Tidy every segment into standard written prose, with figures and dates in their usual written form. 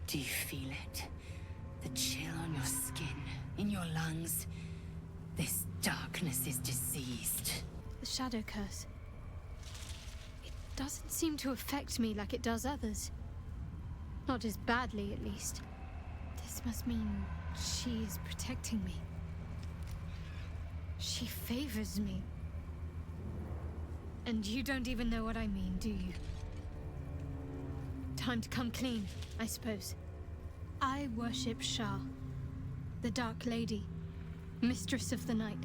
Do you feel it? The chill on your skin, in your lungs. This darkness is diseased. The shadow curse. It doesn't seem to affect me like it does others. Not as badly, at least. This must mean she is protecting me. She favors me. And you don't even know what I mean, do you? Time to come clean, I suppose. I worship Shah, the Dark Lady, Mistress of the Night.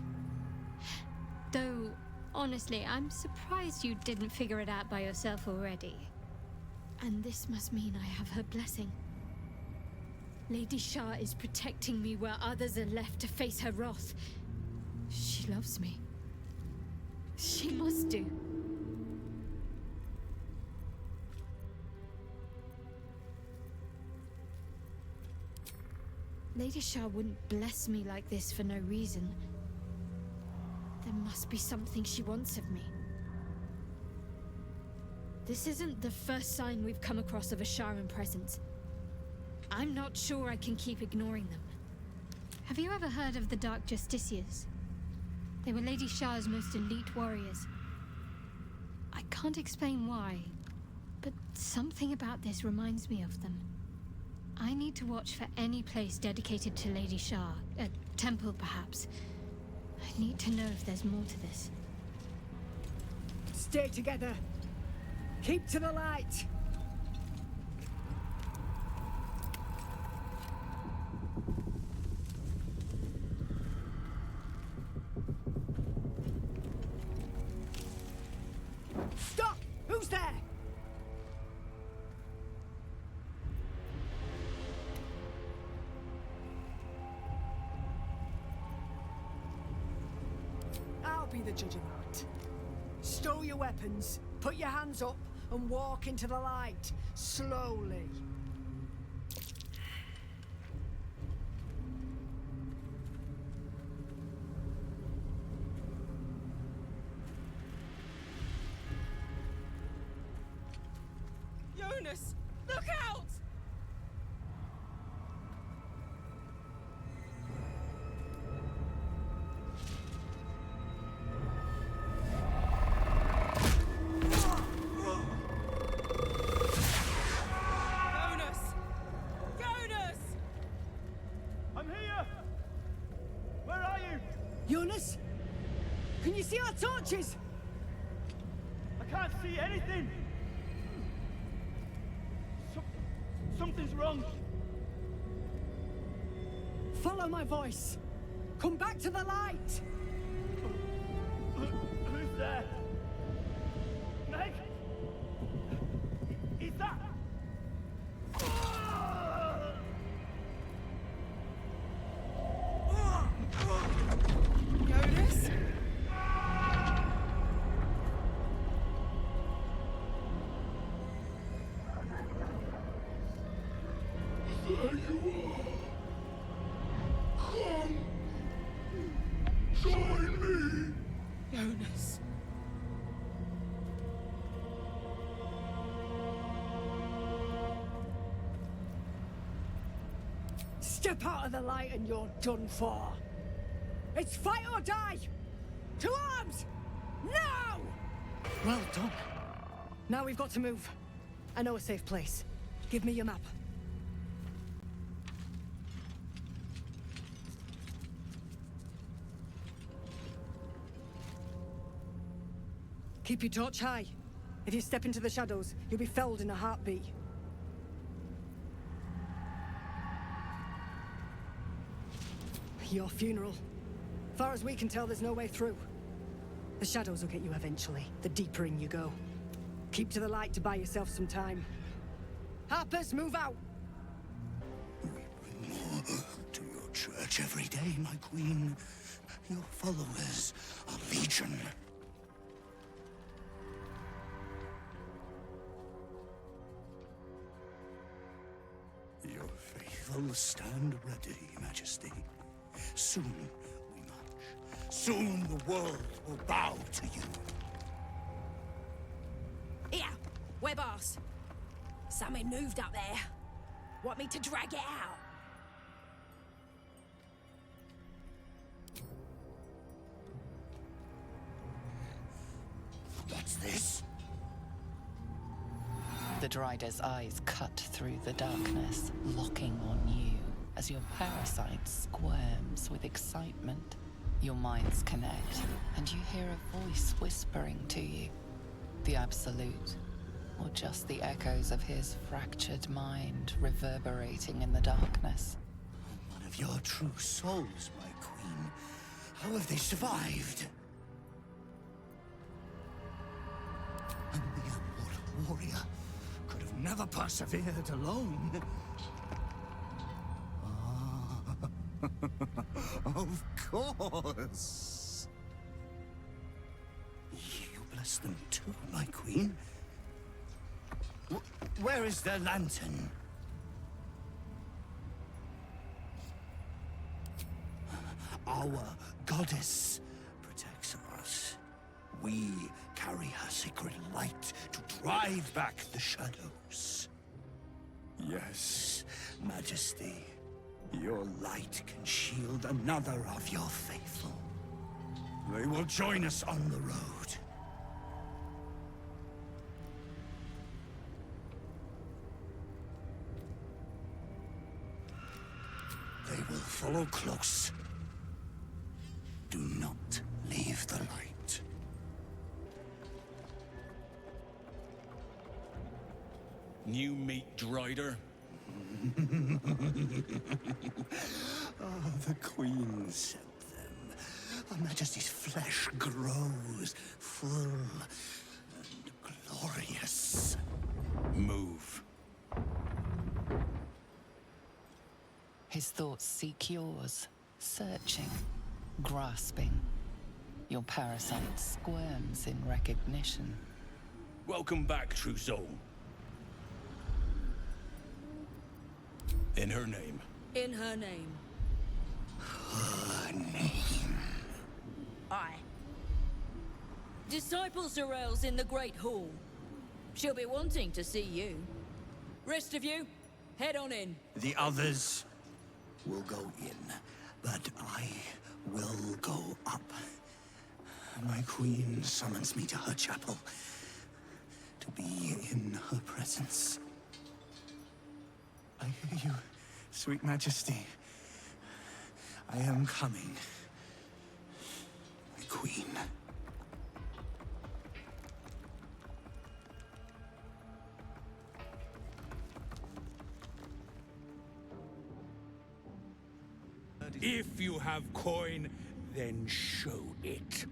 Though, honestly, I'm surprised you didn't figure it out by yourself already. And this must mean I have her blessing. Lady Shah is protecting me where others are left to face her wrath. She loves me. She must do. Lady Shah wouldn't bless me like this for no reason. There must be something she wants of me. This isn't the first sign we've come across of a Sharan presence. I'm not sure I can keep ignoring them. Have you ever heard of the Dark Justiciars? They were Lady Shah's most elite warriors. I can't explain why, but something about this reminds me of them. I need to watch for any place dedicated to Lady Shah. A temple, perhaps. I need to know if there's more to this. Stay together. Keep to the light. Stop! Who's there? I'll be the judge of that. Stow your weapons, put your hands up, and walk into the light, slowly. Jonas, look out! Jonas? Can you see our torches? I can't see anything! Something's wrong! Follow my voice! Come back to the light! Who's there? Meg? Is that... Jonas? There you are. Come. Join me. Jonas. Step out of the light and you're done for. It's fight or die! To arms! Now! Well done. Now we've got to move. I know a safe place. Give me your map. Keep your torch high. If you step into the shadows, you'll be felled in a heartbeat. Your funeral. Far as we can tell, there's no way through. The shadows will get you eventually, the deeper in you go. Keep to the light to buy yourself some time. Harpers, move out! We bring more to your church every day, my queen. Your followers are legion. Your faithful stand ready, Majesty. Soon we march. Soon the world will bow to you. Here, we're boss. Something moved up there. Want me to drag it out? What's this? The Drider's eyes cut through the darkness, locking on you as your parasite squirms with excitement. Your minds connect, and you hear a voice whispering to you. The Absolute, or just the echoes of his fractured mind reverberating in the darkness. One of your true souls, my queen. How have they survived? A mere mortal warrior could have never persevered alone. Of course. You bless them too, my queen. Where is their lantern? Our goddess protects us. We carry her sacred light to drive back the shadows. Yes, Majesty. Your light can shield another of your faithful. They will join us on the road. They will follow close. Do not leave the light. New meat, Drider. The Queen sent them. Her Majesty's flesh grows full and glorious. Move. His thoughts seek yours, searching, grasping. Your parasite squirms in recognition. Welcome back, true soul. In her name. In her name. Her name. Aye. Disciple Zarel's in the Great Hall. She'll be wanting to see you. Rest of you, head on in. The others will go in, but I will go up. My queen summons me to her chapel to be in her presence. I hear you, sweet Majesty. I am coming. My queen. If you have coin, then show it.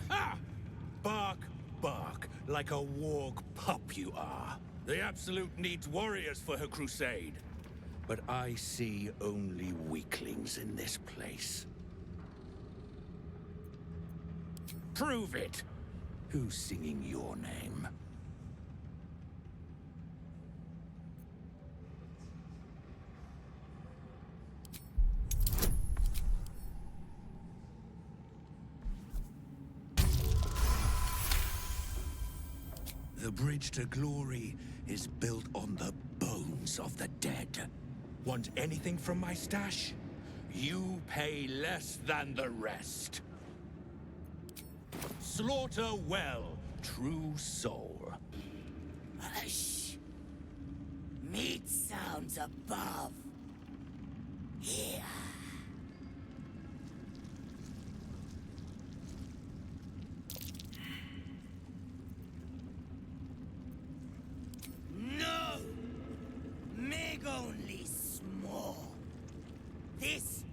Ha! Bark, bark, like a warg pup you are. The Absolute needs warriors for her crusade. But I see only weaklings in this place. Prove it! Who's singing your name? The bridge to glory is built on the bones of the dead. Want anything from my stash? You pay less than the rest. Slaughter well, true soul. Hush. Meat sounds above. Here. No! Meg only small. This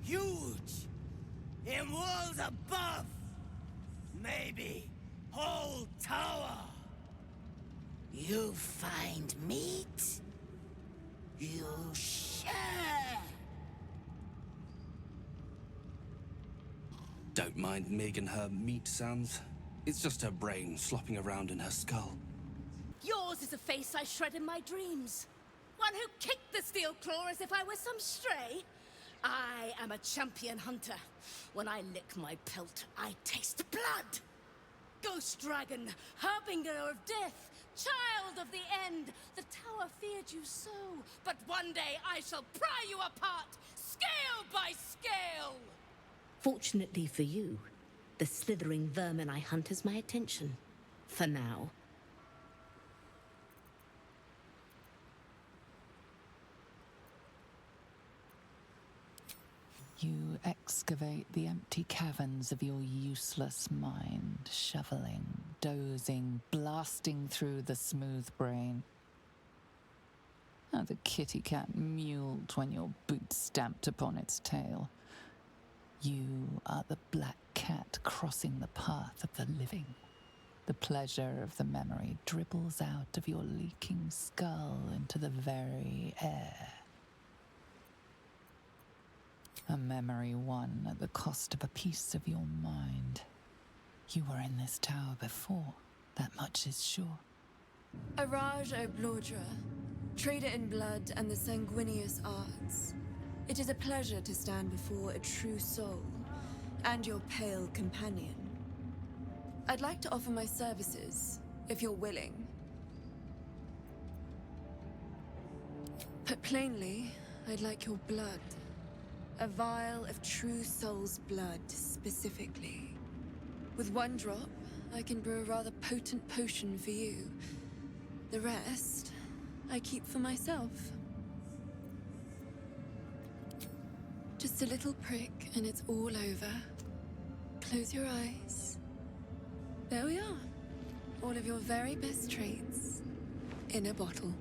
huge. In walls above. Maybe whole tower. You find meat? You share. Don't mind Meg and her meat sounds. It's just her brain slopping around in her skull. Yours is a face I shred in my dreams. One who kicked the steel claw as if I were some stray. I am a champion hunter. When I lick my pelt, I taste blood. Ghost dragon, harbinger of death, child of the end. The tower feared you so, but one day I shall pry you apart, scale by scale. Fortunately for you, the slithering vermin I hunt has my attention. For now. You excavate the empty caverns of your useless mind, shoveling, dozing, blasting through the smooth brain. How the kitty cat mewled when your boot stamped upon its tail. You are the black cat crossing the path of the living. The pleasure of the memory dribbles out of your leaking skull into the very air. A memory won at the cost of a piece of your mind. You were in this tower before, that much is sure. Araj o Blodra, trader in blood and the sanguineous arts. It is a pleasure to stand before a true soul, and your pale companion. I'd like to offer my services, if you're willing. Put plainly, I'd like your blood. A vial of true soul's blood, specifically. With one drop, I can brew a rather potent potion for you. The rest, I keep for myself. Just a little prick and it's all over. Close your eyes. There we are. All of your very best traits in a bottle.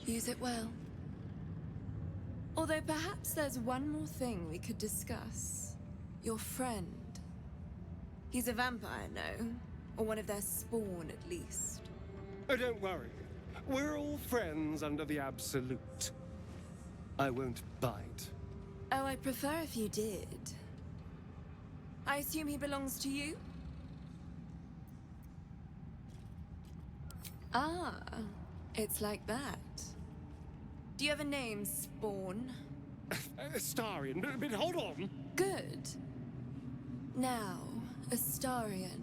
Use it well. Although perhaps there's one more thing we could discuss. Your friend. He's a vampire, no? Or one of their spawn, at least. Oh, don't worry. We're all friends under the Absolute. I won't bite. Oh, I'd prefer if you did. I assume he belongs to you? Ah, it's like that. Do you have a name, Spawn? Astarion, but hold on. Good. Now, Astarion.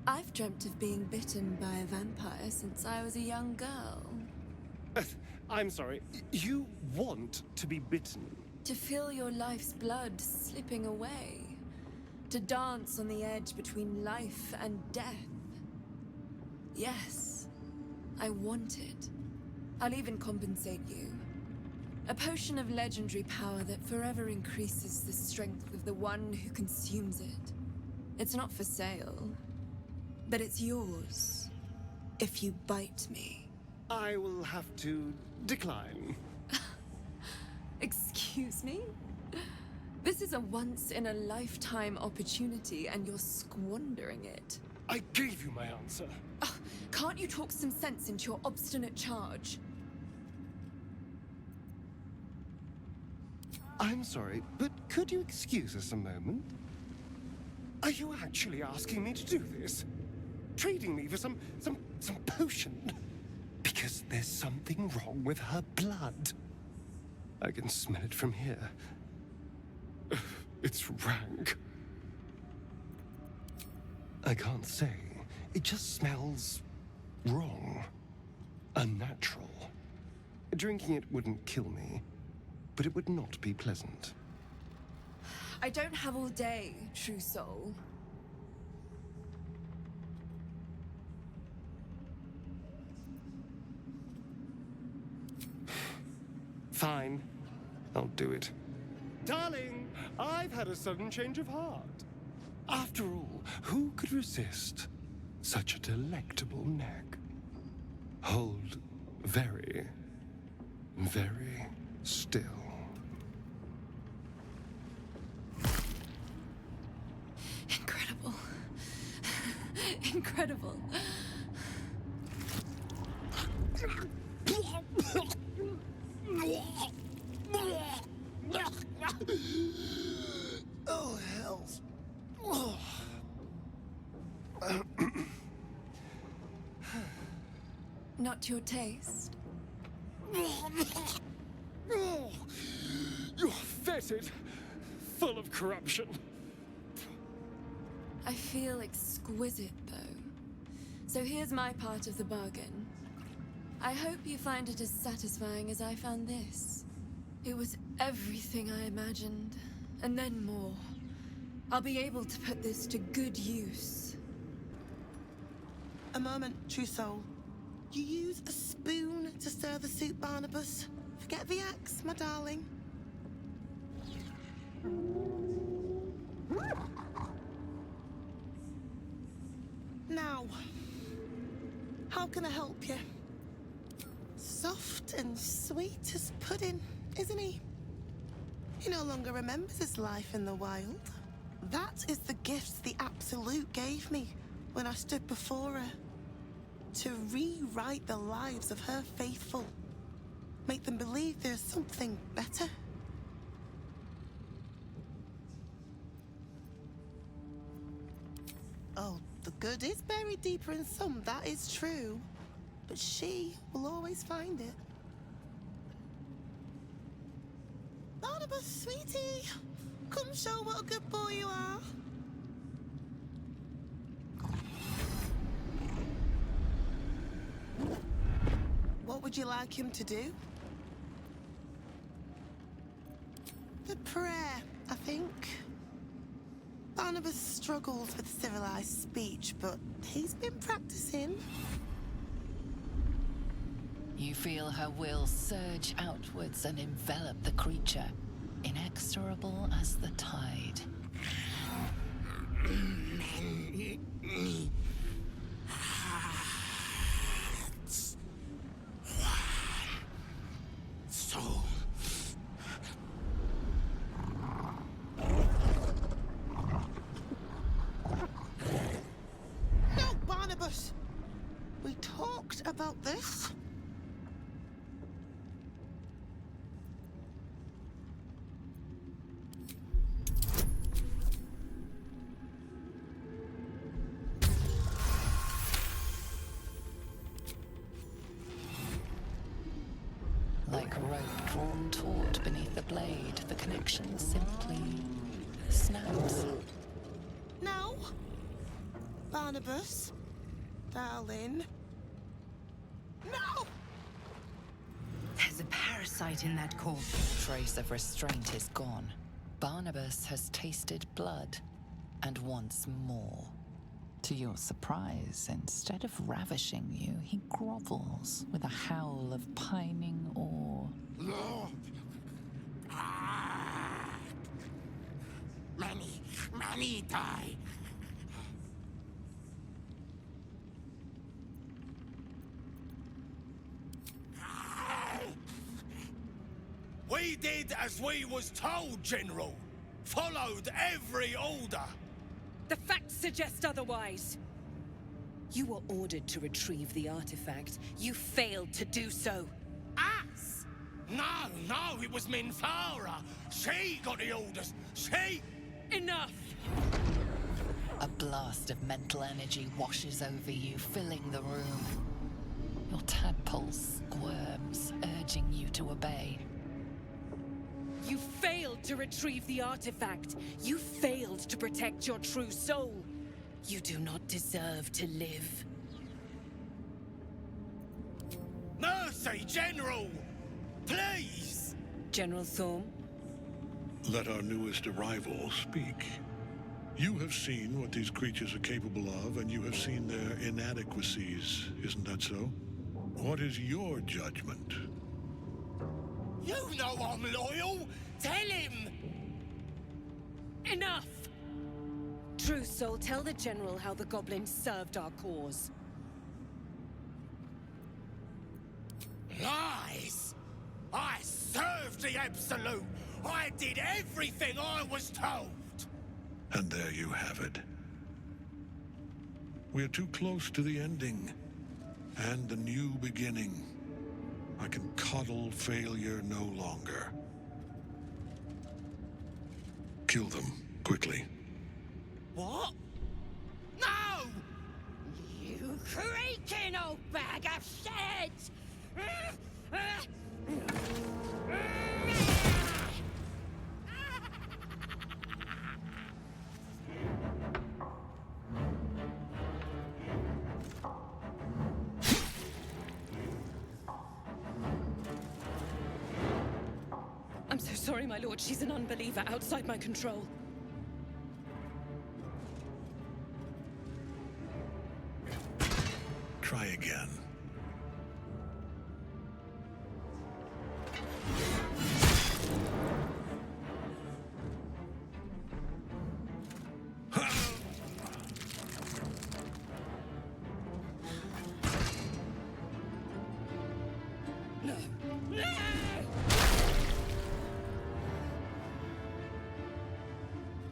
I've dreamt of being bitten by a vampire since I was a young girl. I'm sorry, you want to be bitten? To feel your life's blood slipping away. To dance on the edge between life and death. Yes, I want it. I'll even compensate you. A potion of legendary power that forever increases the strength of the one who consumes it. It's not for sale, but it's yours if you bite me. I will have to decline. Excuse me? This is a once-in-a-lifetime opportunity and you're squandering it. I gave you my answer. Can't you talk some sense into your obstinate charge? I'm sorry, but could you excuse us a moment? Are you actually asking me to do this? Trading me for some potion? Because there's something wrong with her blood. I can smell it from here. It's rank. I can't say. It just smells wrong. Unnatural. Drinking it wouldn't kill me, but it would not be pleasant. I don't have all day, true soul. Fine. I'll do it. Darling, I've had a sudden change of heart. After all, who could resist such a delectable neck? Hold very, very still. Incredible. Incredible. Oh, hells. Not to your taste? Your fetid, full of corruption. I feel exquisite, though. So here's my part of the bargain. I hope you find it as satisfying as I found this. It was everything I imagined, and then more. I'll be able to put this to good use. A moment, true soul. You use a spoon to stir the soup, Barnabas. Forget the axe, my darling. Now, how can I help you? Soft and sweet as pudding, isn't he? He no longer remembers his life in the wild. That is the gift the Absolute gave me when I stood before her. To rewrite the lives of her faithful. Make them believe there's something better. Oh, the good is buried deeper in some, that is true. But she will always find it. Barnabas, sweetie, come show what a good boy you are. What would you like him to do? The prayer, I think. Barnabas struggles with civilized speech, but he's been practicing. You feel her will surge outwards and envelop the creature, inexorable as the tide. Soul. No, Barnabas! We talked about this. Like a rope drawn taut beneath the blade, the connection simply snaps. No. Barnabas, darling. No! There's a parasite in that corpse. Trace of restraint is gone. Barnabas has tasted blood, and wants more. To your surprise, instead of ravishing you, he grovels with a howl of pining awe. Many die. We did as we was told, General. Followed every order. The facts suggest otherwise. You were ordered to retrieve the artifact. You failed to do so. Us? No, it was Minfara. She got the orders. She... Enough! A blast of mental energy washes over you, filling the room. Your tadpole squirms, urging you to obey. You failed to retrieve the artifact. You failed to protect your true soul. You do not deserve to live. Mercy, General! Please! General Thorm? Let our newest arrival speak. You have seen what these creatures are capable of, and you have seen their inadequacies, isn't that so? What is your judgment? You know I'm loyal! Tell him! Enough! True Soul, tell the General how the goblins served our cause. Lies! I served the Absolute! I did everything I was told! And there you have it. We're too close to the ending, and the new beginning. I can coddle failure no longer. Kill them, quickly. What? No! You creaking old bag of shit! I'm so sorry, my lord. She's an unbeliever outside my control. Try again.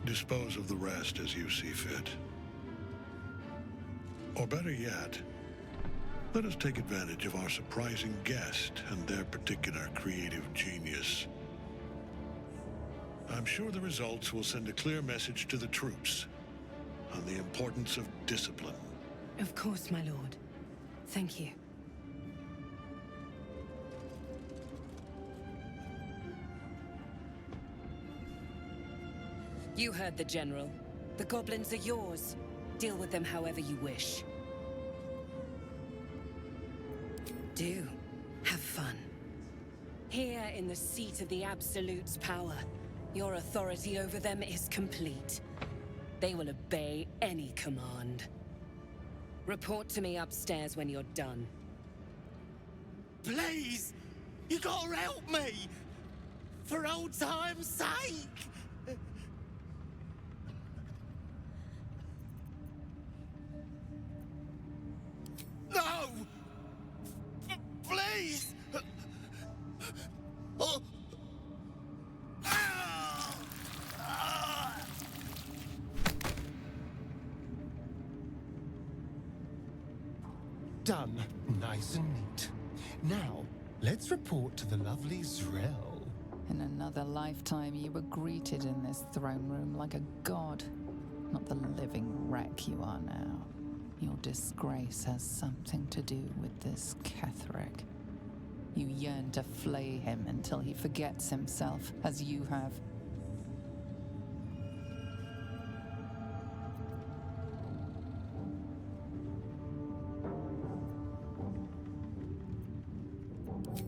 Dispose of the rest as you see fit. Or better yet, let us take advantage of our surprising guest and their particular creative genius. I'm sure the results will send a clear message to the troops on the importance of discipline. Of course, my lord. Thank you. You heard the General. The goblins are yours. Deal with them however you wish. Do. Have fun. Here in the seat of the Absolute's power, your authority over them is complete. They will obey any command. Report to me upstairs when you're done. Please! You gotta help me! For old time's sake! No! Please! Oh. Done. Nice and neat. Now, let's report to the lovely Zrel. In another lifetime, you were greeted in this throne room like a god, not the living wreck you are now. Your disgrace has something to do with this Ketheric. You yearn to flay him until he forgets himself, as you have.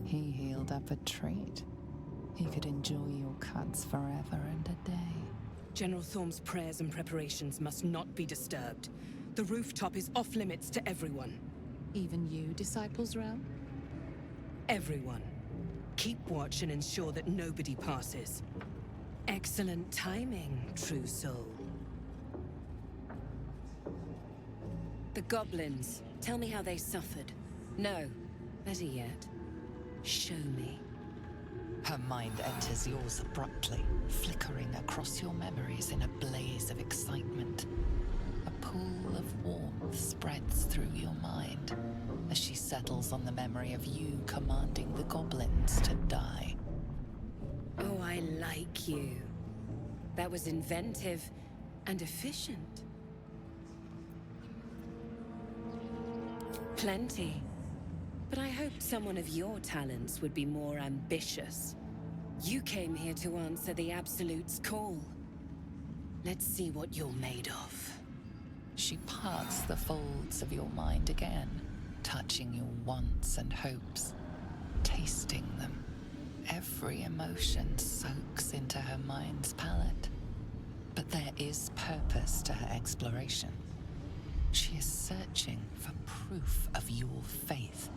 He healed up a treat. He could enjoy your cuts forever and a day. General Thorm's prayers and preparations must not be disturbed. The rooftop is off limits to everyone. Even you, Disciples Realm? Everyone. Keep watch and ensure that nobody passes. Excellent timing, true soul. The goblins. Tell me how they suffered. No, better yet, show me. Her mind enters yours abruptly, flickering across your memories in a blaze of excitement. A pool of warmth spreads through your mind as she settles on the memory of you commanding the goblins to die. Oh, I like you. That was inventive and efficient. Plenty. But I hoped someone of your talents would be more ambitious. You came here to answer the Absolute's call. Let's see what you're made of. She parts the folds of your mind again, touching your wants and hopes, tasting them. Every emotion soaks into her mind's palate. But there is purpose to her exploration. She is searching for proof of your faith.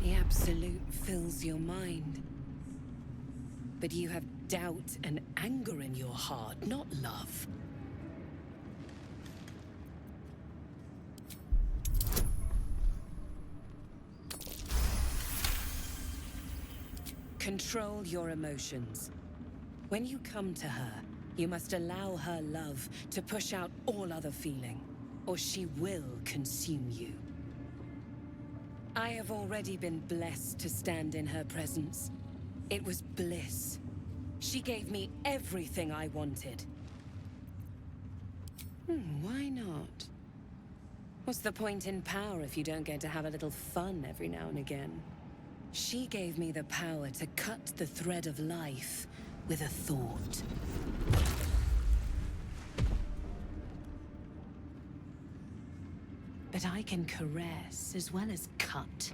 The Absolute fills your mind. But you have doubt and anger in your heart, not love. Control your emotions. When you come to her, you must allow her love to push out all other feeling, or she will consume you. I have already been blessed to stand in her presence. It was bliss. She gave me everything I wanted. Why not? What's the point in power if you don't get to have a little fun every now and again? She gave me the power to cut the thread of life with a thought. But I can caress as well as cut.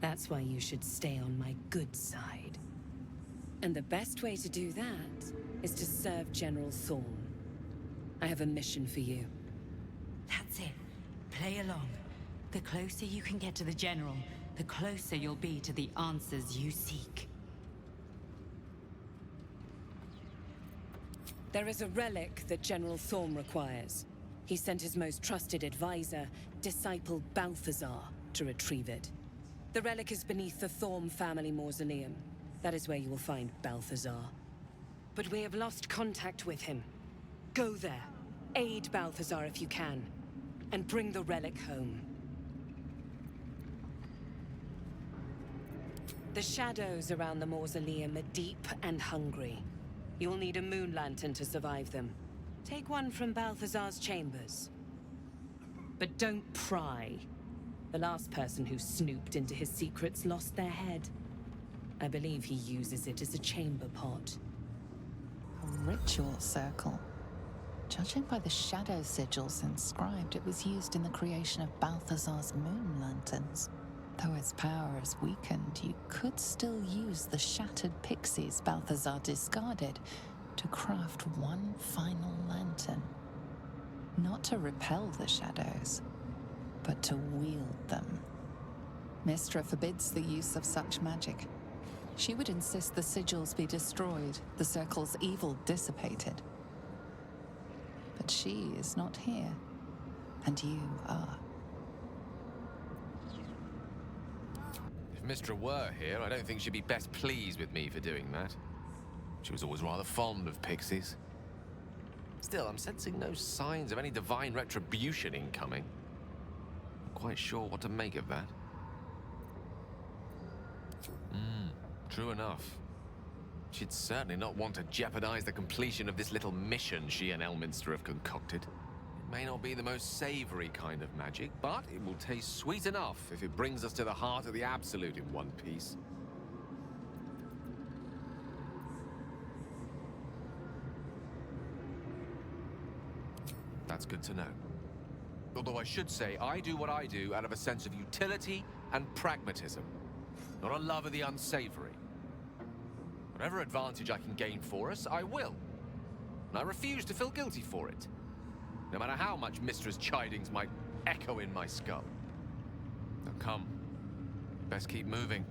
That's why you should stay on my good side. And the best way to do that is to serve General Thorn. I have a mission for you. That's it. Play along. The closer you can get to the General, the closer you'll be to the answers you seek. There is a relic that General Thorn requires. He sent his most trusted advisor, disciple Balthazar, to retrieve it. The relic is beneath the Thorn family mausoleum. That is where you will find Balthazar. But we have lost contact with him. Go there, aid Balthazar if you can, and bring the relic home. The shadows around the mausoleum are deep and hungry. You'll need a moon lantern to survive them. Take one from Balthazar's chambers. But don't pry. The last person who snooped into his secrets lost their head. I believe he uses it as a chamber pot. A ritual circle. Judging by the shadow sigils inscribed, it was used in the creation of Balthazar's moon lanterns. Though its power is weakened, you could still use the shattered pixies Balthazar discarded to craft one final lantern. Not to repel the shadows, but to wield them. Mystra forbids the use of such magic. She would insist the sigils be destroyed, the circle's evil dissipated. But she is not here, and you are. If Mystra were here, I don't think she'd be best pleased with me for doing that. She was always rather fond of pixies. Still, I'm sensing no signs of any divine retribution incoming. Not quite sure what to make of that. True enough. She'd certainly not want to jeopardize the completion of this little mission she and Elminster have concocted. It may not be the most savory kind of magic, but it will taste sweet enough if it brings us to the heart of the Absolute in one piece. That's good to know. Although I should say, I do what I do out of a sense of utility and pragmatism, not a love of the unsavory. Whatever advantage I can gain for us, I will. And I refuse to feel guilty for it, no matter how much Mistra's chidings might echo in my skull. Now come, best keep moving.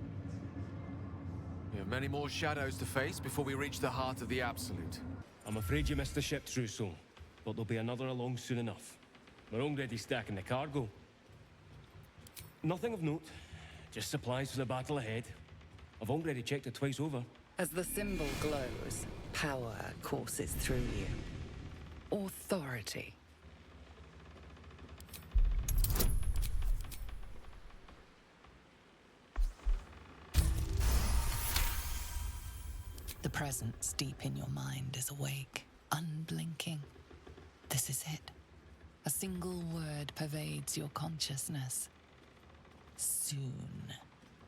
We have many more shadows to face before we reach the heart of the Absolute. I'm afraid you missed the ship, Trousseau, but there'll be another along soon enough. We're already stacking the cargo. Nothing of note, just supplies for the battle ahead. I've already checked it twice over. As the symbol glows, power courses through you. Authority. The presence deep in your mind is awake, unblinking. This is it. A single word pervades your consciousness. Soon.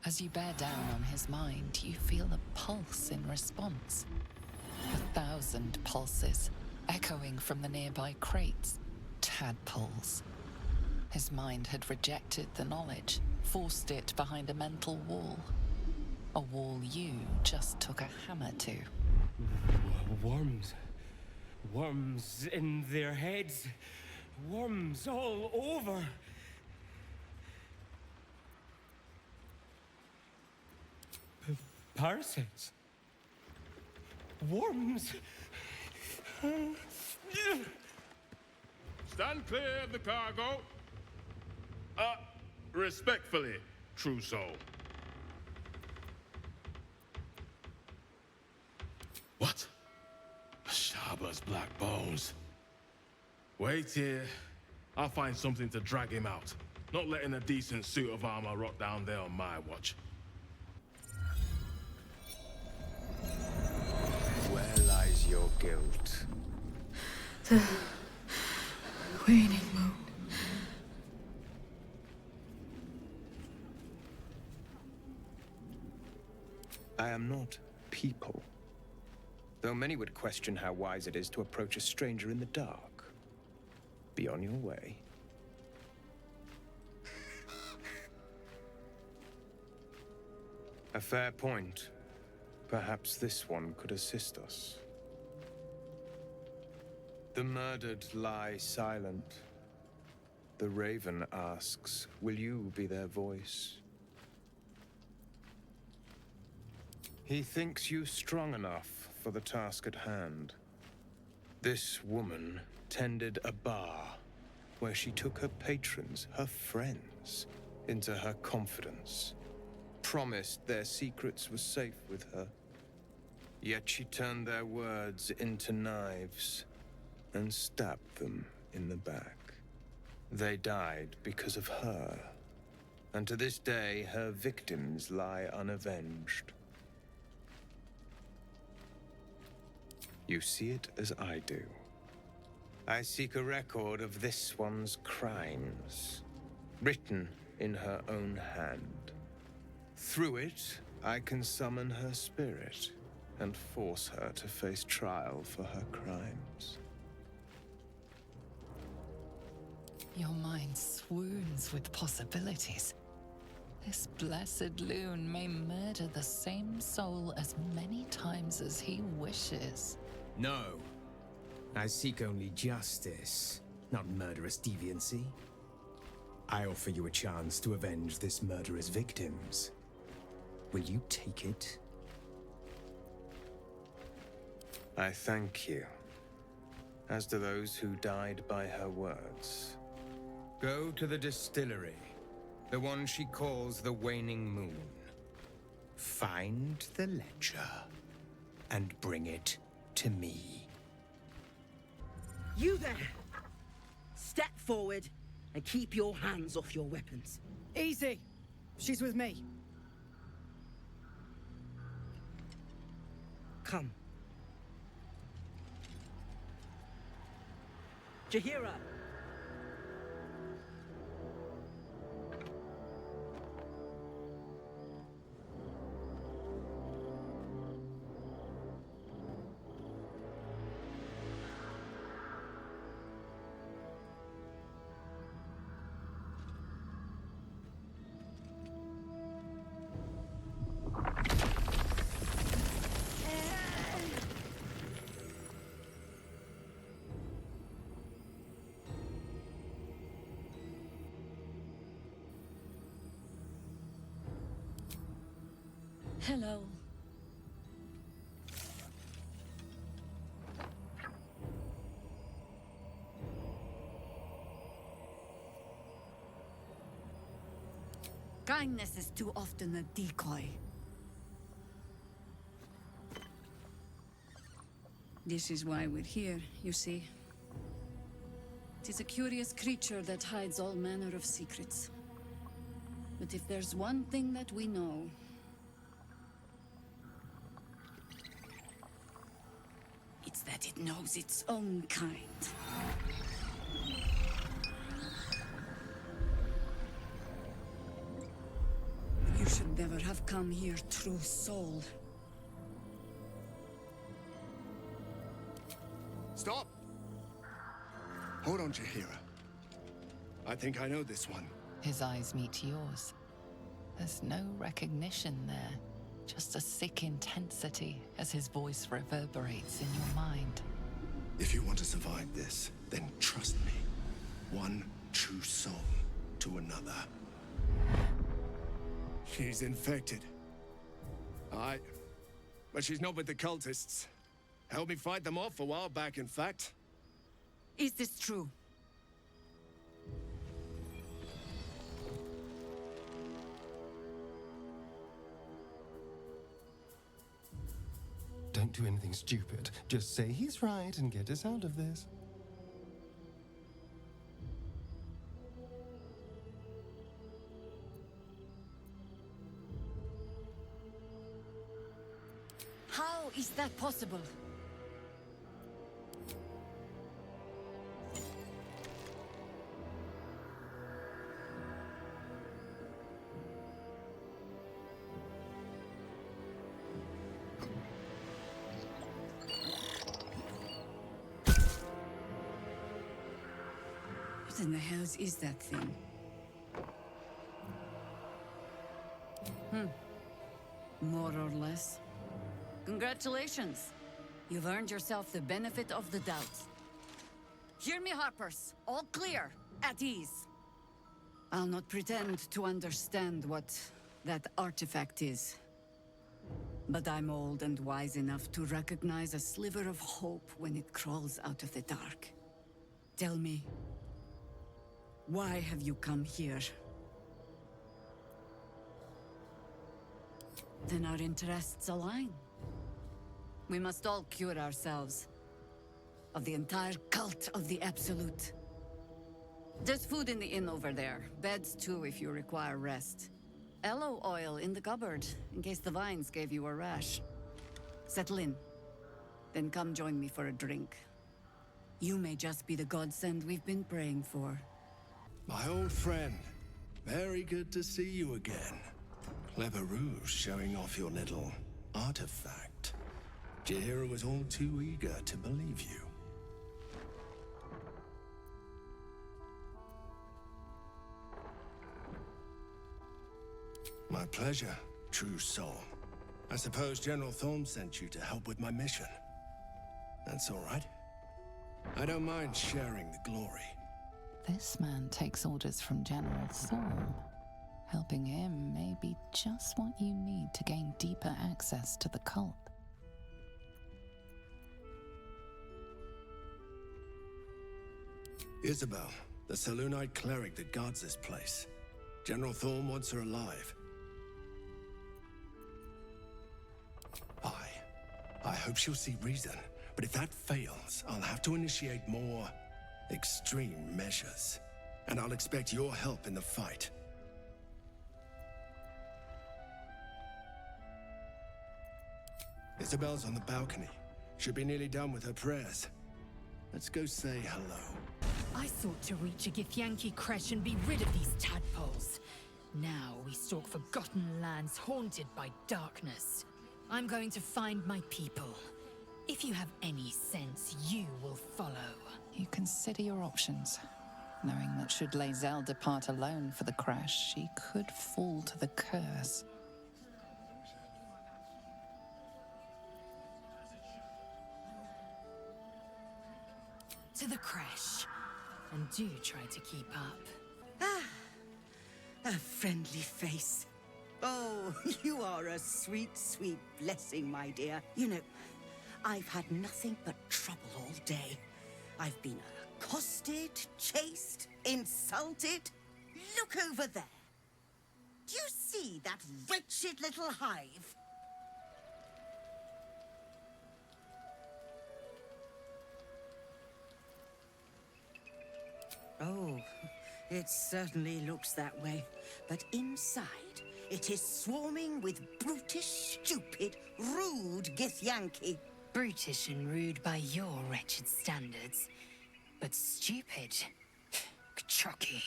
As you bear down on his mind, you feel a pulse in response. 1,000 pulses, echoing from the nearby crates. Tadpoles. His mind had rejected the knowledge, forced it behind a mental wall. A wall you just took a hammer to. Worms. Worms in their heads. Worms all over. Parasites. Worms. Stand clear of the cargo. Respectfully, Trousseau. What? Shaba's black bones. Wait here. I'll find something to drag him out. Not letting a decent suit of armor rot down there on my watch. Where lies your guilt? waning moon. I am not people. Though many would question how wise it is to approach a stranger in the dark. Be on your way. A fair point. Perhaps this one could assist us. The murdered lie silent. The raven asks, will you be their voice? He thinks you strong enough for the task at hand. This woman tended a bar where she took her patrons, her friends, into her confidence. Promised their secrets were safe with her. Yet she turned their words into knives and stabbed them in the back. They died because of her. And to this day, her victims lie unavenged. You see it as I do. I seek a record of this one's crimes, written in her own hand. Through it, I can summon her spirit and force her to face trial for her crimes. Your mind swoons with possibilities. This blessed loon may murder the same soul as many times as he wishes. No. I seek only justice, not murderous deviancy. I offer you a chance to avenge this murderer's victims. Will you take it? I thank you, as do those who died by her words. Go to the distillery, the one she calls the Waning Moon. Find the ledger and bring it to me. You there! Step forward and keep your hands off your weapons. Easy. She's with me. Come. Jahira! Hello. Kindness is too often a decoy. This is why we're here, you see. It is a curious creature that hides all manner of secrets. But if there's one thing that we know, it's that it knows its own kind. You should never have come here, true soul. Stop! Hold on, Jahira. I think I know this one. His eyes meet yours. There's no recognition there. Just a sick intensity as his voice reverberates in your mind. If you want to survive this, then trust me. One true soul to another. She's infected. But she's not with the cultists. Helped me fight them off a while back, in fact. Is this true? Don't do anything stupid. Just say he's right and get us out of this. How is that possible? What in the hells is that thing? More or less. Congratulations. You've earned yourself the benefit of the doubt. Hear me, Harpers. All clear. At ease. I'll not pretend to understand what that artifact is. But I'm old and wise enough to recognize a sliver of hope when it crawls out of the dark. Tell me, why have you come here? Then our interests align. We must all cure ourselves of the entire cult of the Absolute. There's food in the inn over there. Beds too if you require rest. Aloe oil in the cupboard, in case the vines gave you a rash. Settle in. Then come join me for a drink. You may just be the godsend we've been praying for. My old friend. Very good to see you again. Clever ruse showing off your little artifact. Jahira was all too eager to believe you. My pleasure, true soul. I suppose General Thorm sent you to help with my mission. That's all right. I don't mind sharing the glory. This man takes orders from General Thorm. Helping him may be just what you need to gain deeper access to the cult. Isabel, the Selûnite cleric that guards this place. General Thorm wants her alive. I hope she'll see reason, but if that fails, I'll have to initiate more extreme measures. And I'll expect your help in the fight. Isabel's on the balcony. Should be nearly done with her prayers. Let's go say hello. I sought to reach a Githyanki creche and be rid of these tadpoles. Now we stalk forgotten lands haunted by darkness. I'm going to find my people. If you have any sense, you will follow. You consider your options, knowing that should Lae'zel depart alone for the crash, she could fall to the curse. To the creche. And do try to keep up. A friendly face. Oh, you are a sweet, sweet blessing, my dear. You know, I've had nothing but trouble all day. I've been accosted, chased, insulted. Look over there. Do you see that wretched little hive? Oh, it certainly looks that way. But inside, it is swarming with brutish, stupid, rude Githyanki. Brutish and rude by your wretched standards. But stupid. Chucky.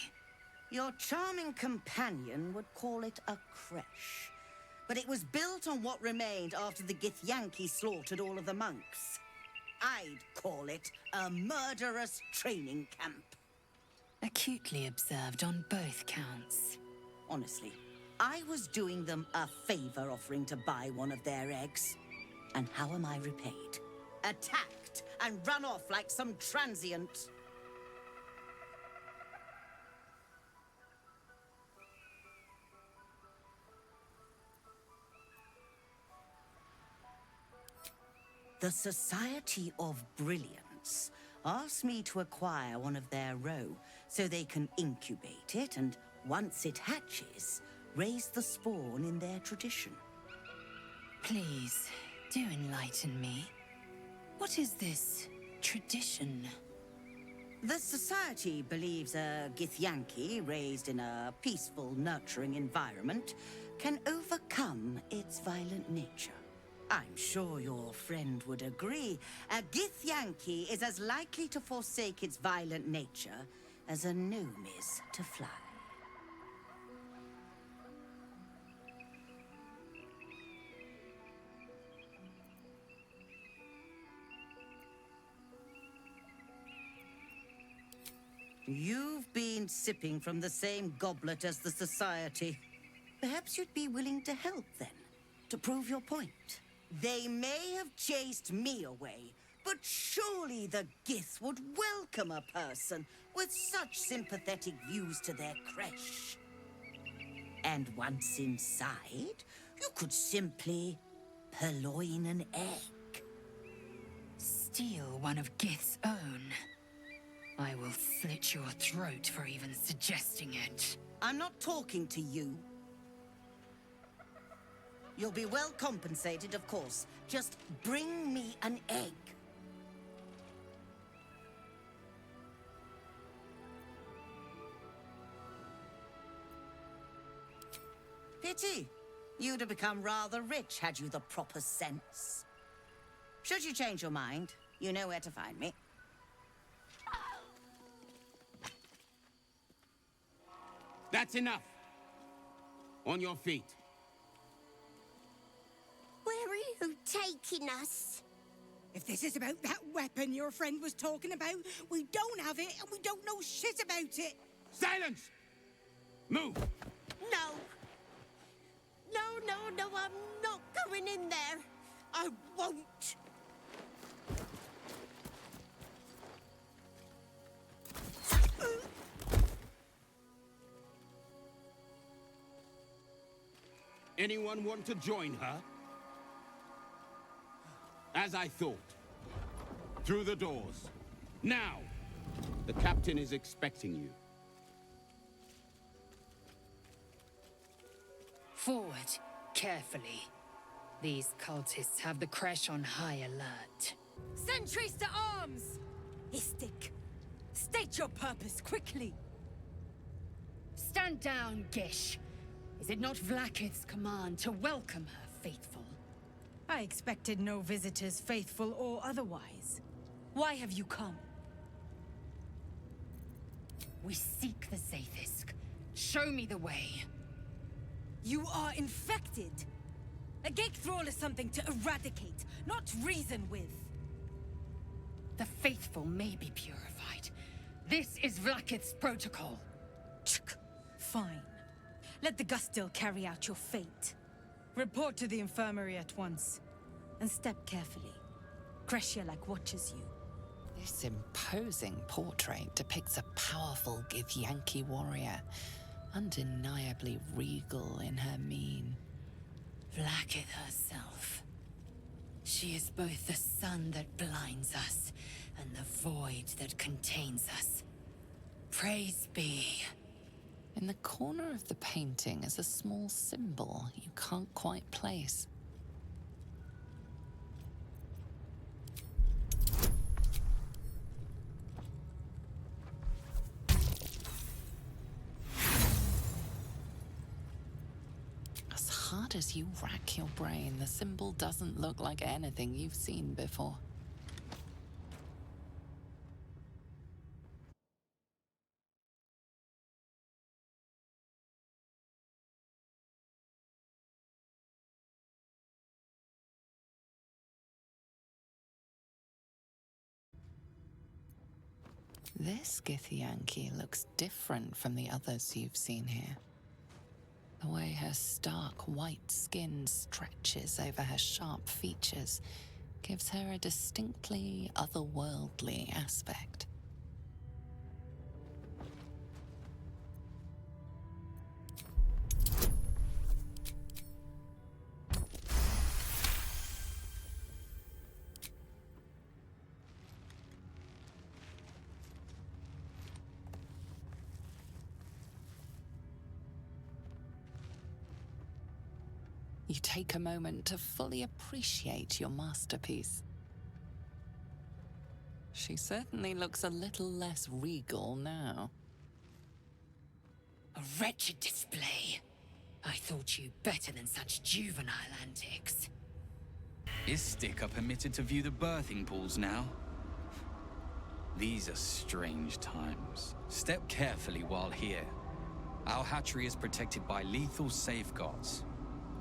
Your charming companion would call it a creche. But it was built on what remained after the Githyanki slaughtered all of the monks. I'd call it a murderous training camp. Acutely observed on both counts. Honestly, I was doing them a favor offering to buy one of their eggs. And how am I repaid? Attacked and run off like some transient. The Society of Brilliance asked me to acquire one of their roe so they can incubate it and, once it hatches, raise the spawn in their tradition. Please, do enlighten me. What is this tradition? The Society believes a Githyanki raised in a peaceful, nurturing environment can overcome its violent nature. I'm sure your friend would agree. A Githyanki is as likely to forsake its violent nature as a gnome is to fly. You've been sipping from the same goblet as the Society. Perhaps you'd be willing to help then, to prove your point. They may have chased me away, but surely the Gith would welcome a person with such sympathetic views to their creche. And once inside, you could simply purloin an egg. Steal one of Gith's own. I will slit your throat for even suggesting it. I'm not talking to you. You'll be well compensated, of course. Just bring me an egg. Pity. You'd have become rather rich had you the proper sense. Should you change your mind, you know where to find me. That's enough. On your feet. Where are you taking us? If this is about that weapon your friend was talking about, we don't have it and we don't know shit about it. Silence! Move! No. No, I'm not going in there. I won't. Anyone want to join her? As I thought. Through the doors. Now! The captain is expecting you. Forward, carefully. These cultists have the creche on high alert. Sentries to arms! Istik, state your purpose quickly. Stand down, Gish. Is it not Vlaakith's command to welcome her faithful? I expected no visitors, faithful or otherwise. Why have you come? We seek the Zaithisk. Show me the way. You are infected. A gate thrall is something to eradicate, not reason with. The faithful may be purified. This is Vlaakith's protocol. Fine. Let the Gustil carry out your fate. Report to the infirmary at once. And step carefully. Kreshia-like watches you. This imposing portrait depicts a powerful Githyanki warrior, undeniably regal in her mien. Vlaakith herself. She is both the sun that blinds us and the void that contains us. Praise be. In the corner of the painting is a small symbol you can't quite place. As hard as you rack your brain, the symbol doesn't look like anything you've seen before. This Githyanki looks different from the others you've seen here. The way her stark white skin stretches over her sharp features gives her a distinctly otherworldly aspect. You take a moment to fully appreciate your masterpiece. She certainly looks a little less regal now. A wretched display. I thought you better than such juvenile antics. Is Sticker permitted to view the birthing pools now? These are strange times. Step carefully while here. Our hatchery is protected by lethal safeguards.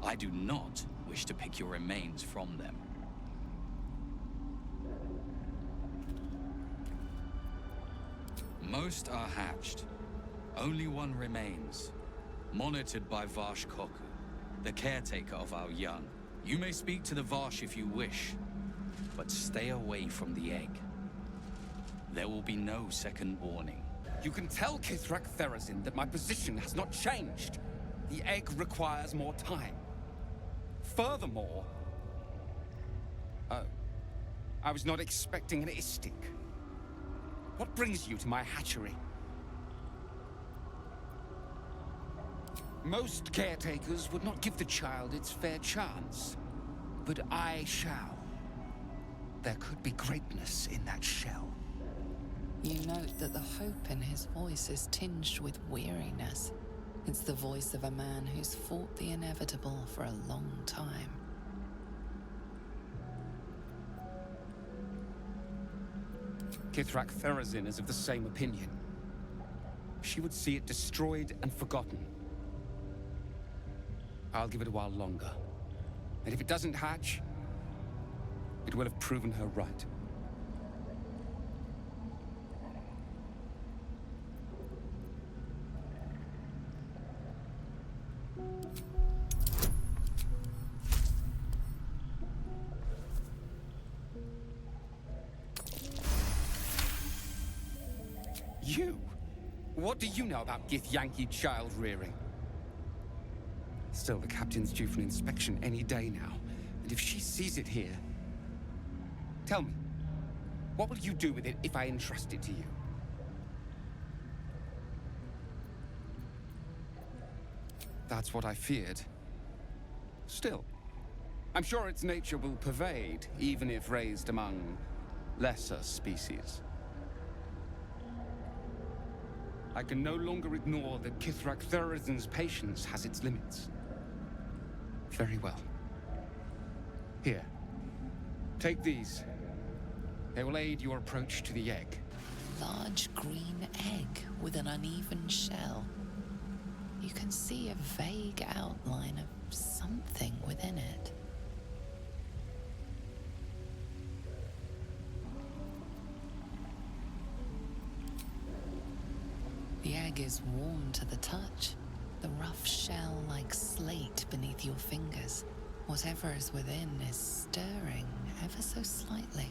I do not wish to pick your remains from them. Most are hatched. Only one remains, monitored by Varsh Koku, the caretaker of our young. You may speak to the Varsh if you wish, but stay away from the egg. There will be no second warning. You can tell Kithrak Therazin that my position has not changed. The egg requires more time. Furthermore... Oh. I was not expecting an istik. What brings you to my hatchery? Most caretakers would not give the child its fair chance. But I shall. There could be greatness in that shell. You note that the hope in his voice is tinged with weariness. It's the voice of a man who's fought the inevitable for a long time. Kithrak Therazin is of the same opinion. She would see it destroyed and forgotten. I'll give it a while longer. And if it doesn't hatch, it will have proven her right. You? What do you know about Githyanki child rearing? Still, the captain's due for an inspection any day now. And if she sees it here... Tell me, what will you do with it if I entrust it to you? That's what I feared. Still, I'm sure its nature will pervade, even if raised among lesser species. I can no longer ignore that Kithrak Therazin's patience has its limits. Very well. Here. Take these. They will aid your approach to the egg. Large green egg with an uneven shell. You can see a vague outline of something within it. The egg is warm to the touch, the rough shell like slate beneath your fingers. Whatever is within is stirring ever so slightly.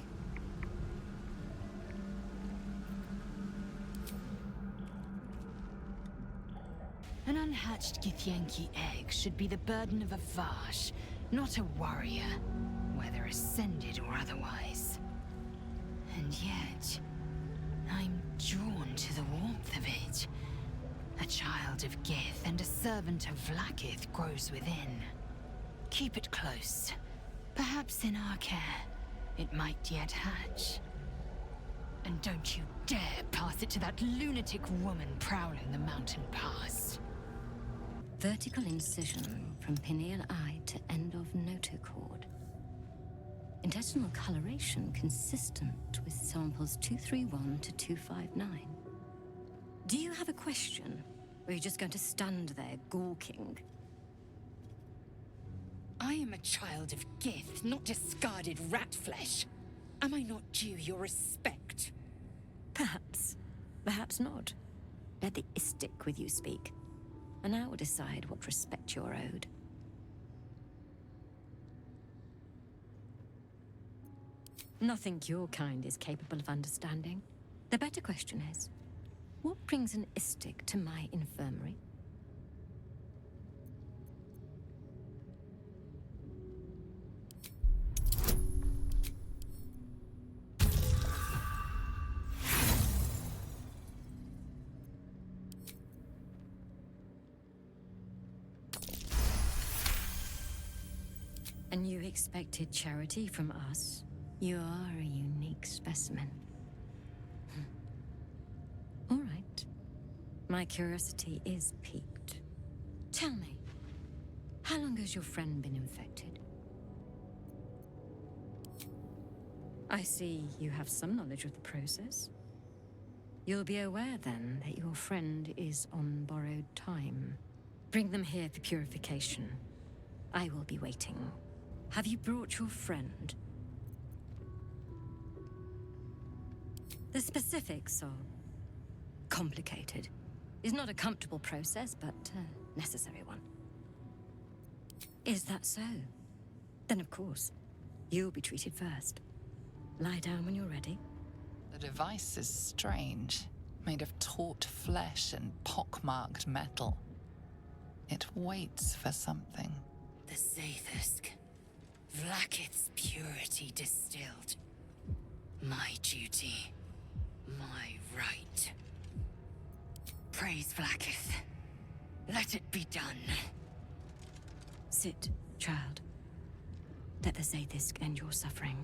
An unhatched Githyanki egg should be the burden of a Varsh, not a warrior, whether ascended or otherwise. And yet, I'm drawn to the warmth of it. A child of Gith and a servant of Vlaakith grows within. Keep it close. Perhaps in our care, it might yet hatch. And don't you dare pass it to that lunatic woman prowling the mountain pass. Vertical incision from pineal eye to end of notochord. Intestinal coloration consistent with samples 231 to 259. Do you have a question? Or are you just going to stand there gawking? I am a child of Gith, not discarded rat flesh. Am I not due your respect? Perhaps. Perhaps not. Let the istik with you speak. And I will decide what respect you're owed. Nothing your kind is capable of understanding. The better question is, what brings an istik to my infirmary? And you expected charity from us? You are a unique specimen. All right. My curiosity is piqued. Tell me, how long has your friend been infected? I see you have some knowledge of the process. You'll be aware then that your friend is on borrowed time. Bring them here for purification. I will be waiting. Have you brought your friend? The specifics are... complicated. It's not a comfortable process, but a necessary one. Is that so? Then of course, you'll be treated first. Lie down when you're ready. The device is strange, made of taut flesh and pockmarked metal. It waits for something. The Zaithisk. Vlaakith's purity distilled. My duty. My right. Praise Vlaakith. Let it be done. Sit, child. Let the Zaithisk end your suffering.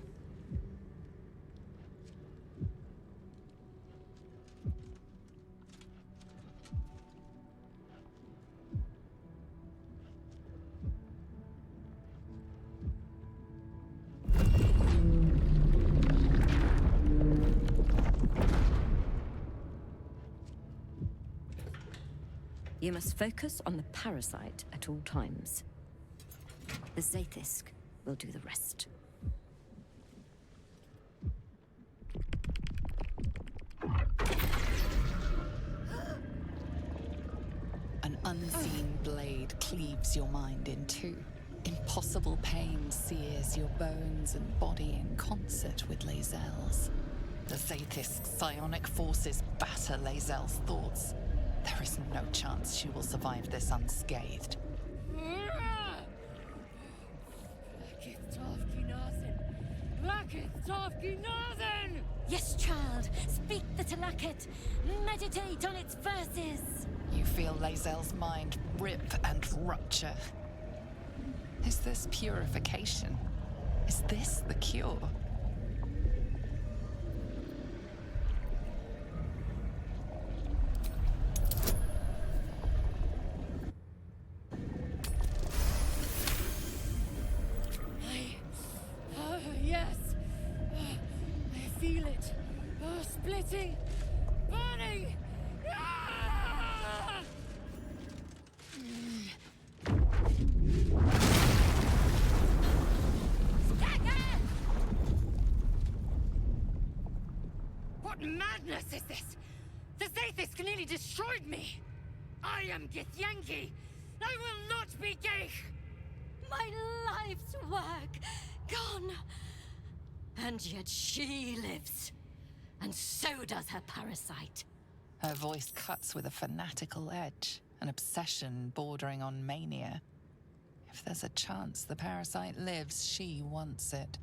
You must focus on the parasite at all times. The Zaithisk will do the rest. An unseen blade cleaves your mind in two. Impossible pain sears your bones and body in concert with Lae'zel's. The Zaithisk's psionic forces batter Lae'zel's thoughts. There is no chance she will survive this unscathed. Yes, child. Speak the Talakit. Meditate on its verses. You feel Lae'zel's mind rip and rupture. Is this purification? Is this the cure? Yes! I feel it. Splitting! Burning! Ah! What madness is this? The Zaithisk nearly destroyed me! I am Githyanki! I will not be Geich! My life's work gone. And yet she lives. And so does her parasite. Her voice cuts with a fanatical edge, an obsession bordering on mania. If there's a chance the parasite lives, she wants it.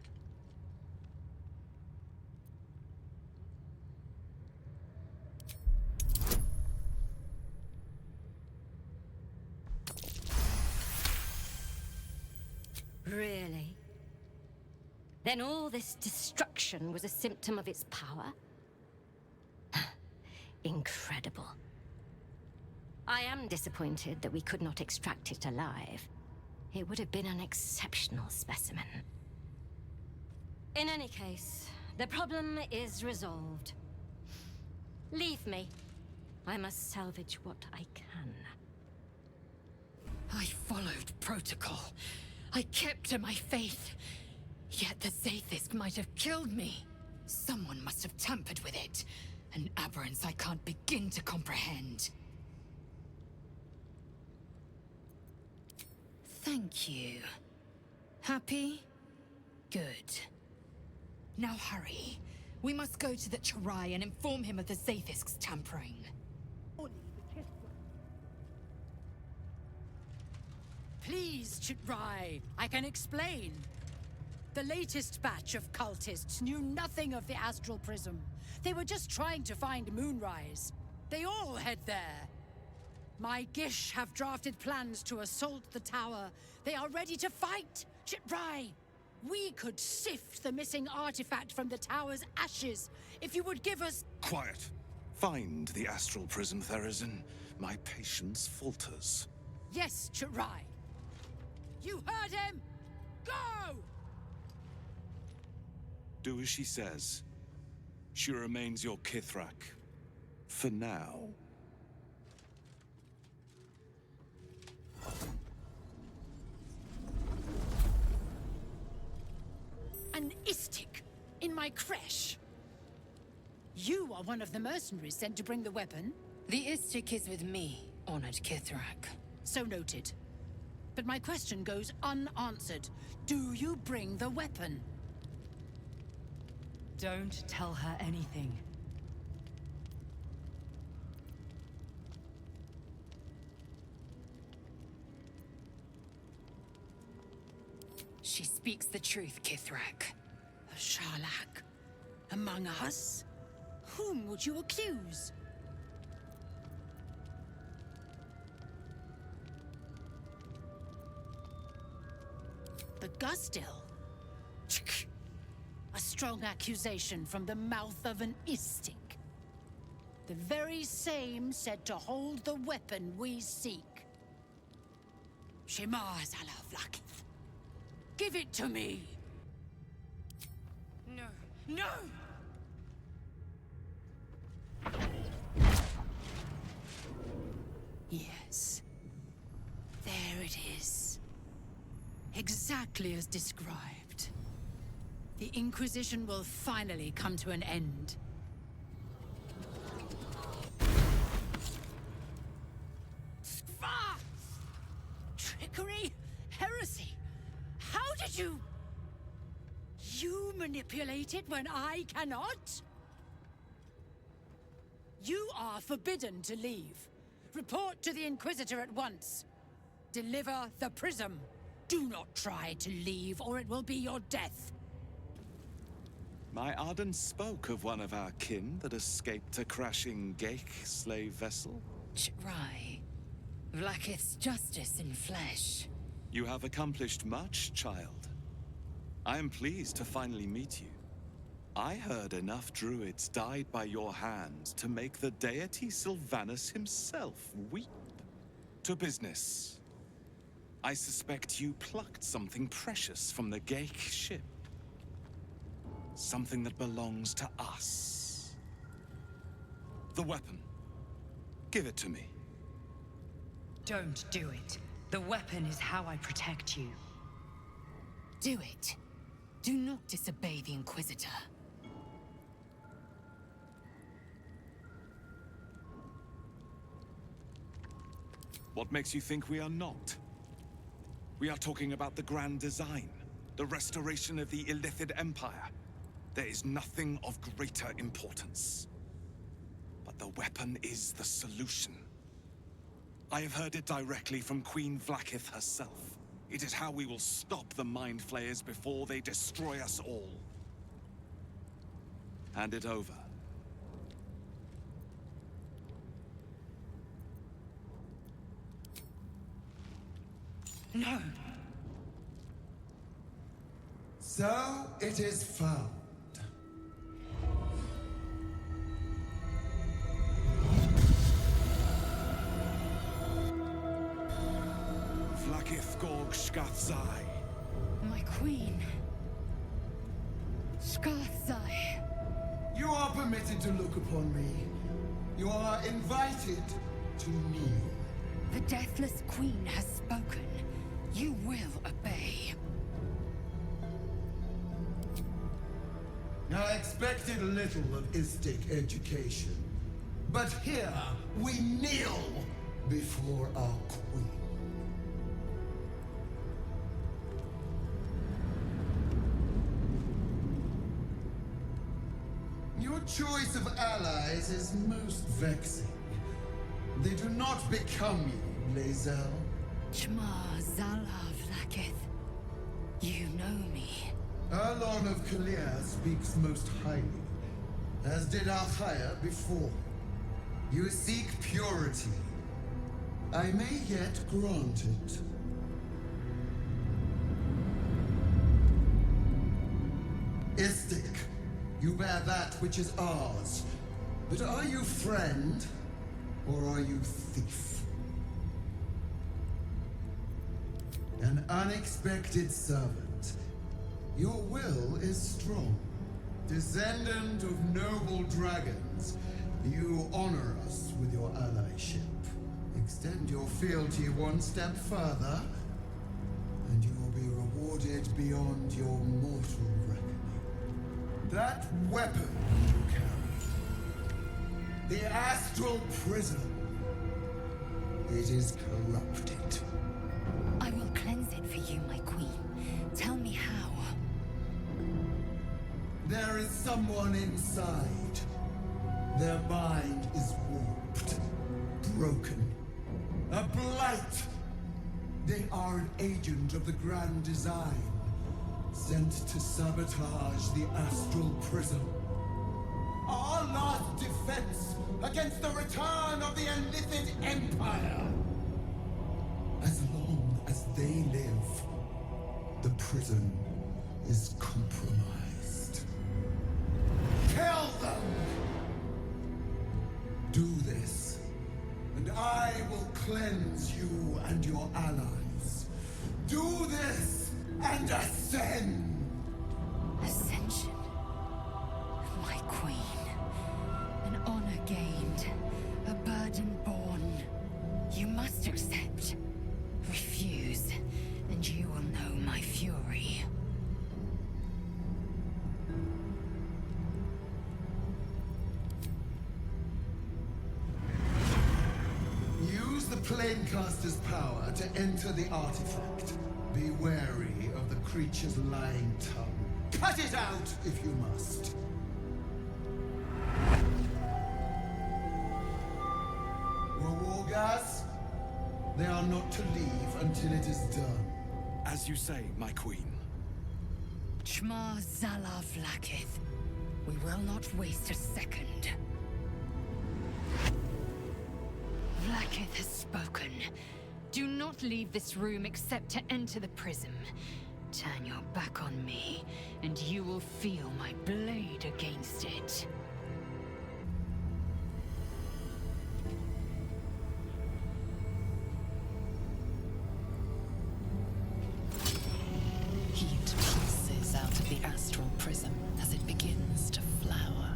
Really? Then all this destruction was a symptom of its power? Incredible. I am disappointed that we could not extract it alive. It would have been an exceptional specimen. In any case, the problem is resolved. Leave me. I must salvage what I can. I followed protocol. I kept to my faith. Yet the Zaithisk might have killed me. Someone must have tampered with it. An aberrance I can't begin to comprehend. Thank you. Happy? Good. Now hurry. We must go to the Chirai and inform him of the Zaithisk's tampering. Please, Chirai, I can explain. The latest batch of cultists knew nothing of the Astral Prism. They were just trying to find Moonrise. They all head there. My Gish have drafted plans to assault the tower. They are ready to fight, Chirai. We could sift the missing artifact from the tower's ashes if you would give us... Quiet. Find the Astral Prism, Therazin. My patience falters. Yes, Chirai. You heard him! Go! Do as she says. She remains your Kithrak. For now. An Istik in my creche. You are one of the mercenaries sent to bring the weapon. The Istik is with me, honored Kithrak. So noted. But my question goes unanswered. Do you bring the weapon? Don't tell her anything. She speaks the truth, Kithrak. A Sharlak? Among us? Whom would you accuse? The Gustil? A strong accusation from the mouth of an Istik. The very same said to hold the weapon we seek. Shema Zalavlakith. Give it to me! No. No! Yes. There it is. Exactly as described. The Inquisition will finally come to an end. Ah! Trickery? Heresy? How did you... You manipulate it when I cannot? You are forbidden to leave. Report to the Inquisitor at once. Deliver the prism. Do not try to leave, or it will be your death. My Arden spoke of one of our kin that escaped a crashing Geik slave vessel. Ch'rai. Vlakith's justice in flesh. You have accomplished much, child. I am pleased to finally meet you. I heard enough druids died by your hands to make the deity Sylvanus himself weep. To business. I suspect you plucked something precious from the Geik ship. Something that belongs to us. The weapon. Give it to me. Don't do it. The weapon is how I protect you. Do it. Do not disobey the Inquisitor. What makes you think we are not? We are talking about the grand design, the restoration of the Illithid Empire. There is nothing of greater importance. But the weapon is the solution. I have heard it directly from Queen Vlakith herself. It is how we will stop the Mind Flayers before they destroy us all. Hand it over. No! So it is found. Vlakith Gorg Shkathzai. My queen. Shkathzai. You are permitted to look upon me. You are invited to kneel. The Deathless Queen has spoken. You will obey. I expected little of Istik education. But here, we kneel before our queen. Your choice of allies is most vexing. They do not become you, Lae'zel. Shema Zala Vlakith. You know me. Erlon of Kalir speaks most highly, as did Alchaya before. You seek purity. I may yet grant it. Istik, you bear that which is ours. But are you friend, or are you thief? An unexpected servant. Your will is strong. Descendant of noble dragons, you honor us with your allyship. Extend your fealty one step further, and you will be rewarded beyond your mortal reckoning. That weapon you carry, The astral prism. It is corrupted. I will cleanse it for you, my queen. Tell me how. There is someone inside. Their mind is warped, broken, a blight. They are an agent of the Grand Design, sent to sabotage the astral prism. Our last defense against the return of the Illithid Empire. As long as they live, the prison is compromised. Kill them! Do this, and I will cleanse you and your allies. Do this, and ascend! Ascension. My queen. An honor gained. A burden borne. You must accept. Refuse, and you will know my fury. Use the Planecaster's power to enter the artifact. Be wary of the creature's lying tongue. Cut it out if you must. Wargas? They are not to leave until it is done. As you say, my queen. Shma Zala Vlakith. We will not waste a second. Vlakith has spoken. Do not leave this room except to enter the prism. Turn your back on me, and you will feel my blade against it. Heat pulses out of the astral prism as it begins to flower.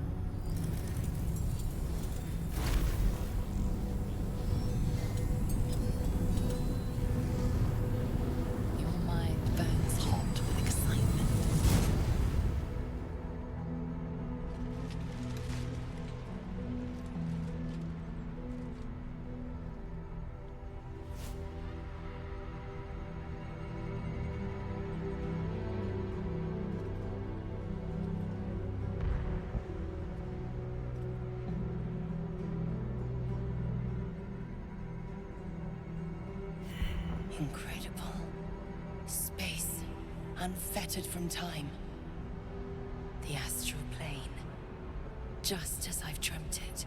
Your mind burns hot with excitement. Incredible. Space, unfettered from time. The astral plane. Just as I've dreamt it.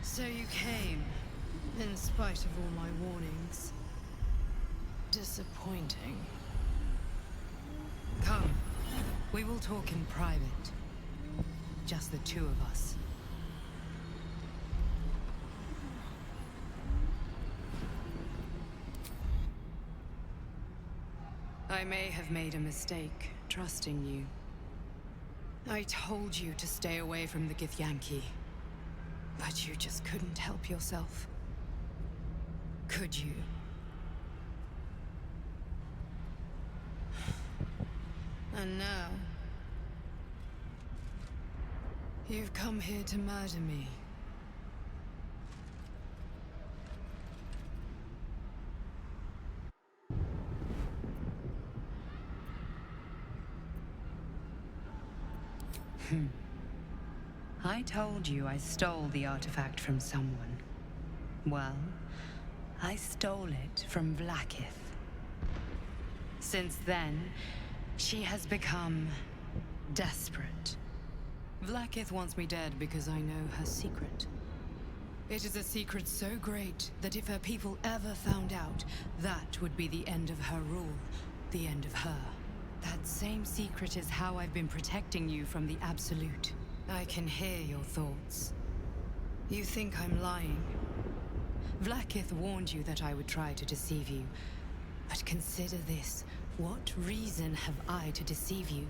So you came, in spite of all my warnings. Disappointing. Come, we will talk in private. Just the two of us. I may have made a mistake, trusting you. I told you to stay away from the Githyanki. But you just couldn't help yourself. Could you? And now... you've come here to murder me. I told you I stole the artifact from someone. Well, I stole it from Vlakith. Since then, she has become desperate. Vlakith wants me dead because I know her secret. It is a secret so great that if her people ever found out, that would be the end of her rule, the end of her. That same secret is how I've been protecting you from the Absolute. I can hear your thoughts. You think I'm lying. Vlakith warned you that I would try to deceive you. But consider this. What reason have I to deceive you?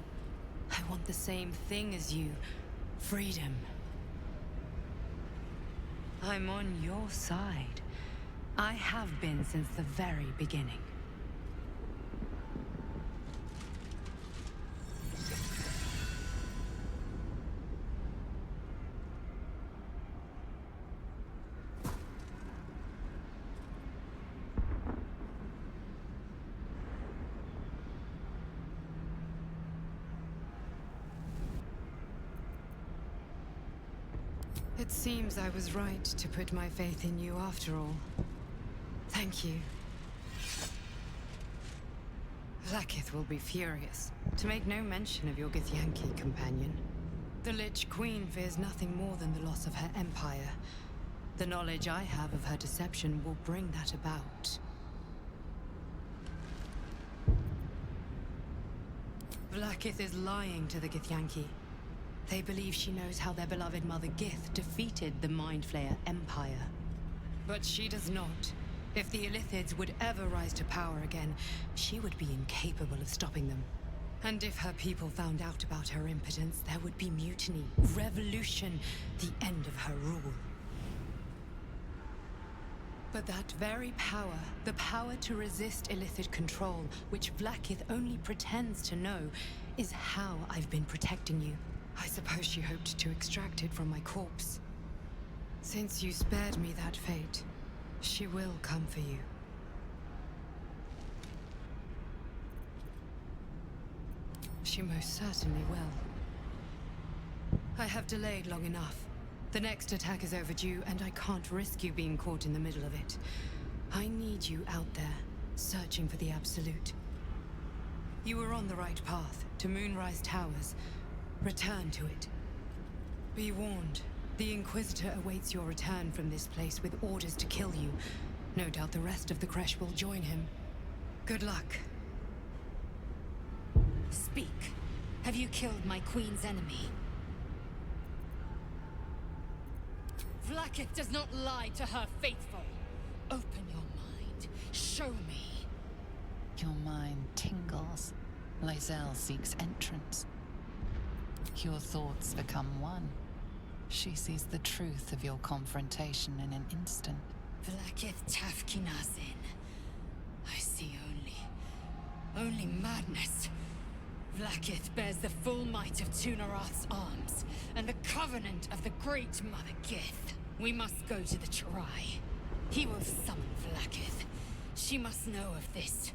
I want the same thing as you. Freedom. I'm on your side. I have been since the very beginning. It seems I was right to put my faith in you after all. Thank you. Vlaakith will be furious, to make no mention of your Githyanki companion. The Lich Queen fears nothing more than the loss of her empire. The knowledge I have of her deception will bring that about. Vlaakith is lying to the Githyanki. They believe she knows how their beloved mother Gith defeated the Mind Flayer Empire. But she does not. If the Illithids would ever rise to power again, she would be incapable of stopping them. And if her people found out about her impotence, there would be mutiny, revolution, the end of her rule. But that very power, the power to resist Illithid control, which Vlaakith only pretends to know, is how I've been protecting you. I suppose she hoped to extract it from my corpse. Since you spared me that fate, she will come for you. She most certainly will. I have delayed long enough. The next attack is overdue, and I can't risk you being caught in the middle of it. I need you out there, searching for the Absolute. You were on the right path, to Moonrise Towers. Return to it. Be warned, the Inquisitor awaits your return from this place with orders to kill you. No doubt the rest of the Kresh will join him. Good luck. Speak. Have you killed my queen's enemy? Vlaakith does not lie to her faithful. Open your mind. Show me. Your mind tingles. Lae'zel seeks entrance. Your thoughts become one. She sees the truth of your confrontation in an instant. Vlaakith Tafkinazin. I see only madness. Vlaakith bears the full might of Tunarath's arms, and the covenant of the Great Mother Gith. We must go to the Chirai. He will summon Vlaakith. She must know of this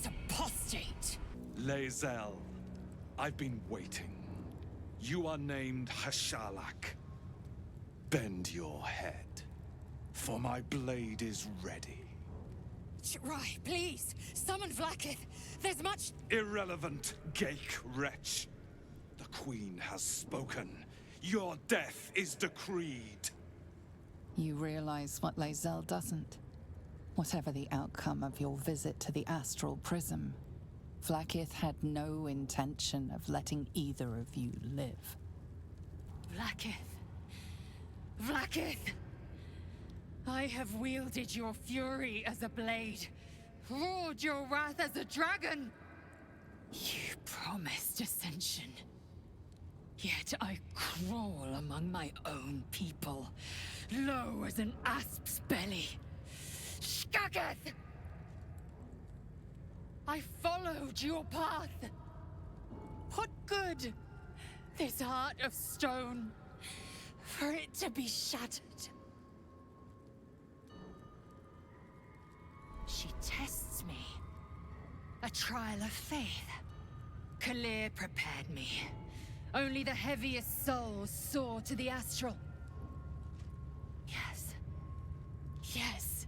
apostate. Lae'zel, I've been waiting. You are named Hashalak. Bend your head, for my blade is ready. Chirai, please, summon Vlaakith. There's much... Irrelevant, Geik wretch. The Queen has spoken. Your death is decreed. You realize what Lae'zel doesn't. Whatever the outcome of your visit to the Astral Prism, Vlaakith had no intention of letting either of you live. Vlaakith. Vlaakith! I have wielded your fury as a blade, roared your wrath as a dragon. You promised ascension. Yet I crawl among my own people, low as an asp's belly. Skageth! I followed your path. What good? This heart of stone, for it to be shattered. She tests me. A trial of faith. Kalir prepared me. Only the heaviest souls soar to the astral. Yes. Yes.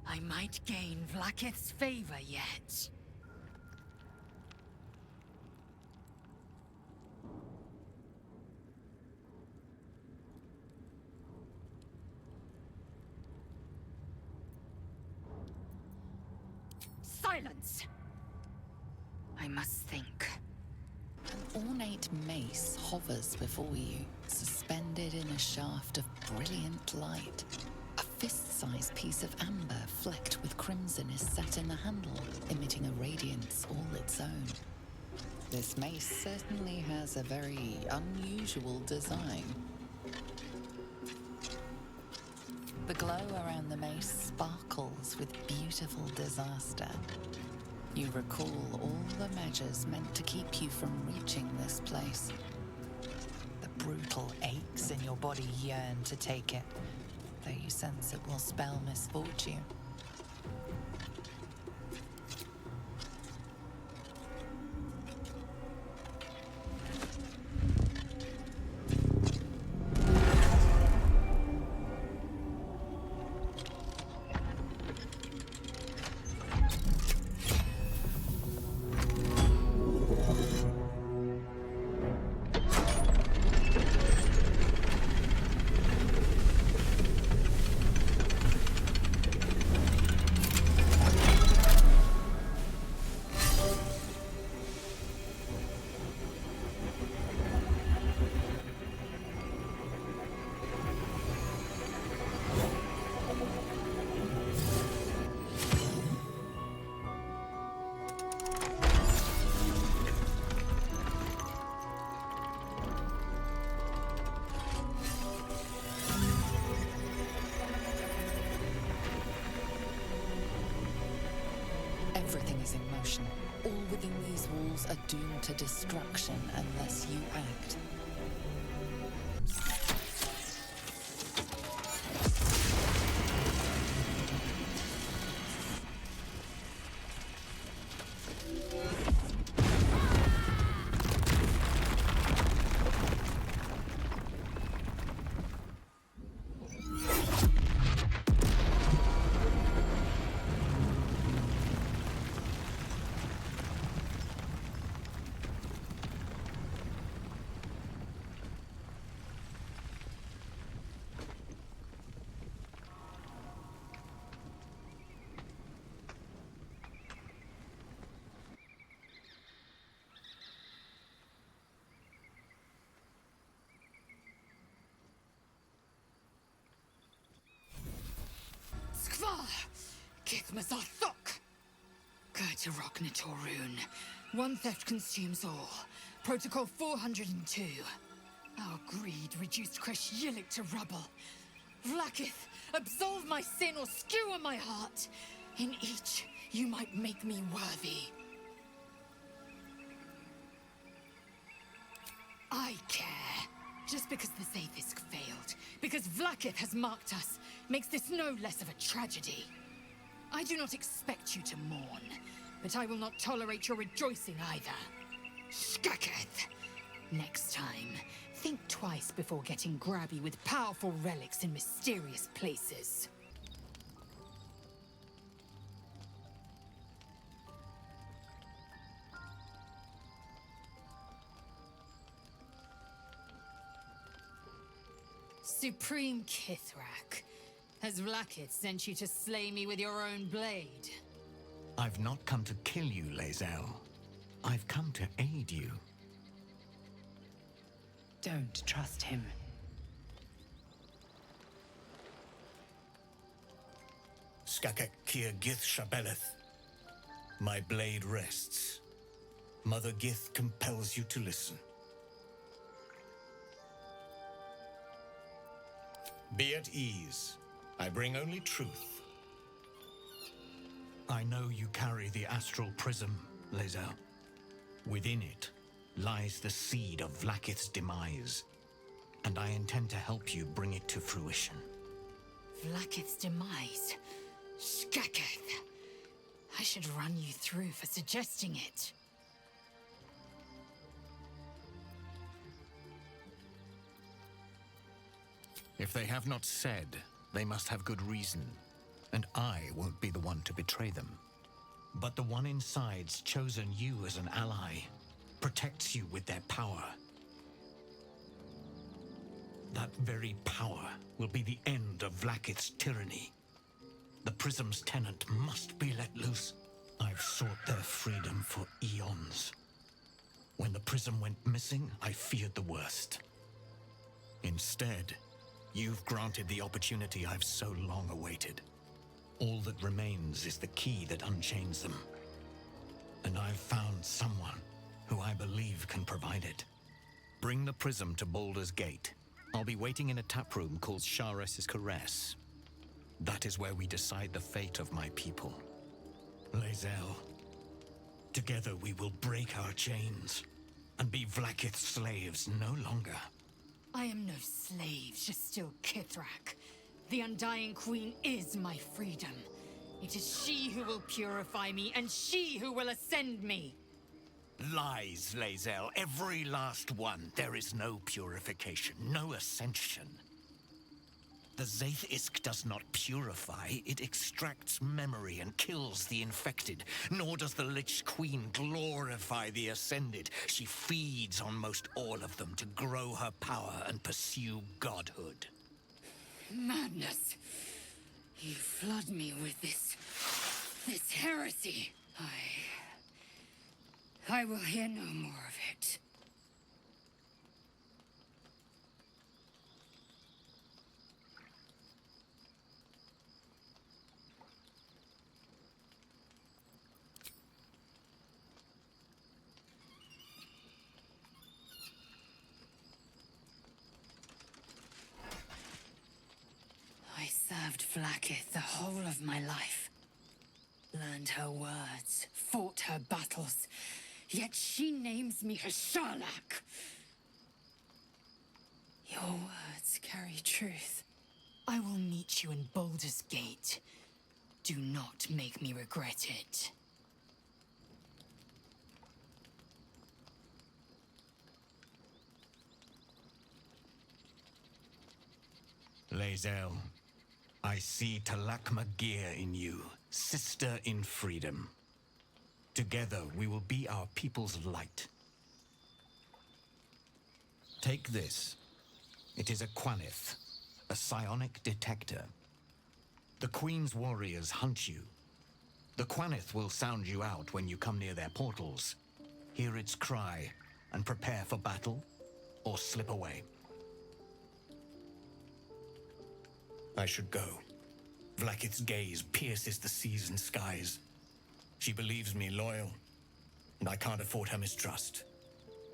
I might gain Vlaakith's favor yet. Silence! I must think. An ornate mace hovers before you, suspended in a shaft of brilliant light. A fist-sized piece of amber flecked with crimson is set in the handle, emitting a radiance all its own. This mace certainly has a very unusual design. The glow around the mace sparkles with beautiful disaster. You recall all the measures meant to keep you from reaching this place. The brutal aches in your body yearn to take it, though you sense it will spell misfortune. Everything is in motion. All within these walls are doomed to destruction unless you act. Githmazathok! Gertirok Torun. One theft consumes all. Protocol 402. Our greed reduced Kresh Yilik to rubble. Vlakith, absolve my sin or skewer my heart. In each, you might make me worthy. I care. Just because the Zaithisk failed, because Vlakith has marked us, makes this no less of a tragedy. I do not expect you to mourn, but I will not tolerate your rejoicing either. Skaketh! Next time, think twice before getting grabby with powerful relics in mysterious places. Supreme Kithrak, has Vlakith sent you to slay me with your own blade? I've not come to kill you, Lae'zel. I've come to aid you. Don't trust him. Skakek Kir Gith Shabeleth. My blade rests. Mother Gith compels you to listen. Be at ease. I bring only truth. I know you carry the astral prism, Lae'zel. Within it lies the seed of Vlakith's demise, and I intend to help you bring it to fruition. Vlakith's demise? Skaketh! I should run you through for suggesting it. If they have not said, they must have good reason, and I won't be the one to betray them. But the one inside's chosen you as an ally, protects you with their power. That very power will be the end of Vlakith's tyranny. The Prism's tenant must be let loose. I've sought their freedom for eons. When the Prism went missing, I feared the worst. Instead, you've granted the opportunity I've so long awaited. All that remains is the key that unchains them. And I've found someone who I believe can provide it. Bring the Prism to Baldur's Gate. I'll be waiting in a taproom called Shares's Caress. That is where we decide the fate of my people. Lae'zel, together we will break our chains and be Vlaakith's slaves no longer. I am no slave, just still Kithrak. The Undying Queen is my freedom. It is she who will purify me, and she who will ascend me. Lies, Lae'zel, every last one. There is no purification, no ascension. The Zaith Isk does not purify, it extracts memory and kills the infected. Nor does the Lich Queen glorify the ascended. She feeds on most all of them to grow her power and pursue godhood. Madness! You flood me with this heresy. I will hear no more of it. I served Vlaakith the whole of my life. Learned her words, fought her battles, yet she names me her Sharlak. Your words carry truth. I will meet you in Baldur's Gate. Do not make me regret it. Lae'zel, I see Talak Magir in you, sister in freedom. Together we will be our people's light. Take this. It is a Quanith, a psionic detector. The Queen's warriors hunt you. The Quanith will sound you out when you come near their portals. Hear its cry and prepare for battle, or slip away. I should go. Vlaakith's gaze pierces the seas and skies. She believes me loyal, and I can't afford her mistrust.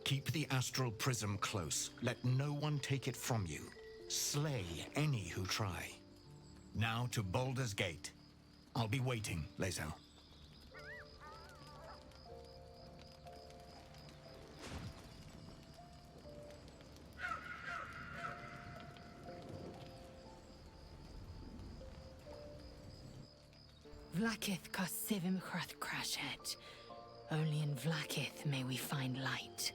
Keep the astral prism close. Let no one take it from you. Slay any who try. Now to Baldur's Gate. I'll be waiting, Lae'zel. Vlaakith Kosivim Chrath Crashet. Only in Vlaakith may we find light.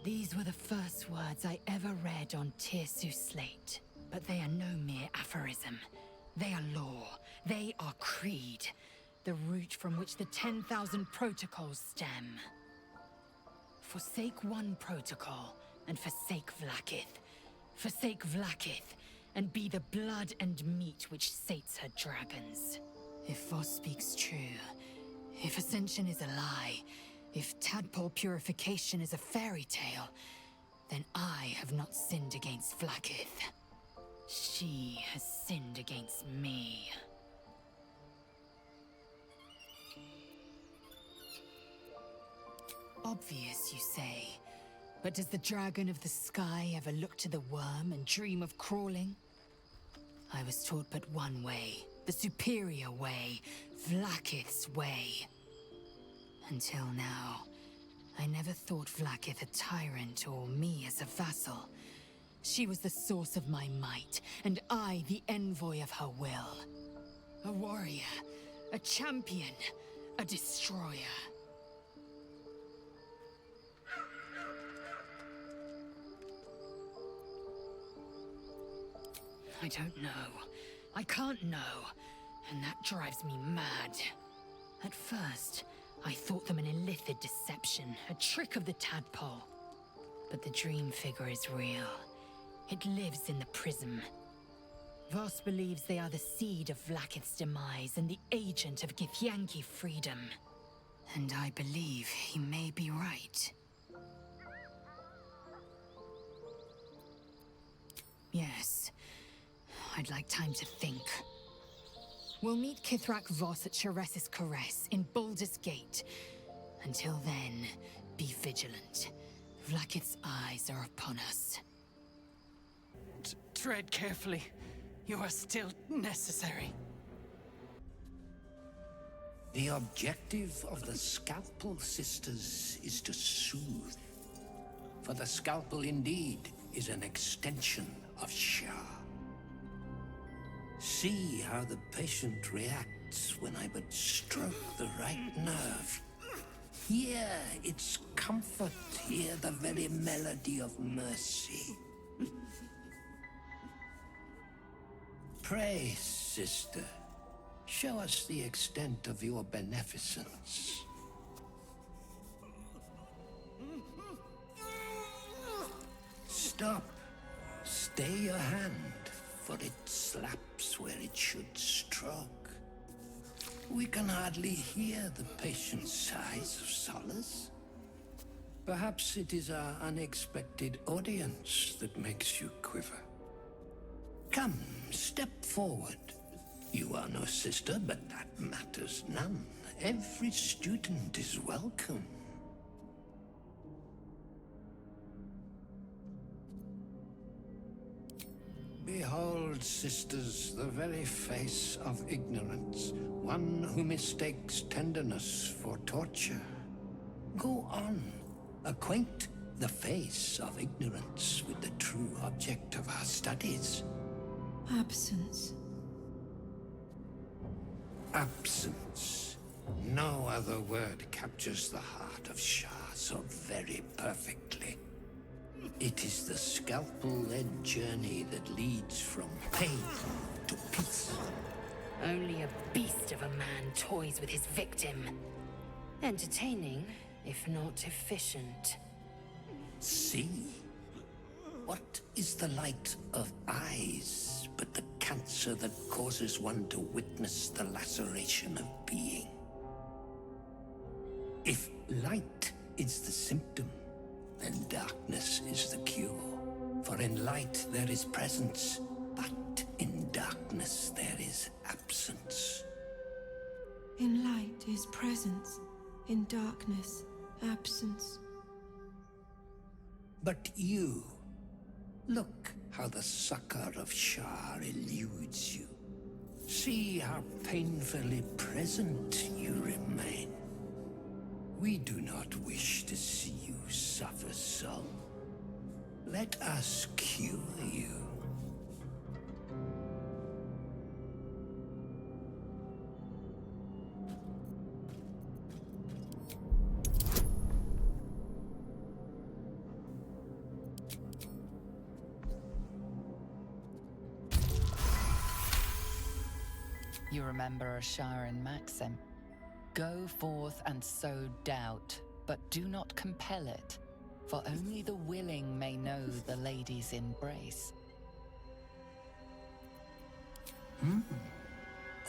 These were the first words I ever read on Tirsu slate. But they are no mere aphorism. They are law. They are creed. The root from which the 10,000 protocols stem. Forsake one protocol, and forsake Vlaakith. Forsake Vlaakith, and be the blood and meat which sates her dragons. If Voss speaks true, if Ascension is a lie, if tadpole purification is a fairy tale, then I have not sinned against Vlaakith. She has sinned against me. Obvious, you say. But does the dragon of the sky ever look to the worm and dream of crawling? I was taught but one way. The superior way, Vlaakith's way. Until now, I never thought Vlaakith a tyrant or me as a vassal. She was the source of my might, and I the envoy of her will. A warrior, a champion, a destroyer. I don't know. I can't know. And that drives me mad. At first, I thought them an illithid deception, a trick of the tadpole. But the dream figure is real. It lives in the prism. Voss believes they are the seed of Vlaakith's demise and the agent of Githyanki freedom. And I believe he may be right. Yes. I'd like time to think. We'll meet Kithrak Voss at Sheres's Caress in Baldur's Gate. Until then, be vigilant. Vlaakith's eyes are upon us. Tread carefully. You are still necessary. The objective of the Scalpel Sisters is to soothe. For the Scalpel indeed is an extension of Shah. See how the patient reacts when I but stroke the right nerve. Hear its comfort, hear the very melody of mercy. Pray, sister, show us the extent of your beneficence. Stop. Stay your hand, for it slaps where it should stroke. We can hardly hear the patient's sighs of solace. Perhaps it is our unexpected audience that makes you quiver. Come, step forward. You are no sister, but that matters none. Every student is welcome. Behold, sisters, the very face of ignorance, one who mistakes tenderness for torture. Go on, acquaint the face of ignorance with the true object of our studies. Absence. Absence. No other word captures the heart of Shah so very perfectly. It is the scalpel-led journey that leads from pain to peace. Only a beast of a man toys with his victim. Entertaining, if not efficient. See? What is the light of eyes but the cancer that causes one to witness the laceration of being? If light is the symptom, then darkness is the cure. For in light there is presence, but in darkness there is absence. In light is presence, in darkness, absence. But you, look how the succor of Shah eludes you. See how painfully present you remain. We do not wish to see you suffer so. Let us cure you. You remember a Sharon maxim. Go forth and sow doubt, but do not compel it, for only the willing may know the lady's embrace.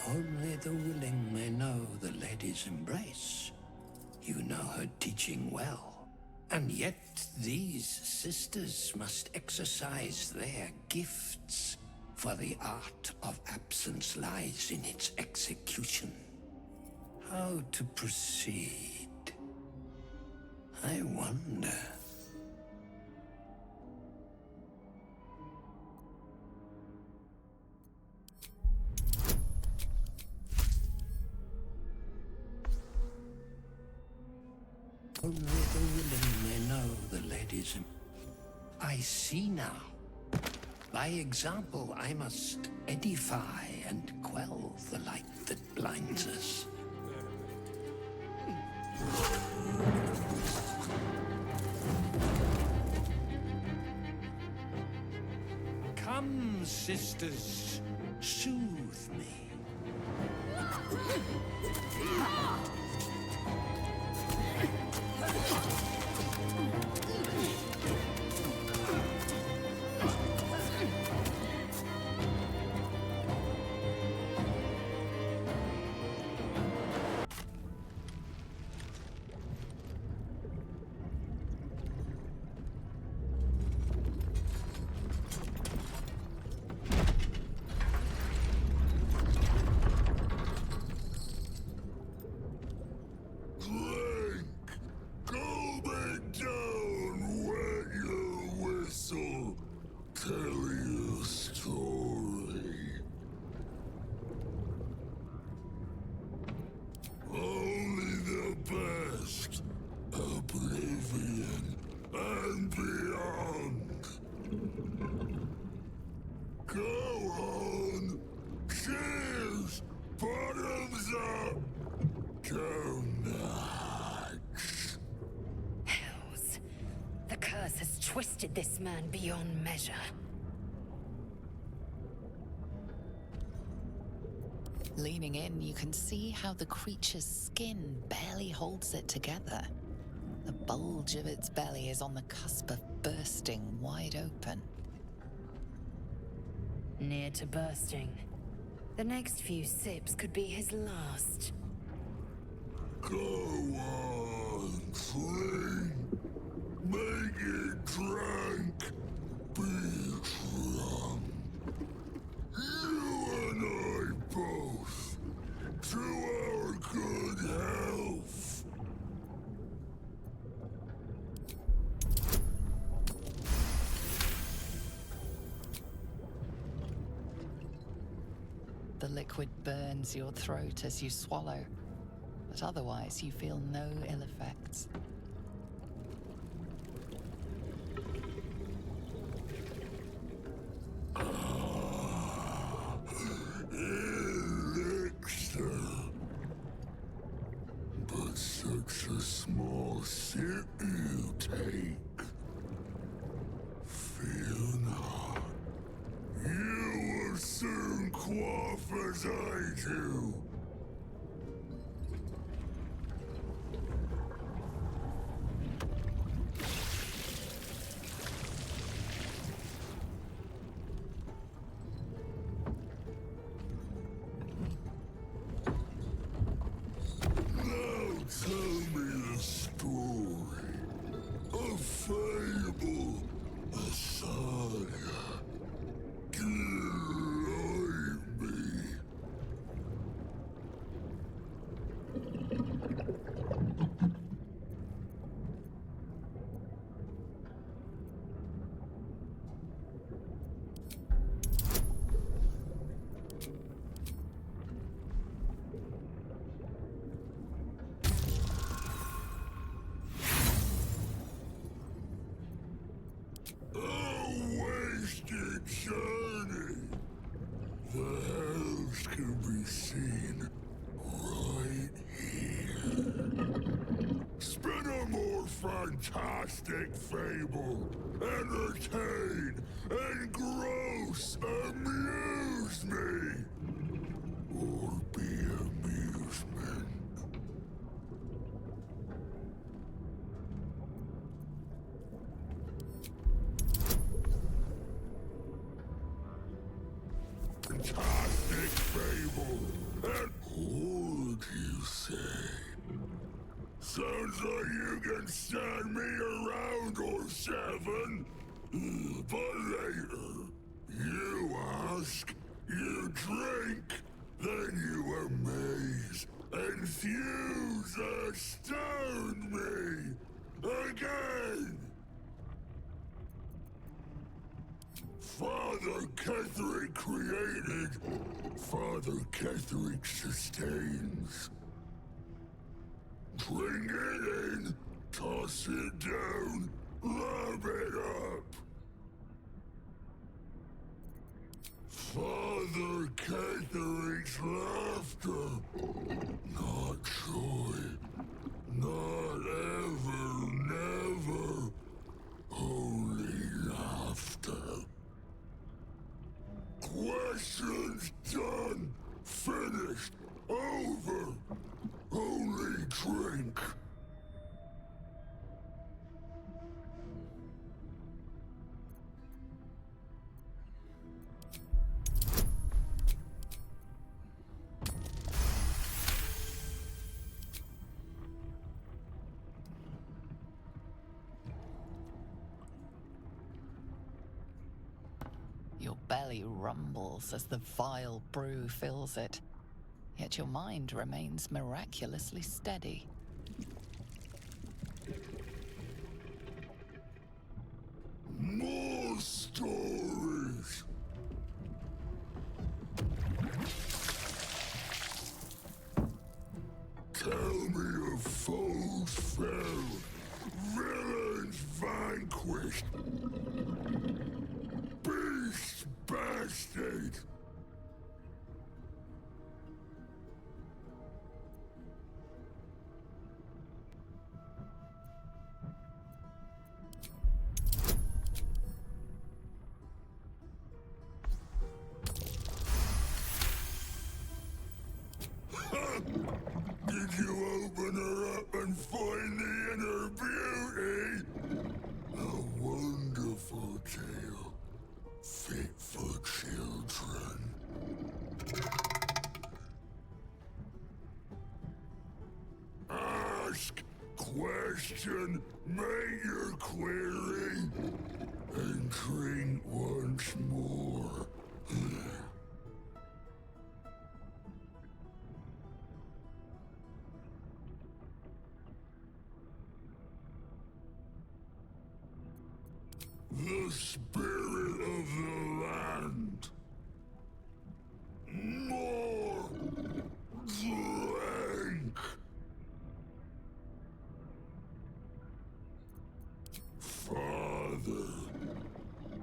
Only the willing may know the lady's embrace. You know her teaching well. And yet these sisters must exercise their gifts, for the art of absence lies in its execution. How to proceed? I wonder. Only the willing may know the lady's. I see now. By example, I must edify and quell the light that blinds us. Come, sisters, soothe me. Tell your story. respected this man beyond measure. Leaning in, you can see how the creature's skin barely holds it together. The bulge of its belly is on the cusp of bursting wide open. Near to bursting. The next few sips could be his last. Go on, drink. Make it drink. Be drunk. You and I both. To our good health. The liquid burns your throat as you swallow, but otherwise you feel no ill effects. Elixir. But such a small sip you take. Fear not. You will soon quaff as I do. Now tell me the story. A fable, a saga. Delight me. A wasted journey. The hells can be seen right here. Spin a more fantastic fable. Entertain, engross, amuse me. Or be amusement. Fantastic fable. And would you say? Sounds like you can stand me around or seven. But later, you ask, you drink, then you amaze, enthuse, astound me. Again. Father Ketherick created, Father Ketherick sustains. Bring it in, toss it down, love it up. Father Ketherick's laughter, not joy, not ever, never, only laughter. Questions done, finished, over, only drink. Your belly rumbles as the vile brew fills it, yet your mind remains miraculously steady. More stories. Tell me of foes felled, villains vanquished, beasts bastard. Captain, make your query and drink once more. The spirit of the land. More drink. Father.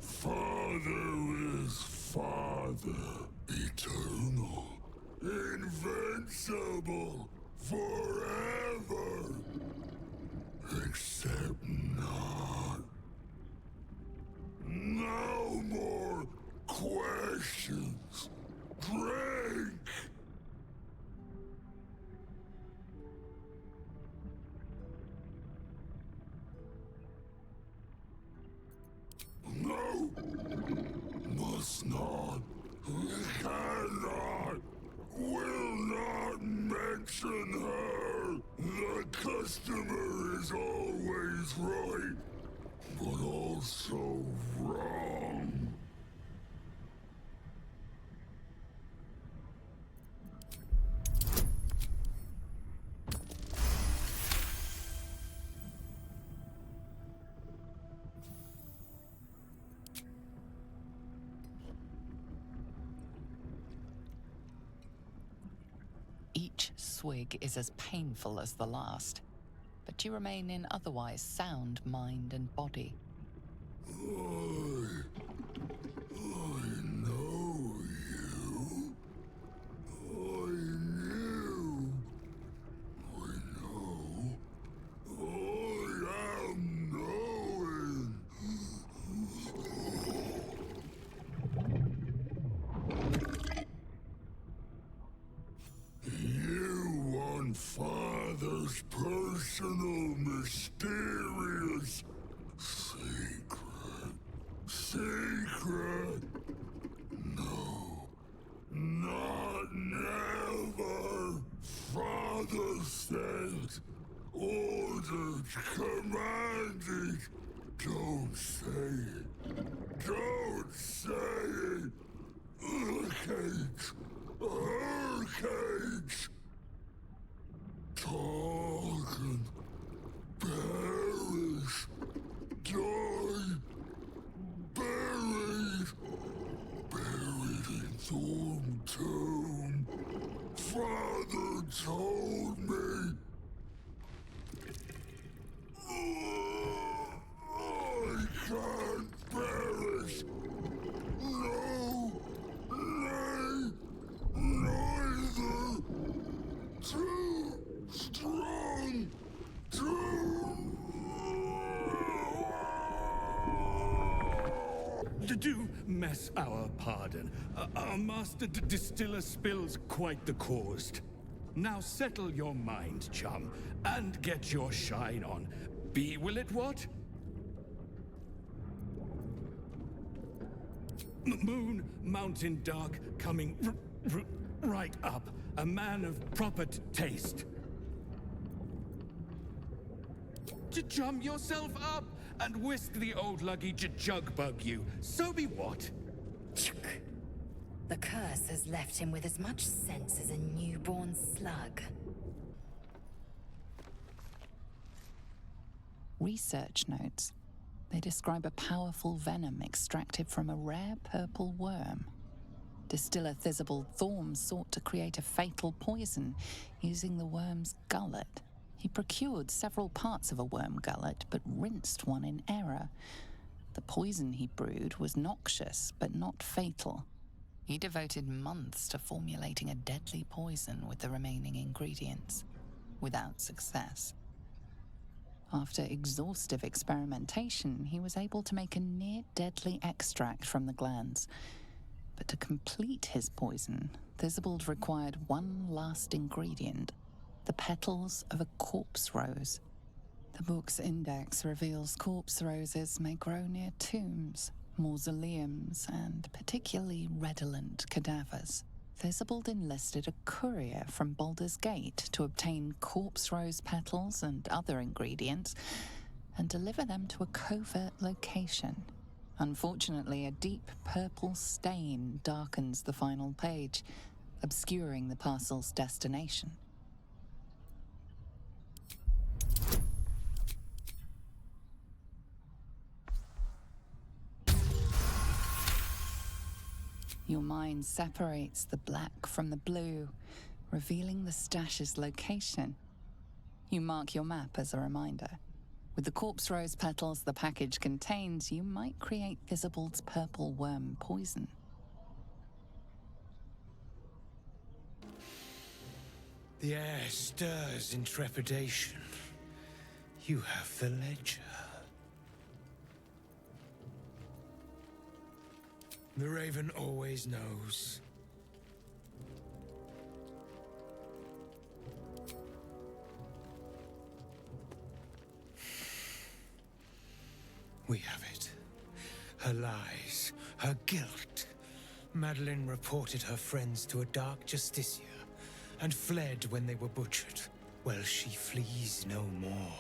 Father is Father. Eternal. Invincible. Forever. Except not. No more questions. Drink! No! Must not. Cannot. Will not mention her. The customer is always right, but also wrong. Each swig is as painful as the last, but you remain in otherwise sound mind and body. I know you. I knew. I know. I am knowing. You want Father's personal, mysterious secret. Secret? No. Not never. Father said, ordered, commanded. Don't say it. Don't say it. Her cage. Her cage. Talk and perish. Die. Buried. Buried in Thorn Tomb. Father told me. I can't perish. No. Nay. Neither. Too strong. Do mess our pardon. Our master distiller spills quite the cause. Now settle your mind, chum, and get your shine on. Be will it what? Moon, mountain dark, coming right up. A man of proper taste. To chum yourself up and whisk the old luggy jug bug you. So be what? The curse has left him with as much sense as a newborn slug. Research notes. They describe a powerful venom extracted from a rare purple worm. Distiller Thisibald Thorm sought to create a fatal poison using the worm's gullet. He procured several parts of a worm gullet, but rinsed one in error. The poison he brewed was noxious, but not fatal. He devoted months to formulating a deadly poison with the remaining ingredients, without success. After exhaustive experimentation, he was able to make a near-deadly extract from the glands. But to complete his poison, Thisibald required one last ingredient, the petals of a corpse rose. The book's index reveals corpse roses may grow near tombs, mausoleums, and particularly redolent cadavers. Theobald enlisted a courier from Baldur's Gate to obtain corpse rose petals and other ingredients and deliver them to a covert location. Unfortunately, a deep purple stain darkens the final page, obscuring the parcel's destination. Your mind separates the black from the blue, revealing the stash's location. You mark your map as a reminder. With the corpse rose petals the package contains, you might create Theobald's purple worm poison. The air stirs in trepidation. You have the ledger. The Raven always knows. We have it. Her lies, her guilt. Madeline reported her friends to a dark justiciar and fled when they were butchered. Well, she flees no more.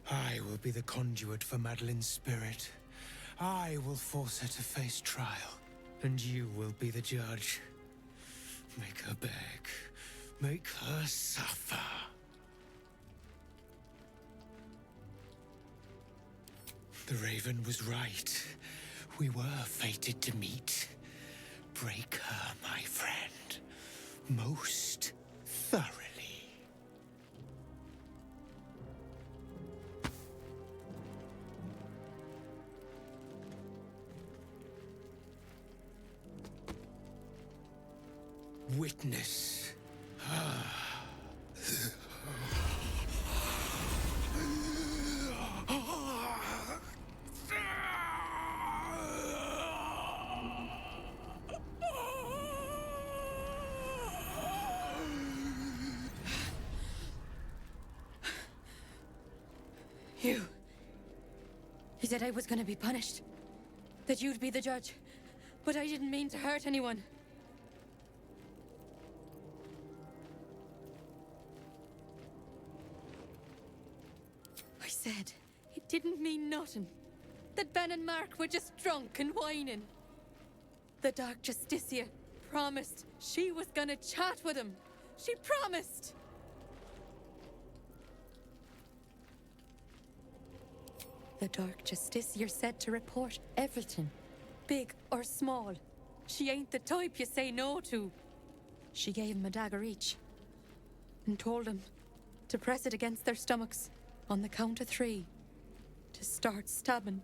I will be the conduit for Madeline's spirit. I will force her to face trial, and you will be the judge. Make her beg. Make her suffer. The Raven was right. We were fated to meet. Break her, my friend. Most thoroughly. Witness. You said I was gonna be punished. That you'd be the judge. But I didn't mean to hurt anyone. I said it didn't mean nothing. That Ben and Mark were just drunk and whining. The Dark Justicia promised she was gonna chat with him. She promised! The Dark Justiciar said to report everything, big or small. She ain't the type you say no to. She gave him a dagger each and told them to press it against their stomachs on the count of 3, to start stabbing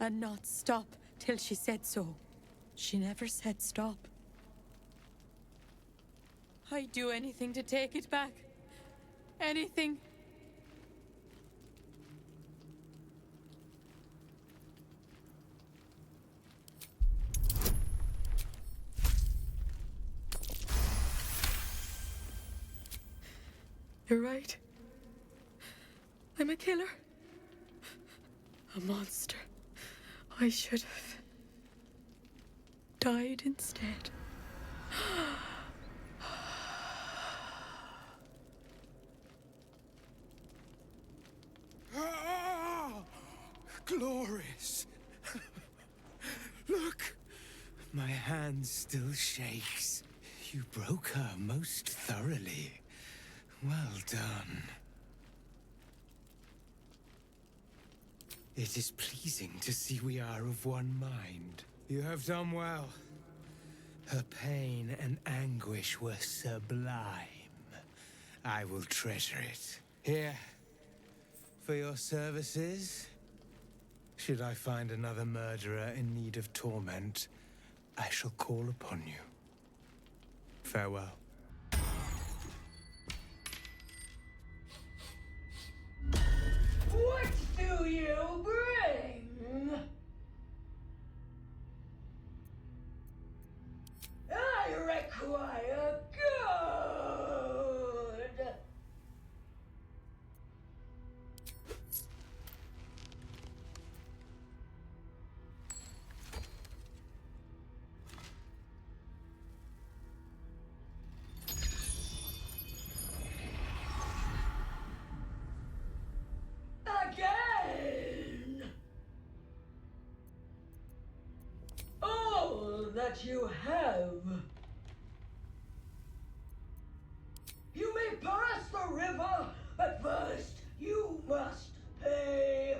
and not stop till she said so. She never said stop. I'd do anything to take it back. Anything. You're right. I'm a killer. A monster. I should have died instead. Glorious. Look. My hand still shakes. You broke her most thoroughly. Well done. It is pleasing to see we are of one mind. You have done well. Her pain and anguish were sublime. I will treasure it. Here, for your services. Should I find another murderer in need of torment, I shall call upon you. Farewell. What do you bring? I require good. All that you have. You may pass the river, but first you must pay.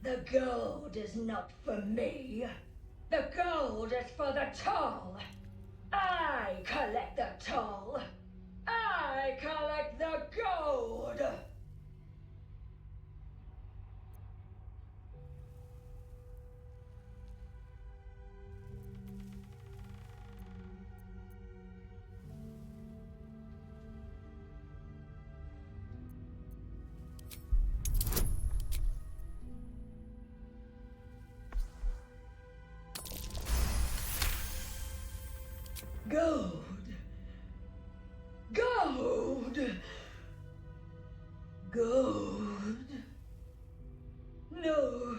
The gold is not for me. The gold is for the toll. I collect the toll. I collect the gold. Gold. Gold. Gold. No.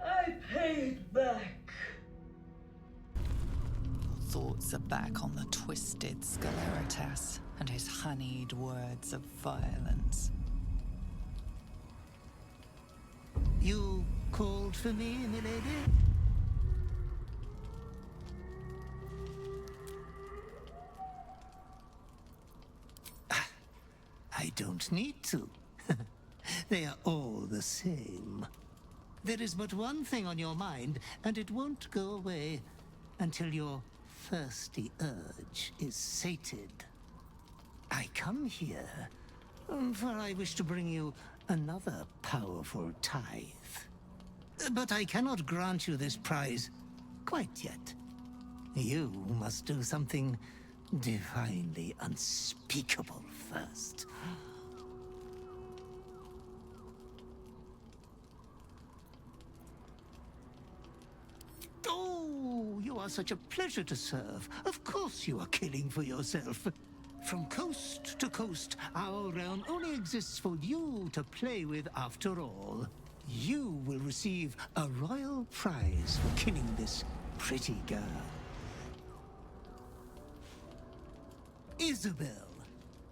I paid back. Thoughts are back on the twisted Scaleritas and his honeyed words of violence. You called for me, milady? I don't need to. They are all the same. There is but one thing on your mind, and it won't go away until your thirsty urge is sated. I come here, for I wish to bring you another powerful tithe. But I cannot grant you this prize quite yet. You must do something divinely unspeakable first. Oh, you are such a pleasure to serve. Of course you are killing for yourself. From coast to coast, our realm only exists for you to play with after all. You will receive a royal prize for killing this pretty girl. Isabel,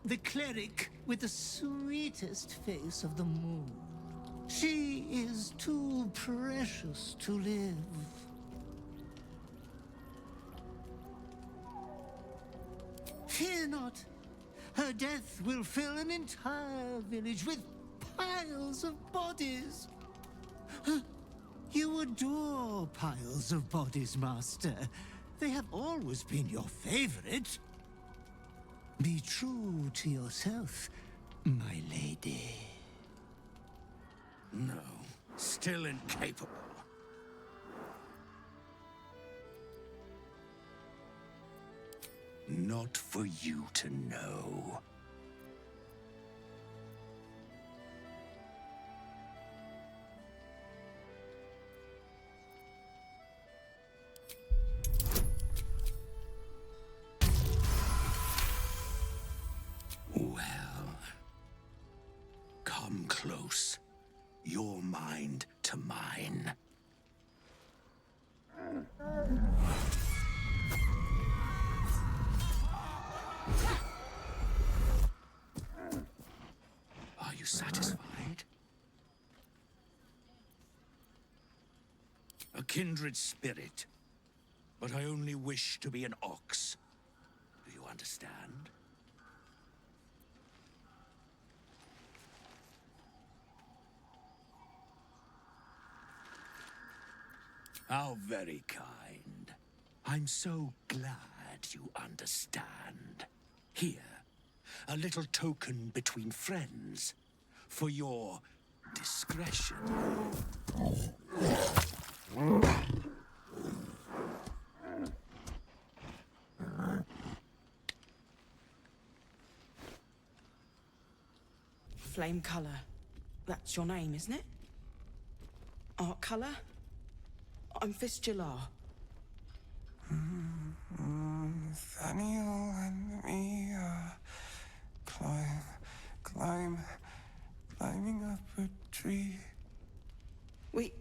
the cleric with the sweetest face of the moon. She is too precious to live. Fear not. Her death will fill an entire village with piles of bodies. You adore piles of bodies, Master. They have always been your favorite. Be true to yourself, my lady. No, still incapable. Not for you to know. Well, come close. Your mind to mine. Are you satisfied? A kindred spirit, but I only wish to be an ox. Do you understand? How very kind. I'm so glad you understand. Here, a little token between friends for your discretion. Flame color. That's your name, isn't it? Art color? I'm Fistular. Nathaniel and me climbing up a tree. We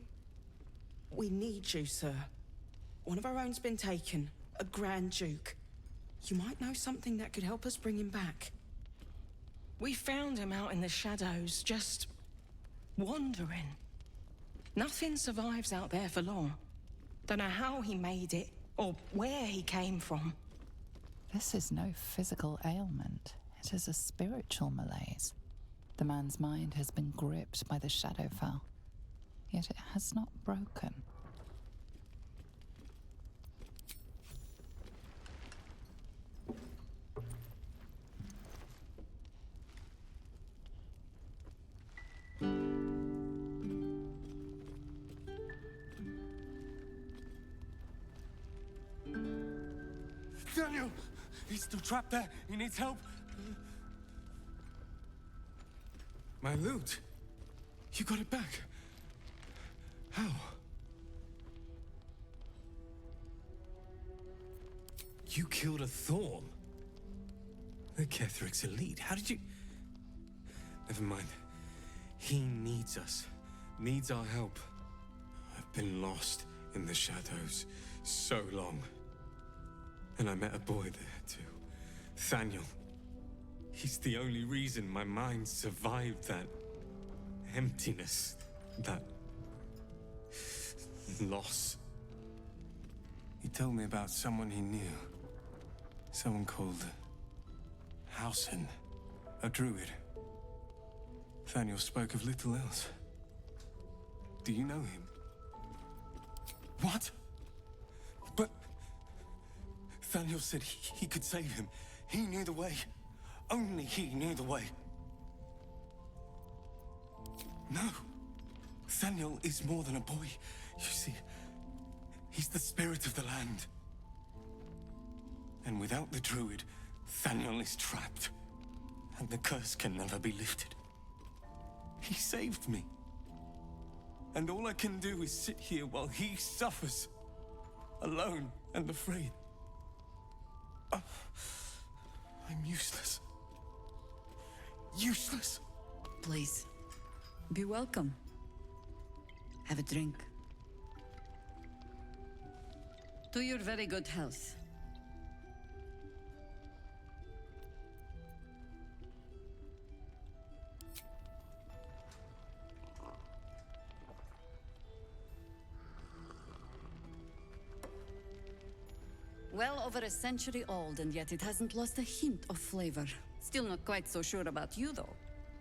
We need you, sir. One of our own's been taken, a Grand Duke. You might know something that could help us bring him back. We found him out in the shadows, just wandering. Nothing survives out there for long. Don't know how he made it, or where he came from. This is no physical ailment. It is a spiritual malaise. The man's mind has been gripped by the Shadowfell, yet it has not broken. Daniel! He's still trapped there. He needs help. My loot. You got it back. How? You killed a Thorn. The Kethric's elite. How did you... Never mind. He needs us. Needs our help. I've been lost in the shadows so long. And I met a boy there, too. Thaniel. He's the only reason my mind survived that emptiness, that loss. He told me about someone he knew. Someone called Hausen, a druid. Thaniel spoke of little else. Do you know him? What? But Thaniel said he could save him. He knew the way. Only he knew the way. No. Thaniel is more than a boy. You see, he's the spirit of the land. And without the druid, Thaniel is trapped. And the curse can never be lifted. He saved me. And all I can do is sit here while he suffers. Alone and afraid. I'm useless. Useless. Please, be welcome. Have a drink. To your very good health. Well over a century old, and yet it hasn't lost a hint of flavor. Still not quite so sure about you, though.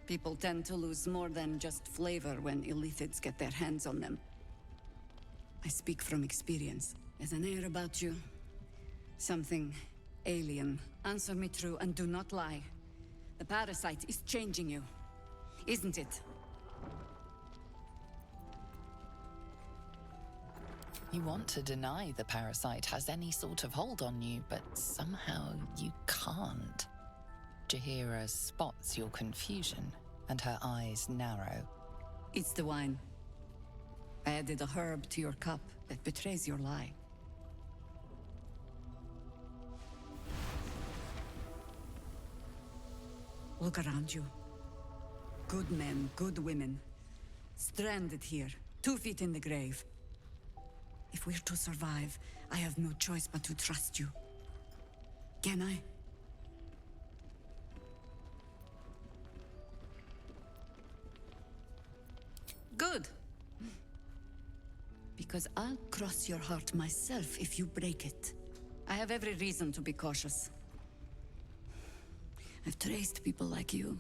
People tend to lose more than just flavor when illithids get their hands on them. I speak from experience. There's an air about you. Something alien. Answer me true and do not lie. The parasite is changing you, isn't it? You want to deny the parasite has any sort of hold on you, but somehow you can't. Jaheira spots your confusion, and her eyes narrow. It's the wine. I added a herb to your cup that betrays your lie. Look around you. Good men, good women. Stranded here, 2 feet in the grave. If we're to survive, I have no choice but to trust you. Can I? Good. Because I'll cross your heart myself if you break it. I have every reason to be cautious. I've traced people like you.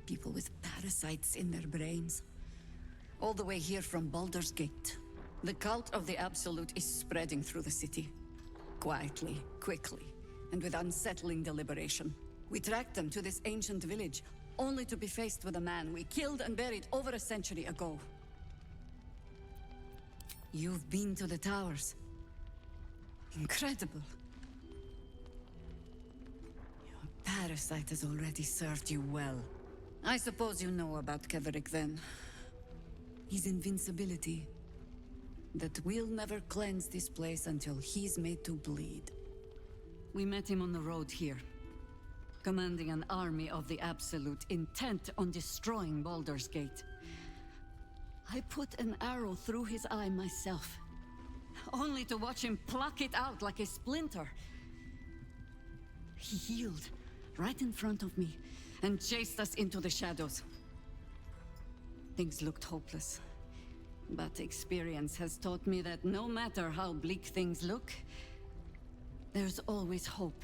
People with parasites in their brains. All the way here from Baldur's Gate. The cult of the Absolute is spreading through the city. Quietly, quickly, and with unsettling deliberation. We tracked them to this ancient village, only to be faced with a man we killed and buried over a century ago. You've been to the towers. Incredible. Your parasite has already served you well. I suppose you know about Ketheric then. His invincibility. That we'll never cleanse this place until he's made to bleed. We met him on the road here, commanding an army of the Absolute, intent on destroying Baldur's Gate. I put an arrow through his eye myself, only to watch him pluck it out like a splinter. He healed right in front of me and chased us into the shadows. Things looked hopeless, but experience has taught me that no matter how bleak things look, there's always hope.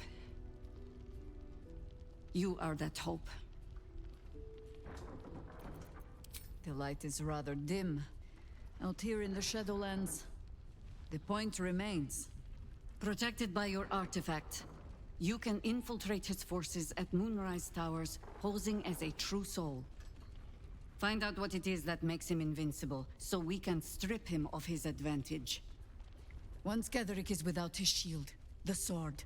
You are that hope. The light is rather dim out here in the Shadowlands. The point remains. Protected by your artifact, you can infiltrate his forces at Moonrise Towers, posing as a true soul. Find out what it is that makes him invincible, so we can strip him of his advantage. Once Ketheric is without his shield, the sword,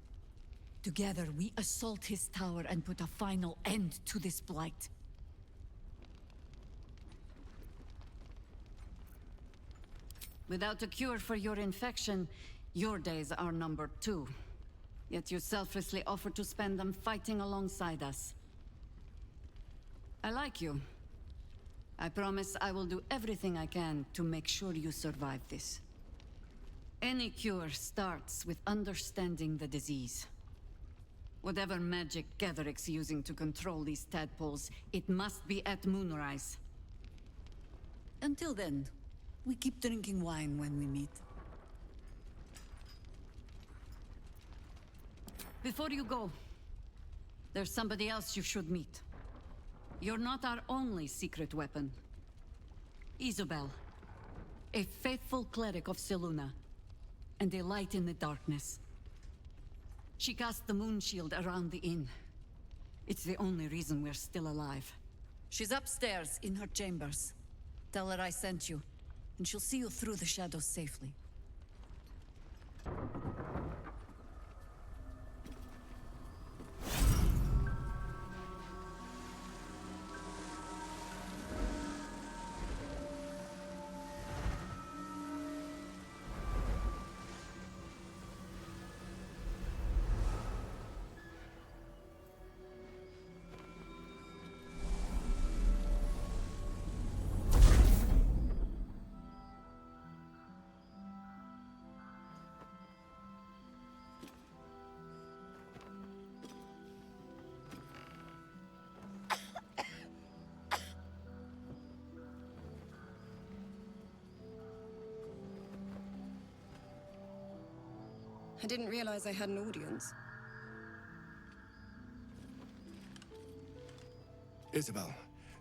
together we assault his tower and put a final end to this blight. Without a cure for your infection, your days are numbered too. Yet you selflessly offer to spend them fighting alongside us. I like you. I promise I will do everything I can to make sure you survive this. Any cure starts with understanding the disease. Whatever magic Ketheric's using to control these tadpoles, it must be at Moonrise. Until then, we keep drinking wine when we meet. Before you go, there's somebody else you should meet. You're not our only secret weapon. Isobel, a faithful cleric of Selûne, and a light in the darkness. She cast the moon shield around the inn. It's the only reason we're still alive. She's upstairs in her chambers. Tell her I sent you, and she'll see you through the shadows safely. I didn't realize I had an audience. Isabel,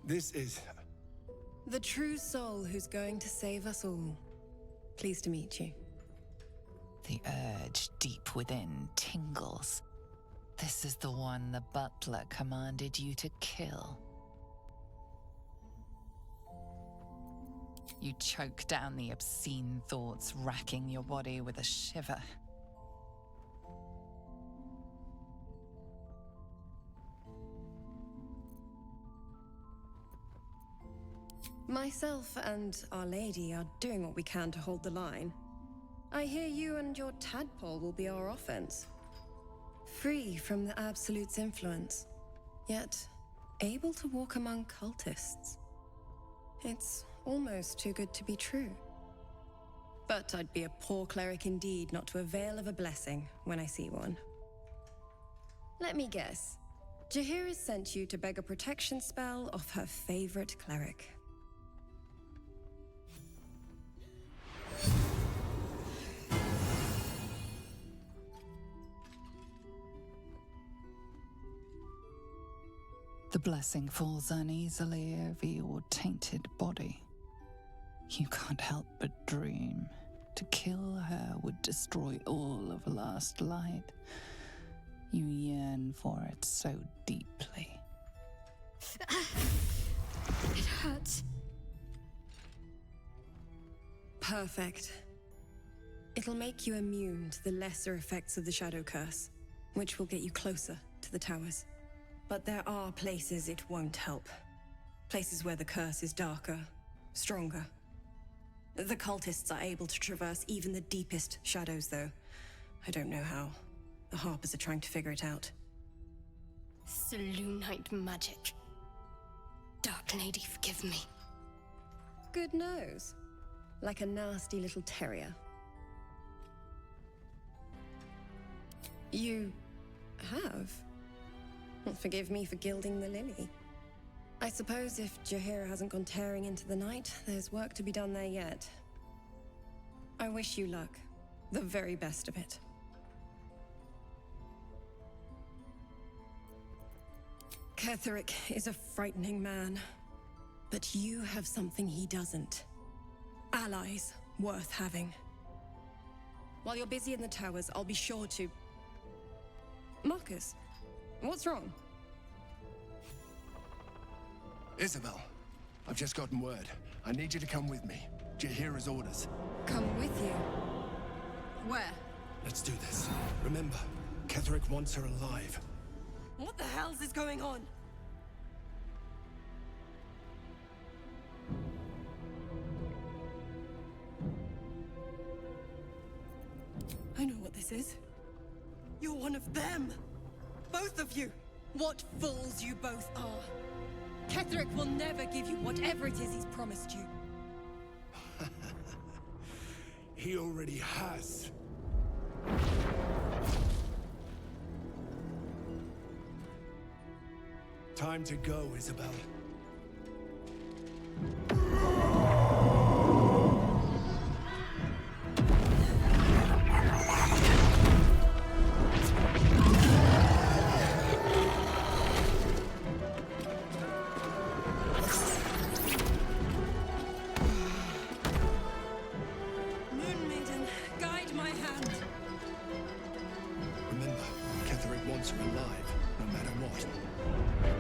this is... The true soul who's going to save us all. Pleased to meet you. The urge deep within tingles. This is the one the butler commanded you to kill. You choke down the obscene thoughts racking your body with a shiver. Myself and Our Lady are doing what we can to hold the line. I hear you and your tadpole will be our offense. Free from the Absolute's influence, yet able to walk among cultists. It's almost too good to be true. But I'd be a poor cleric indeed not to avail of a blessing when I see one. Let me guess. Jaheira's sent you to beg a protection spell off her favorite cleric. The blessing falls uneasily over your tainted body. You can't help but dream. To kill her would destroy all of Last Light. You yearn for it so deeply. It hurts. Perfect. It'll make you immune to the lesser effects of the Shadow Curse, which will get you closer to the towers. But there are places it won't help. Places where the curse is darker, stronger. The cultists are able to traverse even the deepest shadows, though. I don't know how. The Harpers are trying to figure it out. Selûnite magic. Dark Lady, forgive me. good nose. Like a nasty little terrier. You have? Well, forgive me for gilding the lily. I suppose if Jaheira hasn't gone tearing into the night, there's work to be done there yet. I wish you luck. The very best of it. Ketheric is a frightening man. But you have something he doesn't. Allies worth having. While you're busy in the towers, I'll be sure to... Marcus, what's wrong? Isabel, I've just gotten word. I need you to come with me. Jaheira's orders. Come with you? Where? Let's do this. Remember, Ketheric wants her alive. What the hell's is going on? I know what this is. You're one of them! Both of you! What fools you both are! Ketheric will never give you whatever it is he's promised you. He already has. Time to go, Isabel.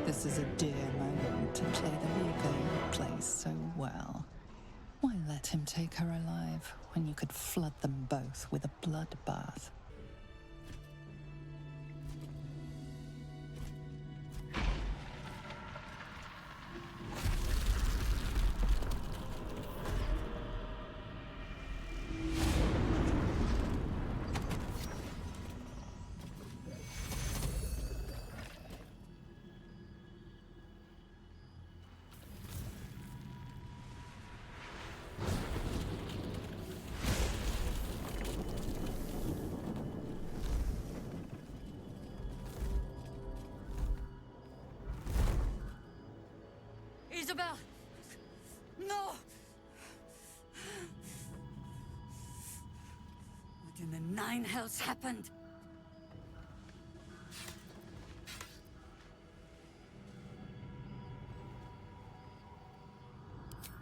This is a dear moment to play the new game you play so well. Why let him take her alive when you could flood them both with a bloodbath? Isabel! No! What in the nine hells happened?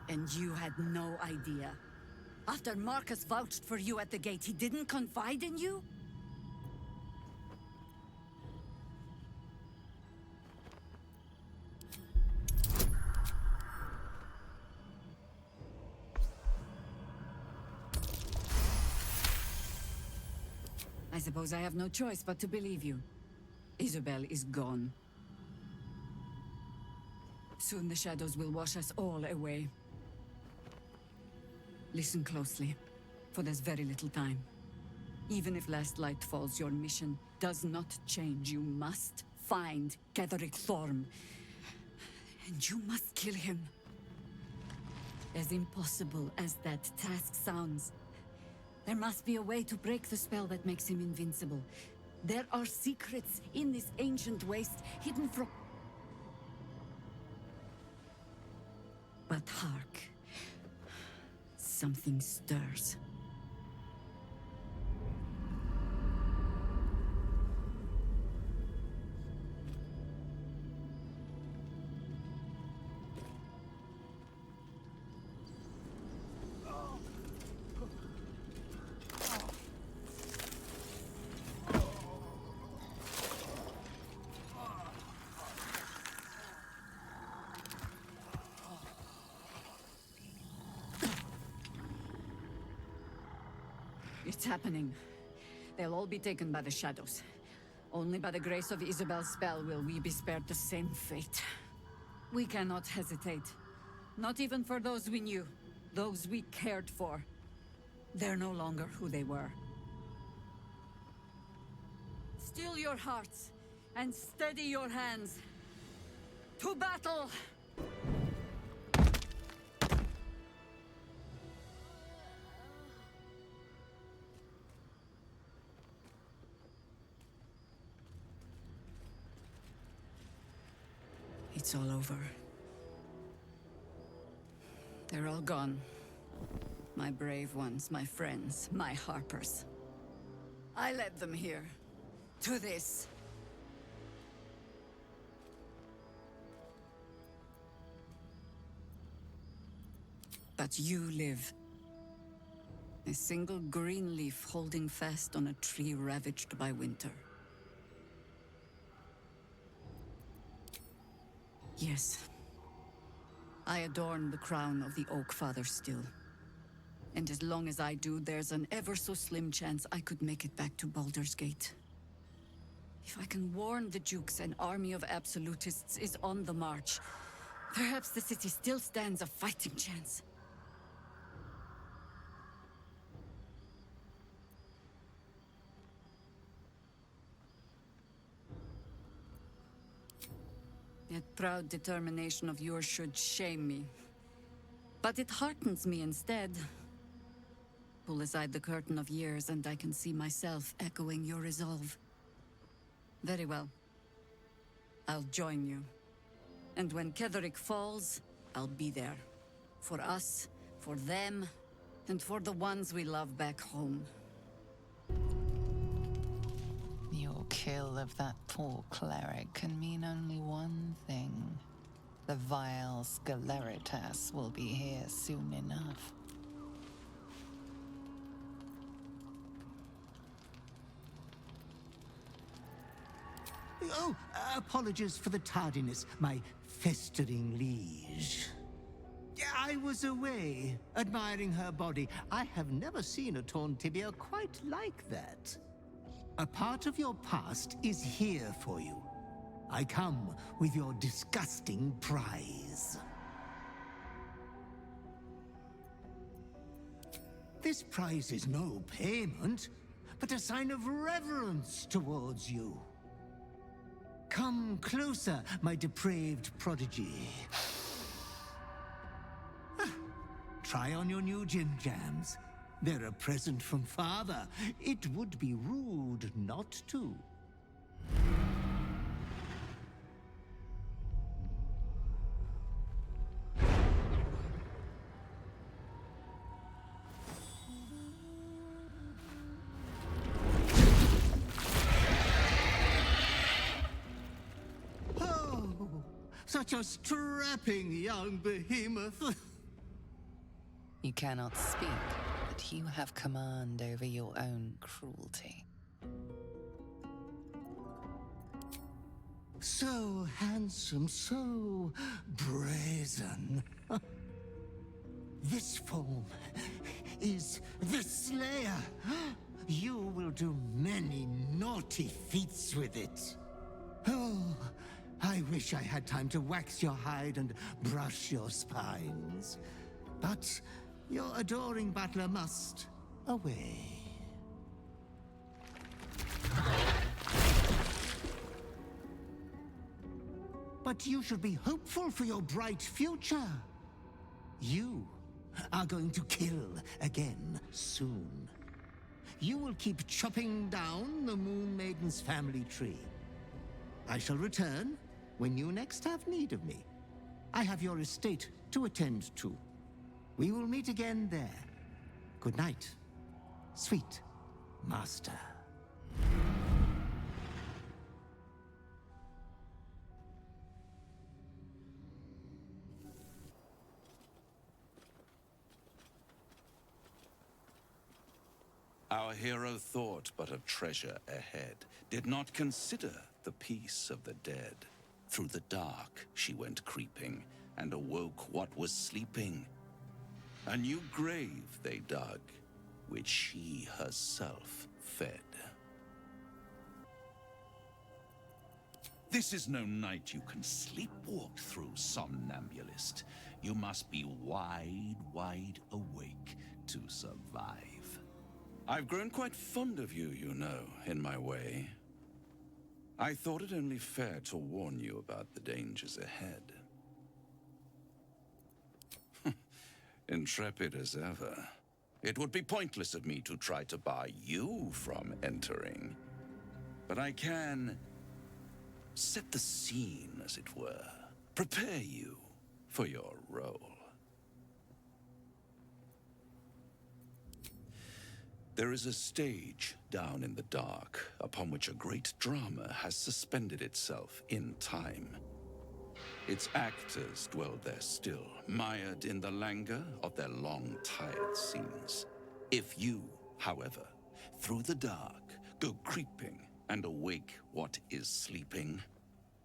And you had no idea? After Marcus vouched for you at the gate, he didn't confide in you? I suppose I have no choice but to believe you. Isabel is gone. Soon the shadows will wash us all away. Listen closely, for there's very little time. Even if last light falls, your mission does not change. You must find Ketheric Thorm. And you must kill him. As impossible as that task sounds, there must be a way to break the spell that makes him invincible. There are secrets in this ancient waste, hidden from... But hark. Something stirs. It's happening. They'll all be taken by the shadows. Only by the grace of Isabel's spell will we be spared the same fate. We cannot hesitate. Not even for those we knew. Those we cared for. They're no longer who they were. Still your hearts, and steady your hands. To battle! it's all over. They're all gone. My brave ones, my friends, my Harpers. I led them here. To this. But you live. A single green leaf holding fast on a tree ravaged by winter. Yes. I adorn the crown of the Oak Father still. And as long as I do, there's an ever so slim chance I could make it back to Baldur's Gate. If I can warn the Dukes an army of absolutists is on the march, perhaps the city still stands a fighting chance. That proud determination of yours should shame me. But it heartens me instead. Pull aside the curtain of years and I can see myself echoing your resolve. Very well. I'll join you. And when Ketheric falls, I'll be there. For us, for them, and for the ones we love back home. Your kill of that poor cleric can mean only one thing. The vile Sceleritas will be here soon enough. Oh, apologies for the tardiness, my festering liege. I was away, admiring her body. I have never seen a torn tibia quite like that. A part of your past is here for you. I come with your disgusting prize. This prize is no payment, but a sign of reverence towards you. Come closer, my depraved prodigy. Try on your new gin jams. They're a present from Father. It would be rude not to. Oh, such a strapping young behemoth. You cannot speak, but you have command over your own cruelty. So handsome, so brazen. This form is the Slayer. You will do many naughty feats with it. Oh, I wish I had time to wax your hide and brush your spines. But your adoring butler must away. But you should be hopeful for your bright future. You are going to kill again soon. You will keep chopping down the Moon Maiden's family tree. I shall return when you next have need of me. I have your estate to attend to. We will meet again there. Good night, sweet master. Our hero thought but of treasure ahead, did not consider the peace of the dead. Through the dark she went creeping, and awoke what was sleeping. A new grave they dug, which she herself fed. This is no night you can sleepwalk through, somnambulist. You must be wide awake to survive. I've grown quite fond of you, you know, in my way. I thought it only fair to warn you about the dangers ahead. Intrepid as ever. It would be pointless of me to try to bar you from entering. But I can set the scene, as it were. prepare you for your role. There is a stage down in the dark upon which a great drama has suspended itself in time. Its actors dwell there still, mired in the languor of their long, tired scenes. If you, however, through the dark, go creeping and awake what is sleeping,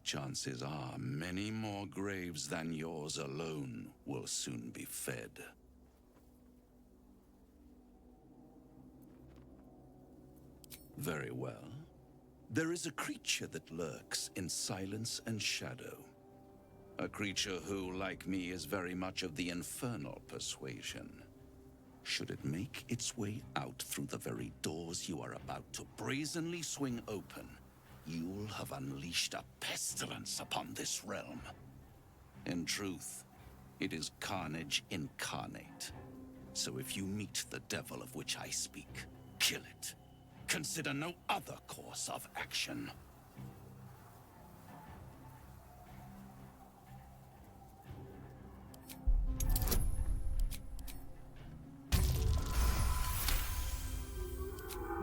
chances are many more graves than yours alone will soon be fed. Very well. There is a creature that lurks in silence and shadow. A creature who, like me, is very much of the infernal persuasion. Should it make its way out through the very doors you are about to brazenly swing open, you'll have unleashed a pestilence upon this realm. In truth, it is carnage incarnate. So if you meet the devil of which I speak, kill it. Consider no other course of action.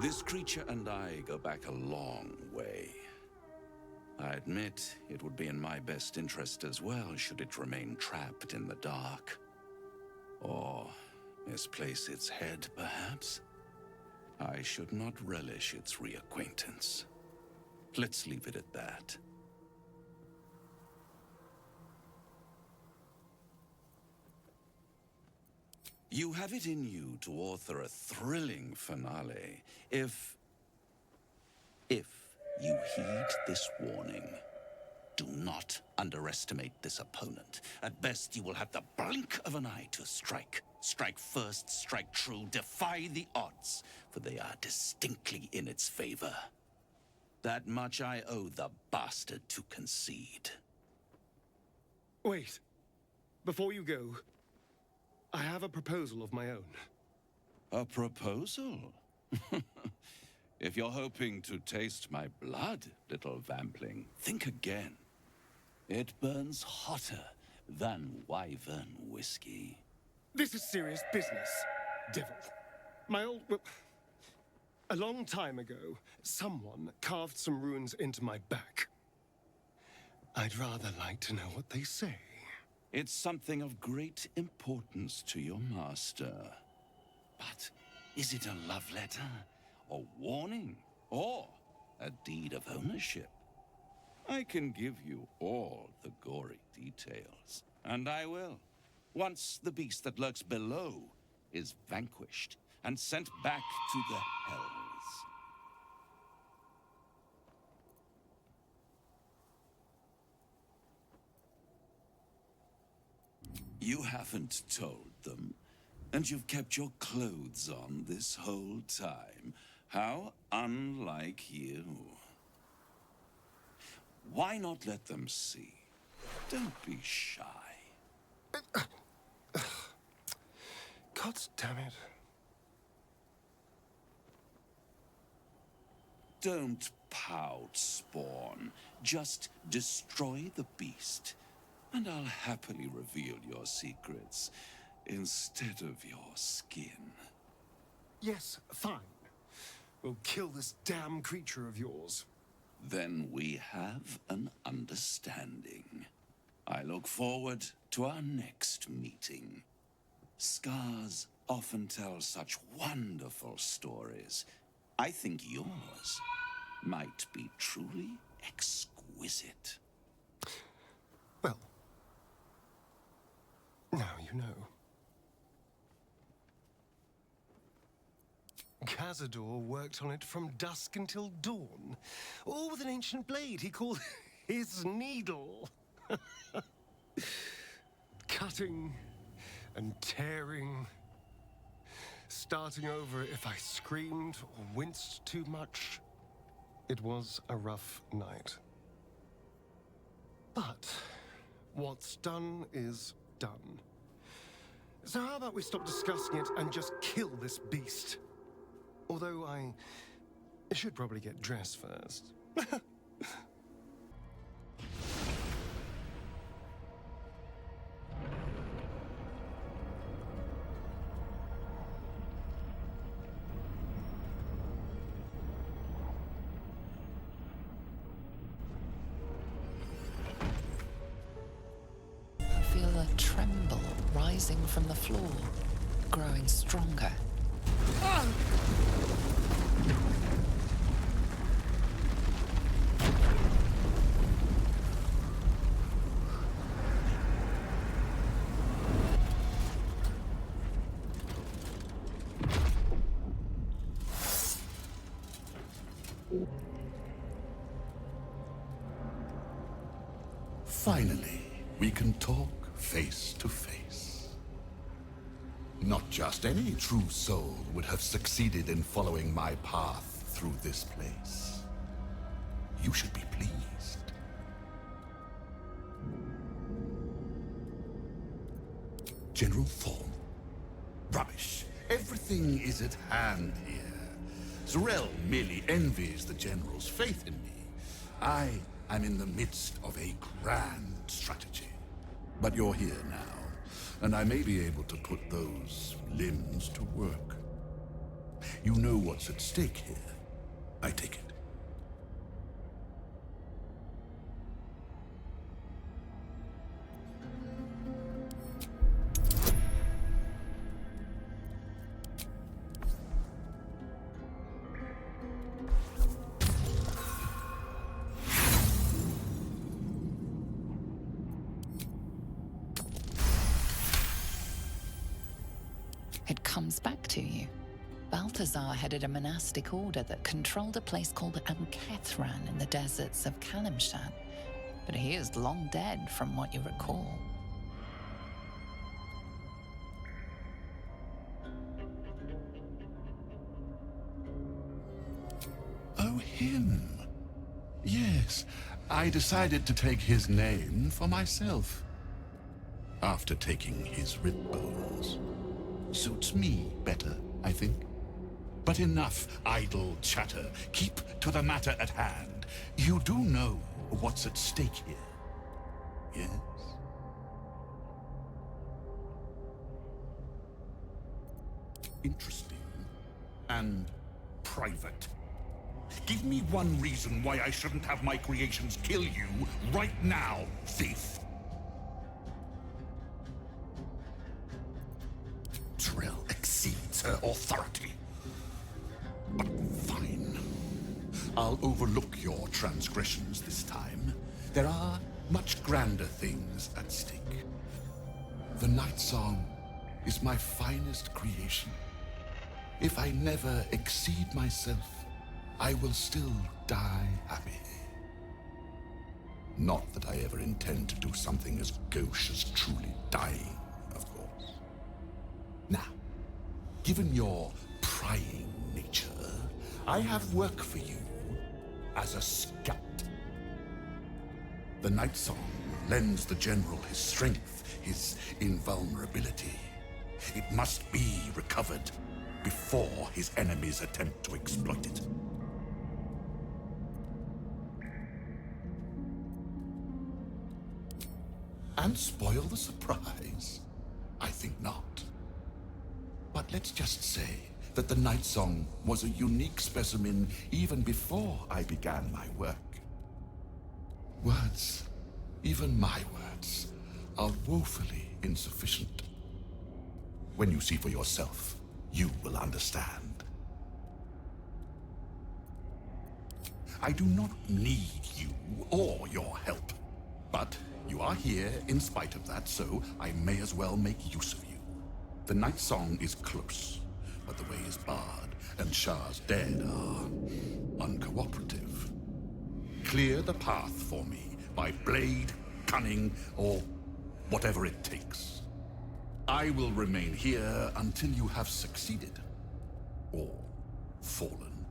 This creature and I go back a long way. I admit it would be in my best interest as well should it remain trapped in the dark. Or misplace its head, perhaps? I should not relish its reacquaintance. Let's leave it at that. You have it in you to author a thrilling finale if you heed this warning. Do not underestimate this opponent. At best, you will have the blink of an eye to strike. Strike first, strike true, defy the odds, for they are distinctly in its favor. That much I owe the bastard to concede. Wait. Before you go, I have a proposal of my own. A proposal? If you're hoping to taste my blood, little vampling, think again. It burns hotter than wyvern whiskey. This is serious business, devil. Well, a long time ago, someone carved some runes into my back. I'd rather like to know what they say. It's something of great importance to your master. But is it a love letter, a warning, or a deed of ownership? I can give you all the gory details, and I will. Once the beast that lurks below is vanquished and sent back to the hells. You haven't told them, and you've kept your clothes on this whole time. How unlike you. Why not let them see? Don't be shy. God damn it. Don't pout, Spawn. Just destroy the beast, and I'll happily reveal your secrets instead of your skin. Yes, fine. We'll kill this damn creature of yours. Then we have an understanding. I look forward to our next meeting. Scars often tell such wonderful stories. I think yours might be truly exquisite. Well, now you know. Cazador worked on it from dusk until dawn, all with an ancient blade he called his needle. Cutting and tearing, starting over if I screamed or winced too much. It was a rough night. But what's done is done. So how about we stop discussing it and just kill this beast? Although I should probably get dressed first. tremble rising from the floor, growing stronger. Finally, we can talk face to face. Not just any true soul would have succeeded in following my path through this place. You should be pleased. General Thorn? Rubbish. Everything is at hand here. Z'rell merely envies the General's faith in me. I'm in the midst of a grand strategy. But you're here now, and I may be able to put those limbs to work. You know what's at stake here, I take it. It comes back to you. Balthazar headed a monastic order that controlled a place called Ankethran in the deserts of Kalimshan, but he is long dead from what you recall. Oh, him. Yes, I decided to take his name for myself. After taking his rib bones. Suits me better, I think. But enough idle chatter. Keep to the matter at hand. You do know what's at stake here, yes? Interesting. And private. Give me one reason why I shouldn't have my creations kill you right now, thief. Z'rell exceeds her authority. But fine. I'll overlook your transgressions this time. There are much grander things at stake. The Night Song is my finest creation. If I never exceed myself, I will still die happy. Not that I ever intend to do something as gauche as truly dying, of course. Now, given your prying nature, I have work for you as a scout. The Night Song lends the General his strength, his invulnerability. It must be recovered before his enemies attempt to exploit it. And spoil the surprise? I think not. But let's just say that the Night Song was a unique specimen even before I began my work. Words, even my words, are woefully insufficient. When you see for yourself, you will understand. I do not need you or your help, but you are here in spite of that, so I may as well make use of you. The Night Song is close, but the way is barred, and Shah's dead are uncooperative. Clear the path for me by blade, cunning, or whatever it takes. I will remain here until you have succeeded, or fallen.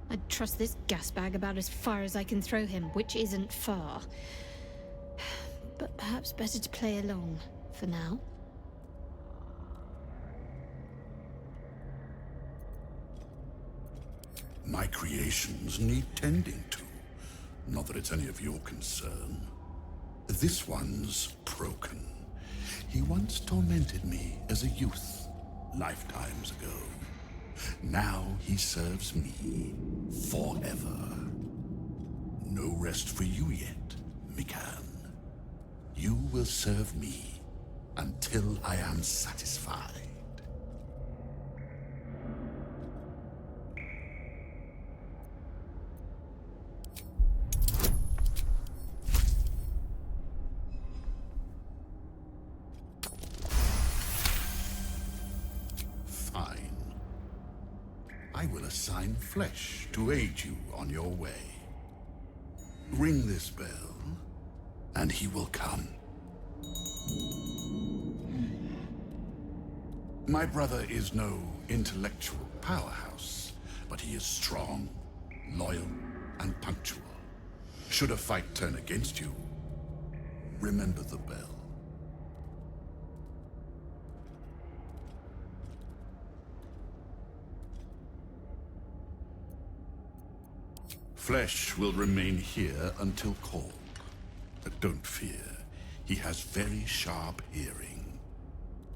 I'd trust this gasbag about as far as I can throw him, which isn't far. But perhaps better to play along for now. My creations need tending to. Not that it's any of your concern. This one's broken. He once tormented me as a youth, lifetimes ago. Now he serves me forever. No rest for you yet, Mikan. You will serve me until I am satisfied. Fine. I will assign Flesh to aid you on your way. Ring this bell, and he will come. My brother is no intellectual powerhouse, but he is strong, loyal, and punctual. Should a fight turn against you, remember the bell. Flesh will remain here until called. But don't fear, he has very sharp hearing.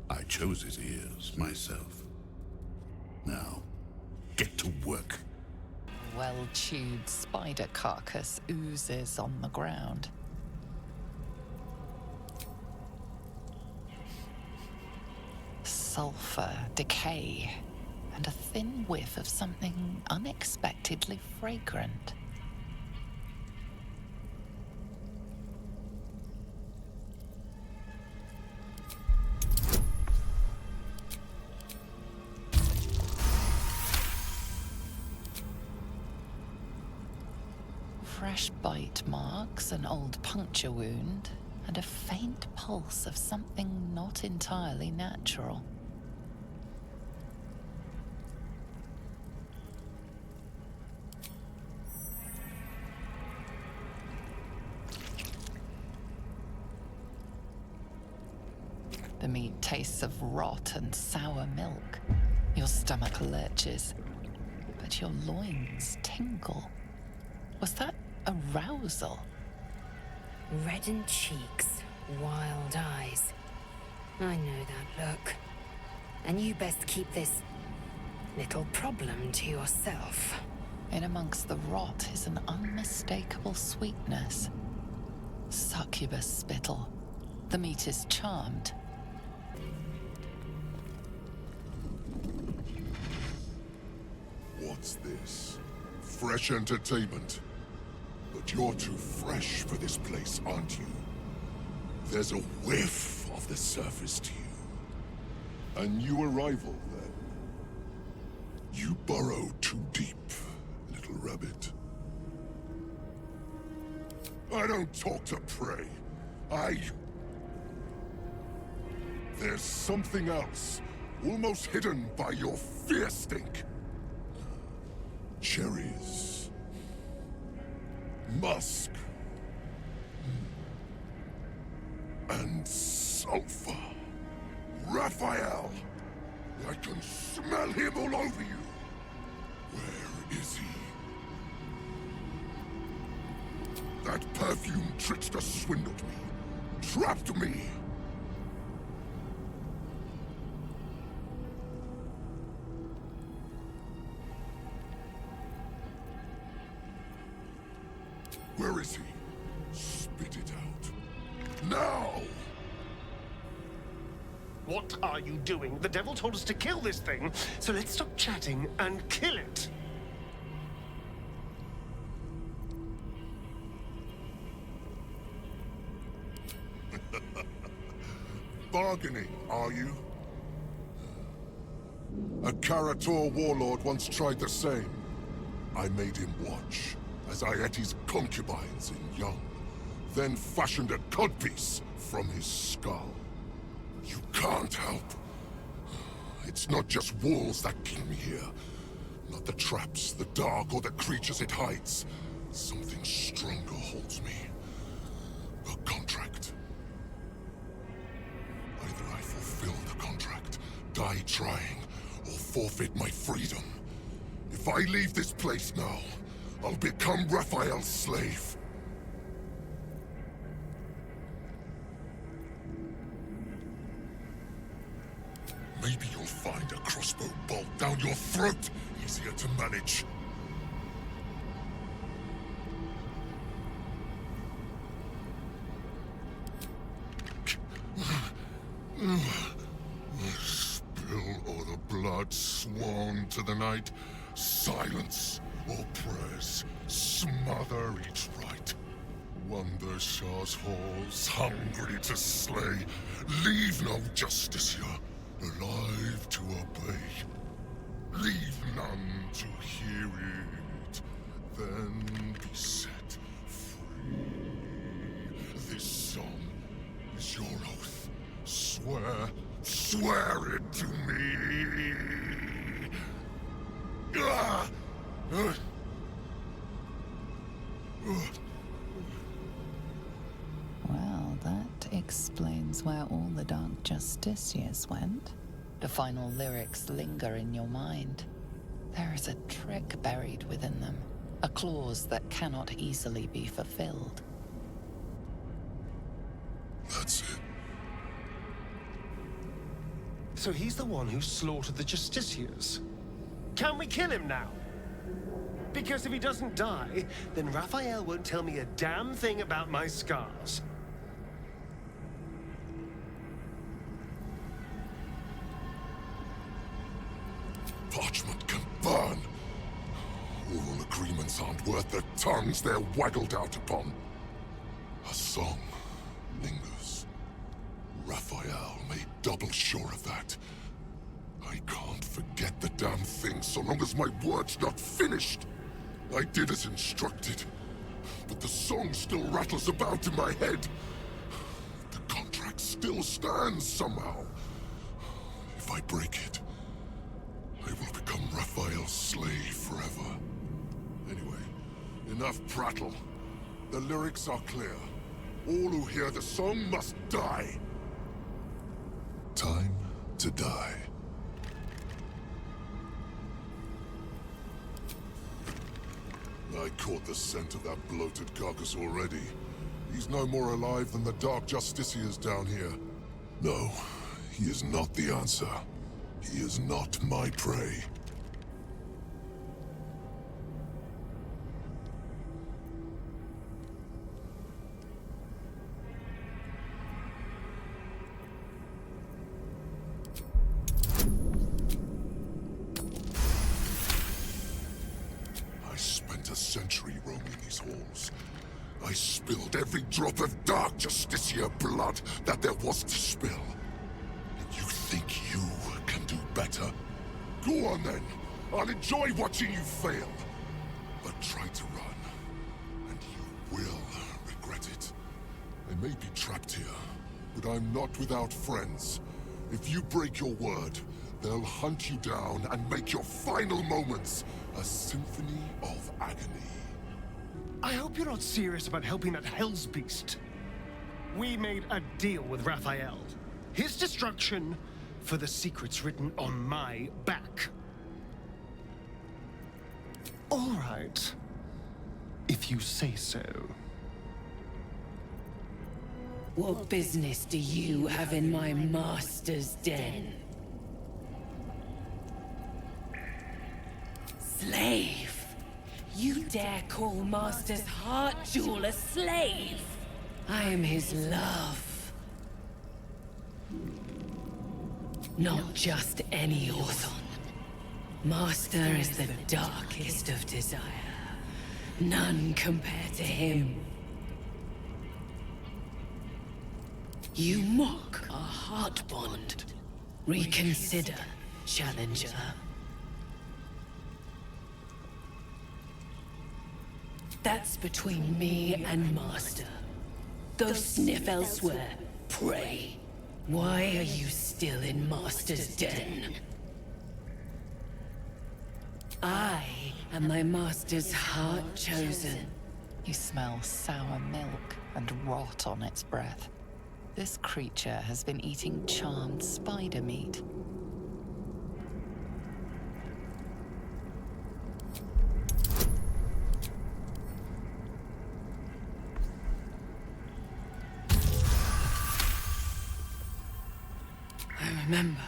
I chose his ears myself. Now, get to work. Well-chewed spider carcass oozes on the ground. Sulfur, decay, and a thin whiff of something unexpectedly fragrant. Fresh bite marks, an old puncture wound, and a faint pulse of something not entirely natural. The meat tastes of rot and sour milk. Your stomach lurches, but your loins tingle. Was that arousal? Reddened cheeks, wild eyes. I know that look. And you best keep this little problem to yourself. In amongst the rot is an unmistakable sweetness. Succubus spittle. The meat is charmed. What's this? Fresh entertainment? But you're too fresh for this place, aren't you? There's a whiff of the surface to you. A new arrival, then. You burrow too deep, little rabbit. I don't talk to prey. There's something else, almost hidden by your fear stink. Cherries. Musk. And sulfur. Raphael! I can smell him all over you. Where is he? That perfume trickster swindled me. Trapped me. Where is he? Spit it out. Now! What are you doing? The devil told us to kill this thing, so let's stop chatting and kill it. Bargaining, are you? A Karator warlord once tried the same. I made him watch as I ate his concubines in young, then fashioned a codpiece from his skull. You can't help. It's not just walls that keep me here. Not the traps, the dark, or the creatures it hides. Something stronger holds me. A contract. Either I fulfill the contract, die trying, or forfeit my freedom. If I leave this place now, I'll become Raphael's slave. Maybe you'll find a crossbow bolt down your throat easier to manage. Spill all the blood sworn to the night. Silence all prayers. Smother each rite. Wander Shah's halls, hungry to slay. Leave no justice here, alive to obey. Leave none to hear it, then be set free. This song is your oath. Swear it to me. Ah! Well, that explains where all the Dark Justiciars went. The final lyrics linger in your mind. There is a trick buried within them, a clause that cannot easily be fulfilled. That's it. So he's the one who slaughtered the Justiciars. Can we kill him now? Because if he doesn't die, then Raphael won't tell me a damn thing about my scars. Parchment can burn. Oral agreements aren't worth the tongues they're waggled out upon. A song lingers. Raphael made double sure of that. I can't forget the damn thing so long as my word's not finished. I did as instructed, but the song still rattles about in my head. The contract still stands somehow. If I break it, I will become Raphael's slave forever. Anyway, enough prattle. The lyrics are clear. All who hear the song must die. Time to die. I caught the scent of that bloated carcass already. He's no more alive than the Dark Justiciars down here. No, he is not the answer. He is not my prey. Century roaming these halls. I spilled every drop of Dark Justiciar blood that there was to spill. And you think you can do better? Go on then. I'll enjoy watching you fail. But try to run, and you will regret it. I may be trapped here, but I'm not without friends. If you break your word, they'll hunt you down and make your final moments a symphony of agony. I hope you're not serious about helping that Hell's Beast. We made a deal with Raphael. His destruction for the secrets written on my back. All right. If you say so. What business do you have in my master's den? Slave! You dare call Master's heart jewel a slave? I am his love. Not just any Orthon. Master is the darkest of desire. None compare to him. You mock our heart bond. Reconsider, challenger. That's between me and Master. Go sniff elsewhere, prey. Why are you still in Master's den? I am my Master's heart chosen. You smell sour milk and rot on its breath. This creature has been eating charmed spider meat. I remember.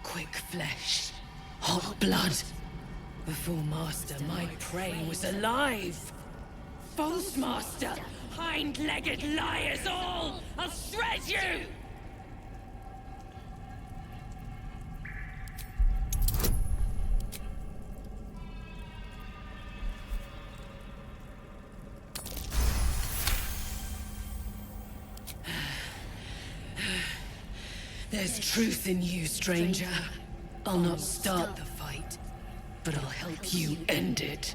Quick flesh, hot blood. Before Master, my prey was alive. False Master! Hind-legged liars all! I'll shred you! There's truth in you, stranger. I'll not start the fight, but I'll help you end it.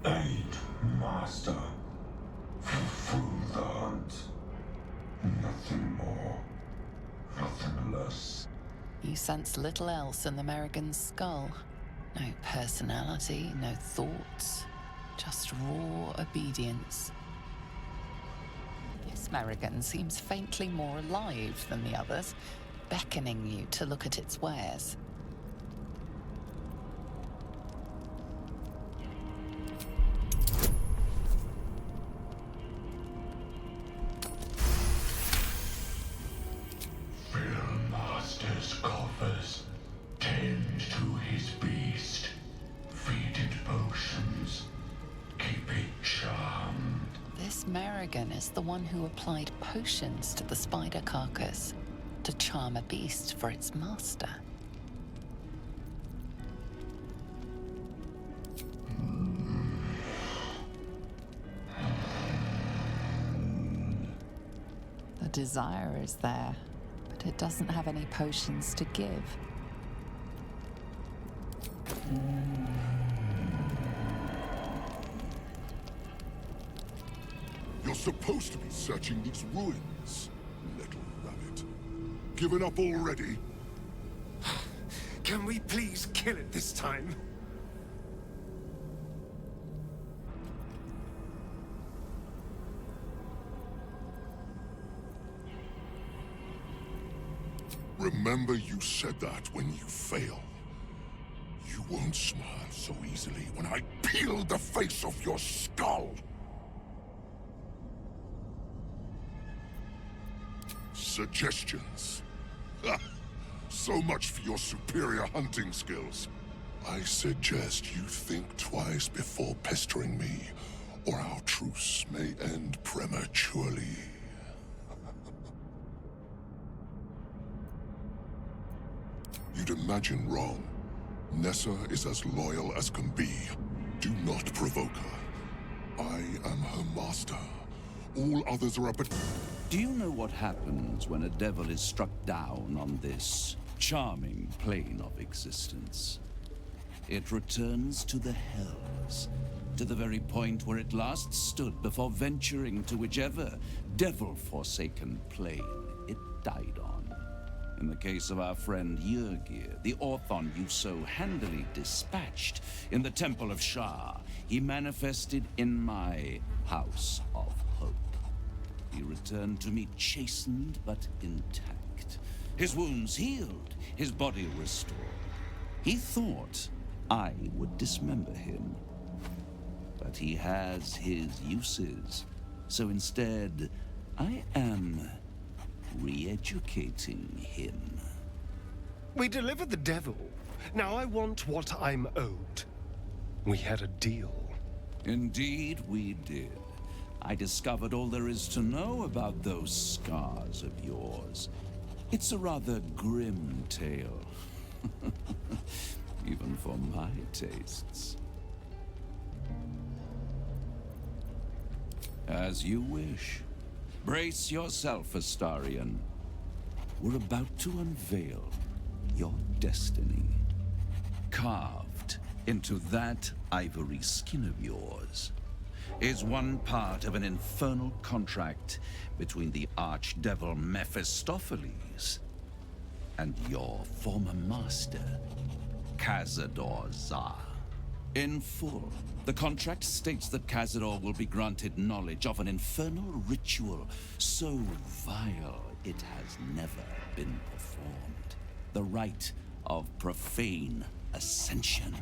Aid, Master. Fulfill the hunt. Nothing more. Nothing less. You sense little else in the Merrigan's skull. No personality, no thoughts. Just raw obedience. This Merrigan seems faintly more alive than the others, beckoning you to look at its wares. Master's coffers. Tend to his beast. Feed it potions. Keep it charmed. This Merrigan is the one who applied potions to the spider carcass to charm a beast for its master. The desire is there, but it doesn't have any potions to give. You're supposed to be searching these ruins, little rabbit. Given up already? Can we please kill it this time? Remember you said that when you fail. You won't smile so easily when I peel the face off your skull. Suggestions. Ha! So much for your superior hunting skills. I suggest you think twice before pestering me, or our truce may end prematurely. You'd imagine wrong. Nessa is as loyal as can be. Do not provoke her. I am her master. All others are but... Do you know what happens when a devil is struck down on this charming plane of existence? It returns to the hells, to the very point where it last stood before venturing to whichever devil-forsaken plane it died on. In the case of our friend Yrgir, the Orthon you so handily dispatched in the Temple of Shah, he manifested in my House of Hope. He returned to me chastened but intact. His wounds healed, his body restored. He thought I would dismember him. But he has his uses. So instead, I am re-educating him. We delivered the devil. Now I want what I'm owed. We had a deal. Indeed, we did. I discovered all there is to know about those scars of yours. It's a rather grim tale. Even for my tastes. As you wish. Brace yourself, Astarion. We're about to unveil your destiny. Carved into that ivory skin of yours is one part of an infernal contract between the archdevil Mephistopheles and your former master, Cazador Zar. In full, the contract states that Cazador will be granted knowledge of an infernal ritual so vile it has never been performed. The rite of profane ascension.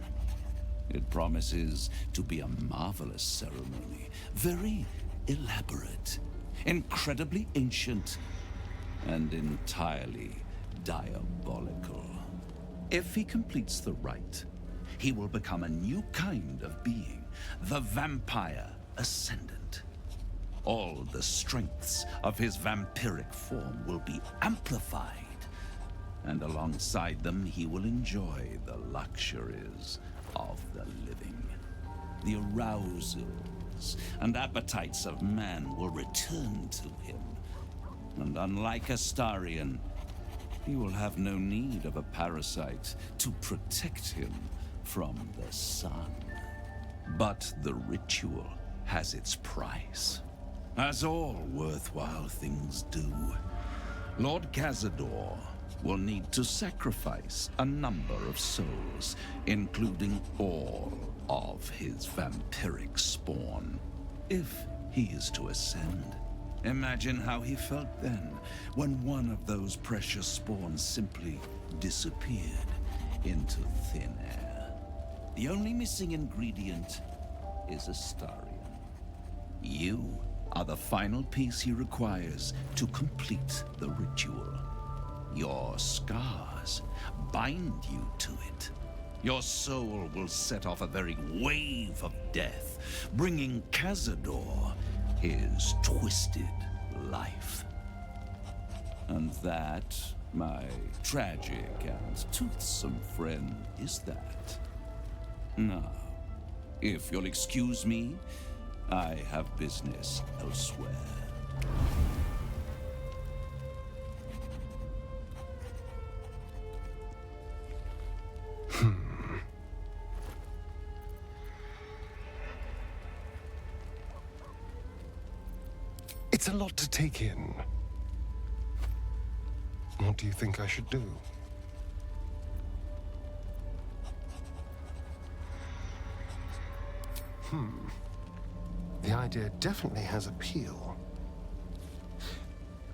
It promises to be a marvelous ceremony, very elaborate, incredibly ancient, and entirely diabolical. If he completes the rite, he will become a new kind of being, the Vampire Ascendant. All the strengths of his vampiric form will be amplified, And alongside them, he will enjoy the luxuries of the living. The arousals and appetites of man will return to him. And unlike Astarion, he will have no need of a parasite to protect him from the sun. But the ritual has its price, as all worthwhile things do. Lord Cazador will need to sacrifice a number of souls, including all of his vampiric spawn, if he is to ascend. Imagine how he felt then, when one of those precious spawns simply disappeared into thin air. The only missing ingredient is Astarion. You are the final piece he requires to complete the ritual. Your scars bind you to it. Your soul will set off a very wave of death, bringing Cazador his twisted life. And that, my tragic and toothsome friend, is that. Now, if you'll excuse me, I have business elsewhere. It's a lot to take in. What do you think I should do? The idea definitely has appeal.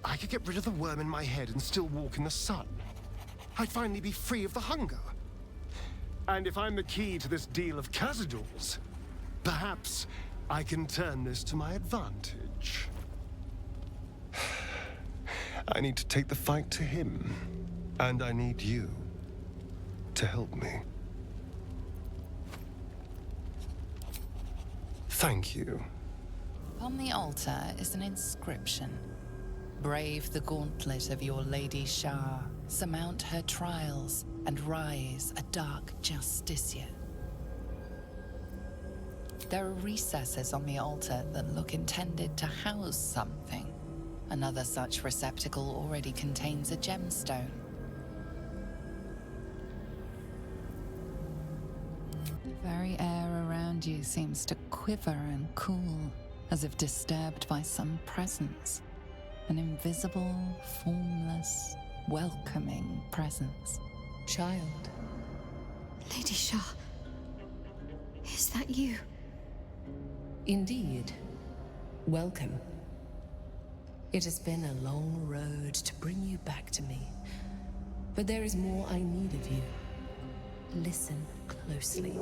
I could get rid of the worm in my head and still walk in the sun. I'd finally be free of the hunger. And if I'm the key to this deal of Cazador's, perhaps I can turn this to my advantage. I need to take the fight to him, and I need you to help me. Thank you. On the altar is an inscription. Brave the gauntlet of your Lady Shah, surmount her trials, and rise a dark Justicia. There are recesses on the altar that look intended to house something. Another such receptacle already contains a gemstone. The very air around you seems to quiver and cool, as if disturbed by some presence. An invisible, formless, welcoming presence. Child. Lady Shah. Is that you? Indeed. Welcome. It has been a long road to bring you back to me. But there is more I need of you. Listen closely.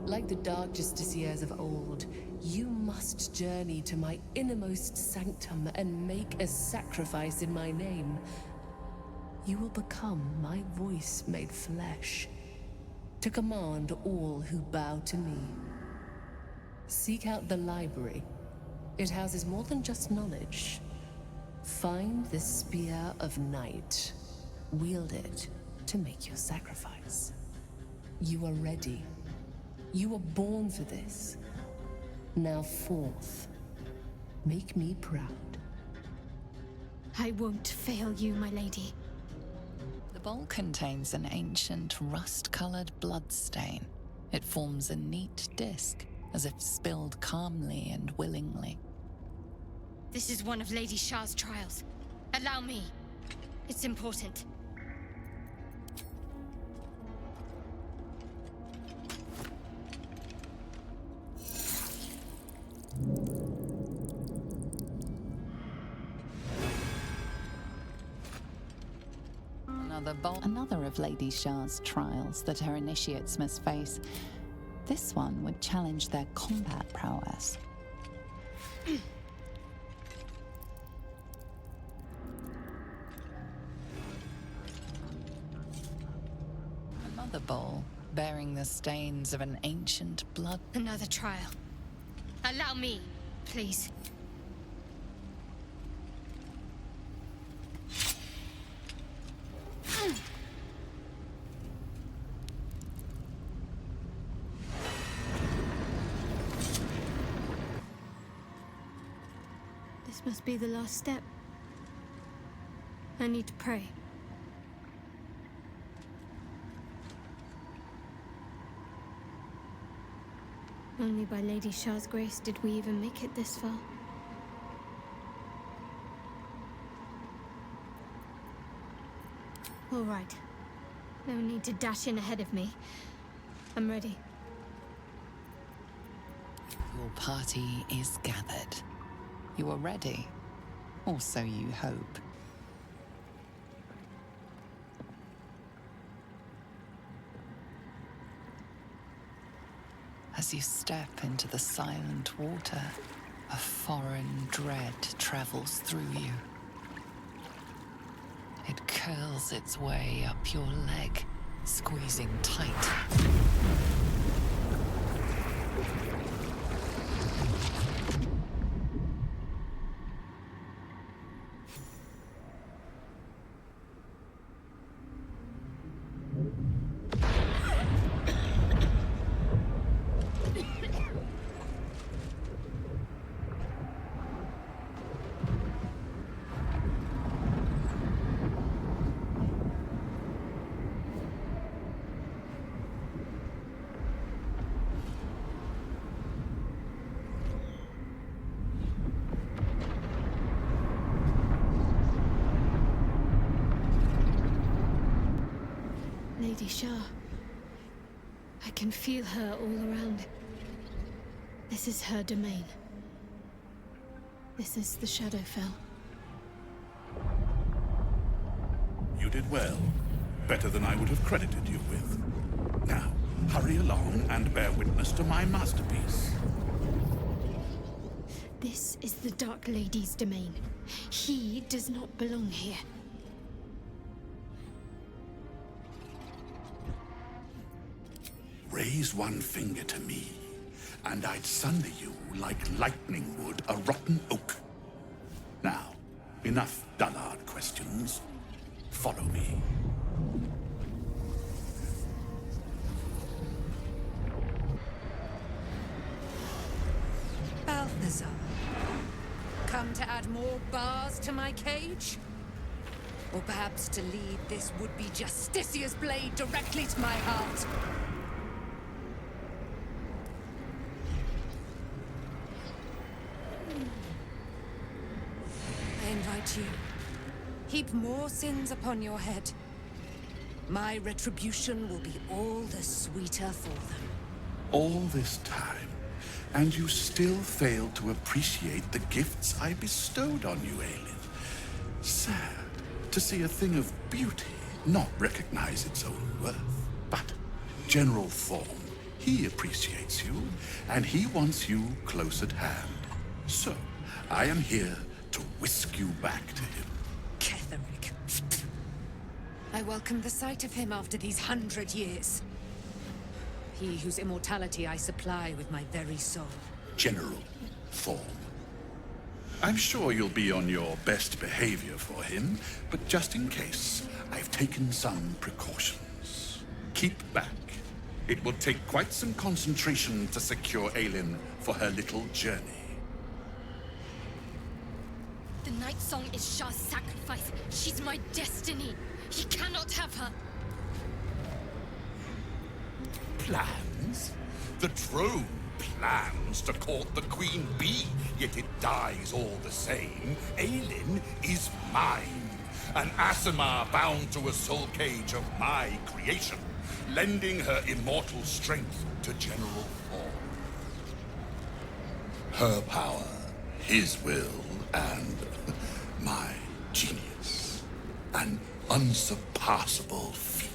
Like the Dark Justiciars of old, you must journey to my innermost sanctum and make a sacrifice in my name. You will become my voice made flesh, to command all who bow to me. Seek out the library. It houses more than just knowledge. Find the Spear of Night. Wield it to make your sacrifice. You are ready. You were born for this. Now forth. Make me proud. I won't fail you, my lady. The bowl contains an ancient rust-colored bloodstain. It forms a neat disc, as if spilled calmly and willingly. This is one of Lady Shah's trials. Allow me. It's important. Another of Lady Shah's trials that her initiates must face. This one would challenge their combat prowess. Another bowl, bearing the stains of an ancient blood. Another trial. Allow me, please. This must be the last step. I need to pray. Only by Lady Shah's grace did we even make it this far. All right. No need to dash in ahead of me. I'm ready. Your party is gathered. You are ready. Or so you hope. As you step into the silent water, a foreign dread travels through you. It curls its way up your leg, squeezing tight. Lady Shah. I can feel her all around. This is her domain. This is the Shadowfell. You did well. Better than I would have credited you with. Now, hurry along and bear witness to my masterpiece. This is the Dark Lady's domain. He does not belong here. Raise one finger to me, and I'd sunder you like lightning would a rotten oak. Now, enough dullard questions. Follow me. Balthazar, come to add more bars to my cage? Or perhaps to lead this would-be Justicia's blade directly to my heart? I invite you. Heap more sins upon your head. My retribution will be all the sweeter for them. All this time, and you still fail to appreciate the gifts I bestowed on you, Aelin. Sad to see a thing of beauty not recognize its own worth. But General Thorm, he appreciates you, and he wants you close at hand. So, I am here to whisk you back to him. Ketherick. I welcome the sight of him after these 100 years. He whose immortality I supply with my very soul. General Thorm. I'm sure you'll be on your best behavior for him, but just in case, I've taken some precautions. Keep back. It will take quite some concentration to secure Aelin for her little journey. The Night Song is Shah's sacrifice. She's my destiny. He cannot have her. Plans? The drone plans to court the Queen Bee, yet it dies all the same. Aelin is mine. An Aasimar bound to a soul cage of my creation, lending her immortal strength to General Thorm. Her power, his will, and my genius. An unsurpassable feat.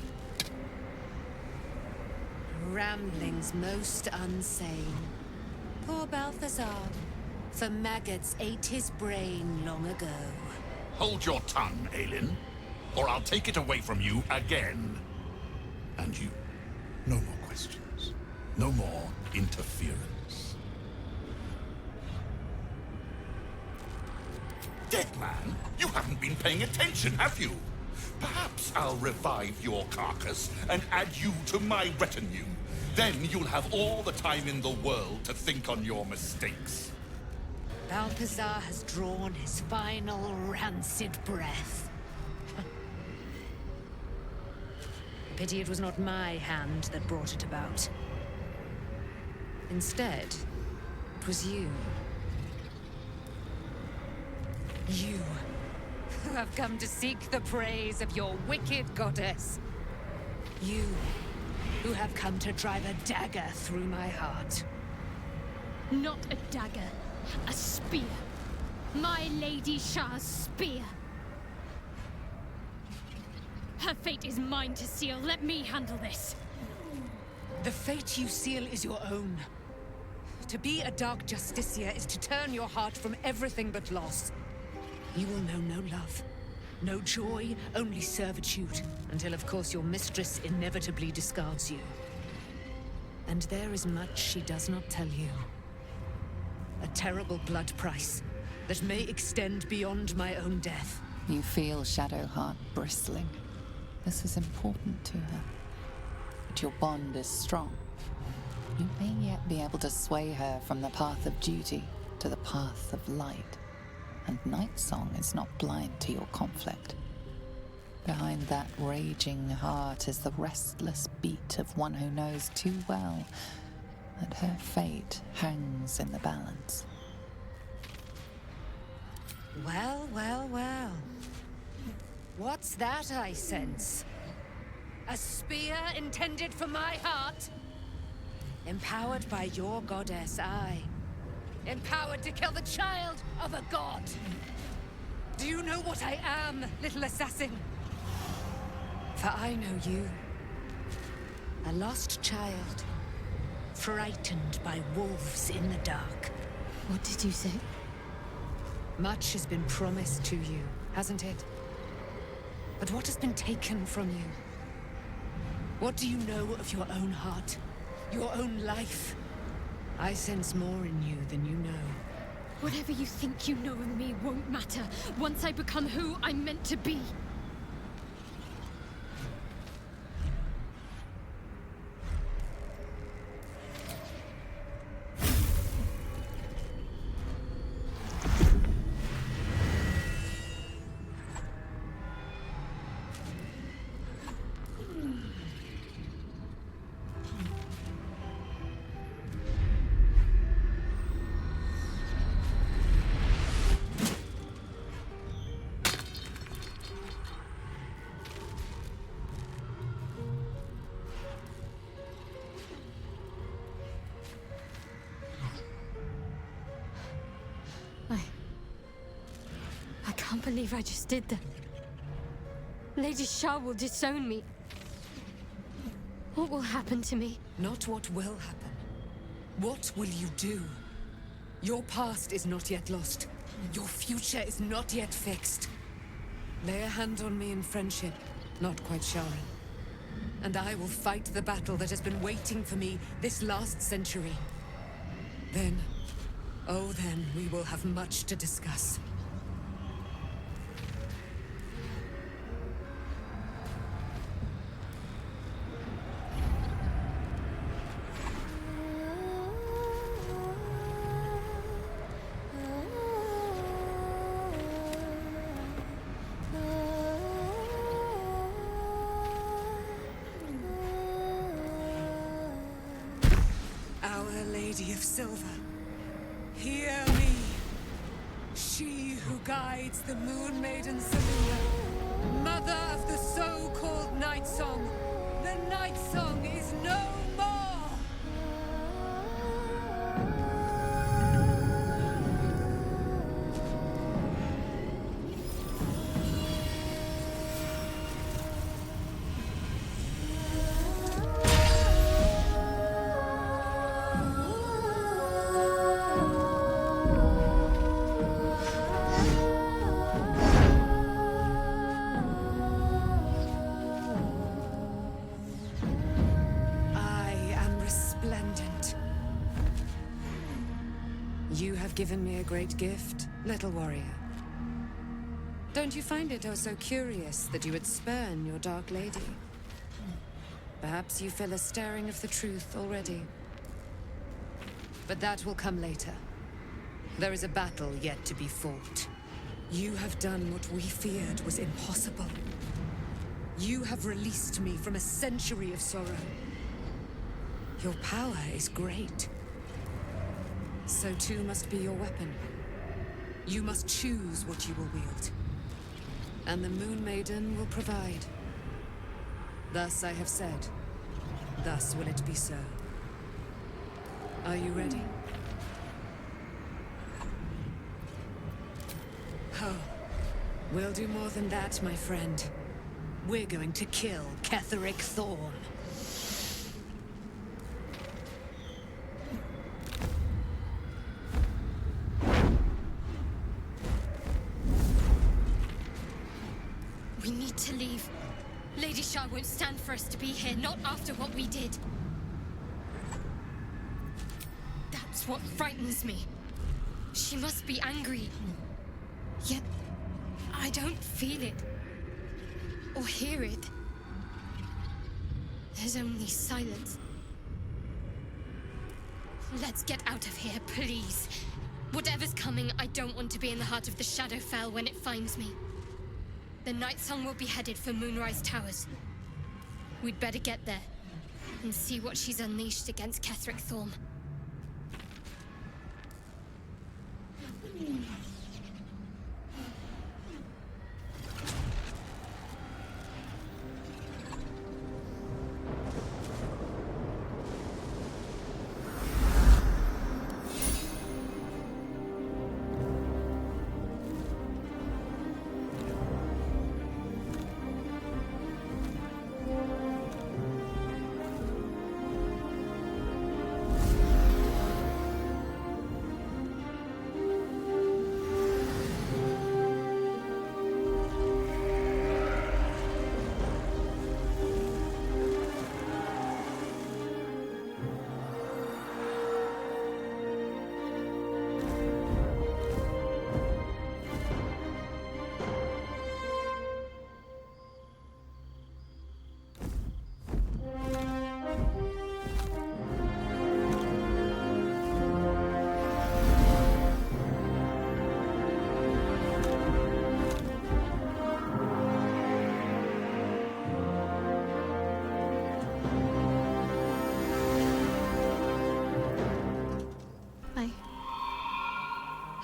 Ramblings most unsane. Poor Balthazar. For maggots ate his brain long ago. Hold your tongue, Aelin, or I'll take it away from you again. And you, no more questions. No more interference. Dead man, you haven't been paying attention, have you? Perhaps I'll revive your carcass and add you to my retinue. Then you'll have all the time in the world to think on your mistakes. Balthazar has drawn his final rancid breath. Pity it was not my hand that brought it about. Instead, it was you. You, who have come to seek the praise of your wicked goddess. You, who have come to drive a dagger through my heart. Not a dagger, a spear. My Lady Shah's spear. Her fate is mine to seal. Let me handle this. The fate you seal is your own. To be a Dark Justicia is to turn your heart from everything but loss. You will know no love, no joy, only servitude, until of course your mistress inevitably discards you. And there is much she does not tell you. A terrible blood price that may extend beyond my own death. You feel Shadowheart bristling. This is important to her. But your bond is strong. You may yet be able to sway her from the path of duty to the path of light. And Nightsong is not blind to your conflict. Behind that raging heart is the restless beat of one who knows too well that her fate hangs in the balance. Well, well, well. What's that I sense? A spear intended for my heart? Empowered by your goddess, I. Empowered to kill the child of a god. Do you know what I am, little assassin? For I know you. A lost child. Frightened by wolves in the dark. What did you say? Much has been promised to you, hasn't it? But what has been taken from you? What do you know of your own heart? Your own life? I sense more in you than you know. Whatever you think you know of me won't matter once I become who I'm meant to be. I can't believe I just did that. Lady Shah will disown me. What will happen to me? Not what will happen. What will you do? Your past is not yet lost. Your future is not yet fixed. Lay a hand on me in friendship, not quite Sharon. And I will fight the battle that has been waiting for me this last century. Then, oh then, we will have much to discuss. Our Lady of Silver, hear me. She who guides the Moon Maiden Seluna, mother of the so-called Night Song. The Night Song is no more! You have given me a great gift, little warrior. Don't you find it oh so curious that you would spurn your Dark Lady? Perhaps you feel a stirring of the truth already. But that will come later. There is a battle yet to be fought. You have done what we feared was impossible. You have released me from a century of sorrow. Your power is great. So too must be your weapon. You must choose what you will wield. And the Moon Maiden will provide. Thus I have said. Thus will it be so. Are you ready? Oh, we'll do more than that, my friend. We're going to kill Ketheric Thorm. We need to leave. Lady Shah won't stand for us to be here, not after what we did. That's what frightens me. She must be angry. Yet, I don't feel it. Or hear it. There's only silence. Let's get out of here, please. Whatever's coming, I don't want to be in the heart of the Shadowfell when it finds me. The Night Song will be headed for Moonrise Towers. We'd better get there and see what she's unleashed against Ketheric Thorm.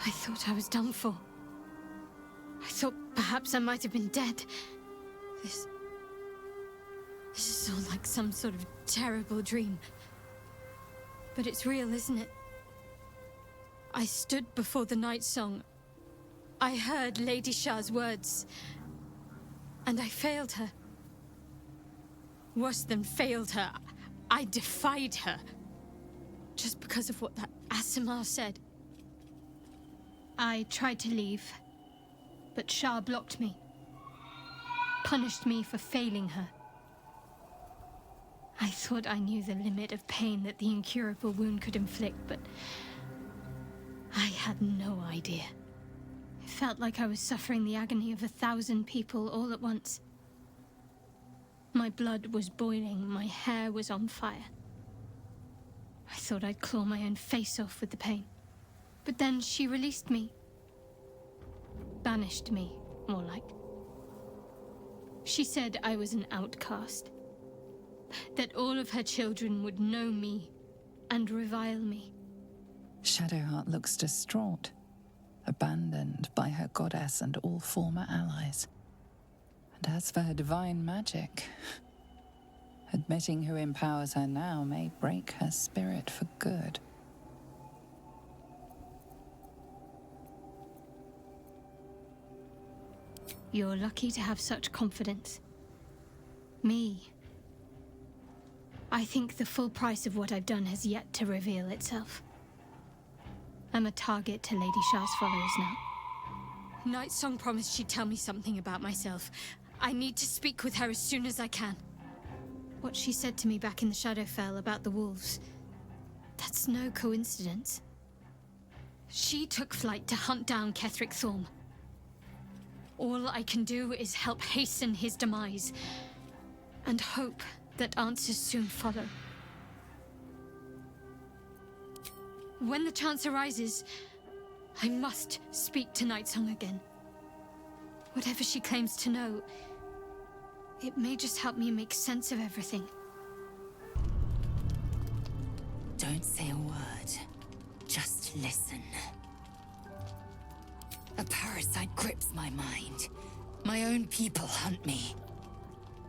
I thought I was done for. I thought perhaps I might have been dead. This is all like some sort of terrible dream. But it's real, isn't it? I stood before the Night Song. I heard Lady Shah's words. And I failed her. Worse than failed her, I defied her. Just because of what that Aasimar said. I tried to leave, but Shah blocked me. Punished me for failing her. I thought I knew the limit of pain that the incurable wound could inflict, but I had no idea. It felt like I was suffering the agony of 1,000 people all at once. My blood was boiling, my hair was on fire. I thought I'd claw my own face off with the pain. But then she released me. Banished me, more like. She said I was an outcast. That all of her children would know me and revile me. Shadowheart looks distraught, abandoned by her goddess and all former allies. And as for her divine magic, admitting who empowers her now may break her spirit for good. You're lucky to have such confidence. Me. I think the full price of what I've done has yet to reveal itself. I'm a target to Lady Shah's followers now. Night Song promised she'd tell me something about myself. I need to speak with her as soon as I can. What she said to me back in the Shadowfell about the wolves, that's no coincidence. She took flight to hunt down Ketheric Thorm. All I can do is help hasten his demise, and hope that answers soon follow. When the chance arises, I must speak to Nightsong again. Whatever she claims to know, it may just help me make sense of everything. Don't say a word. Just listen. A parasite grips my mind. My own people hunt me.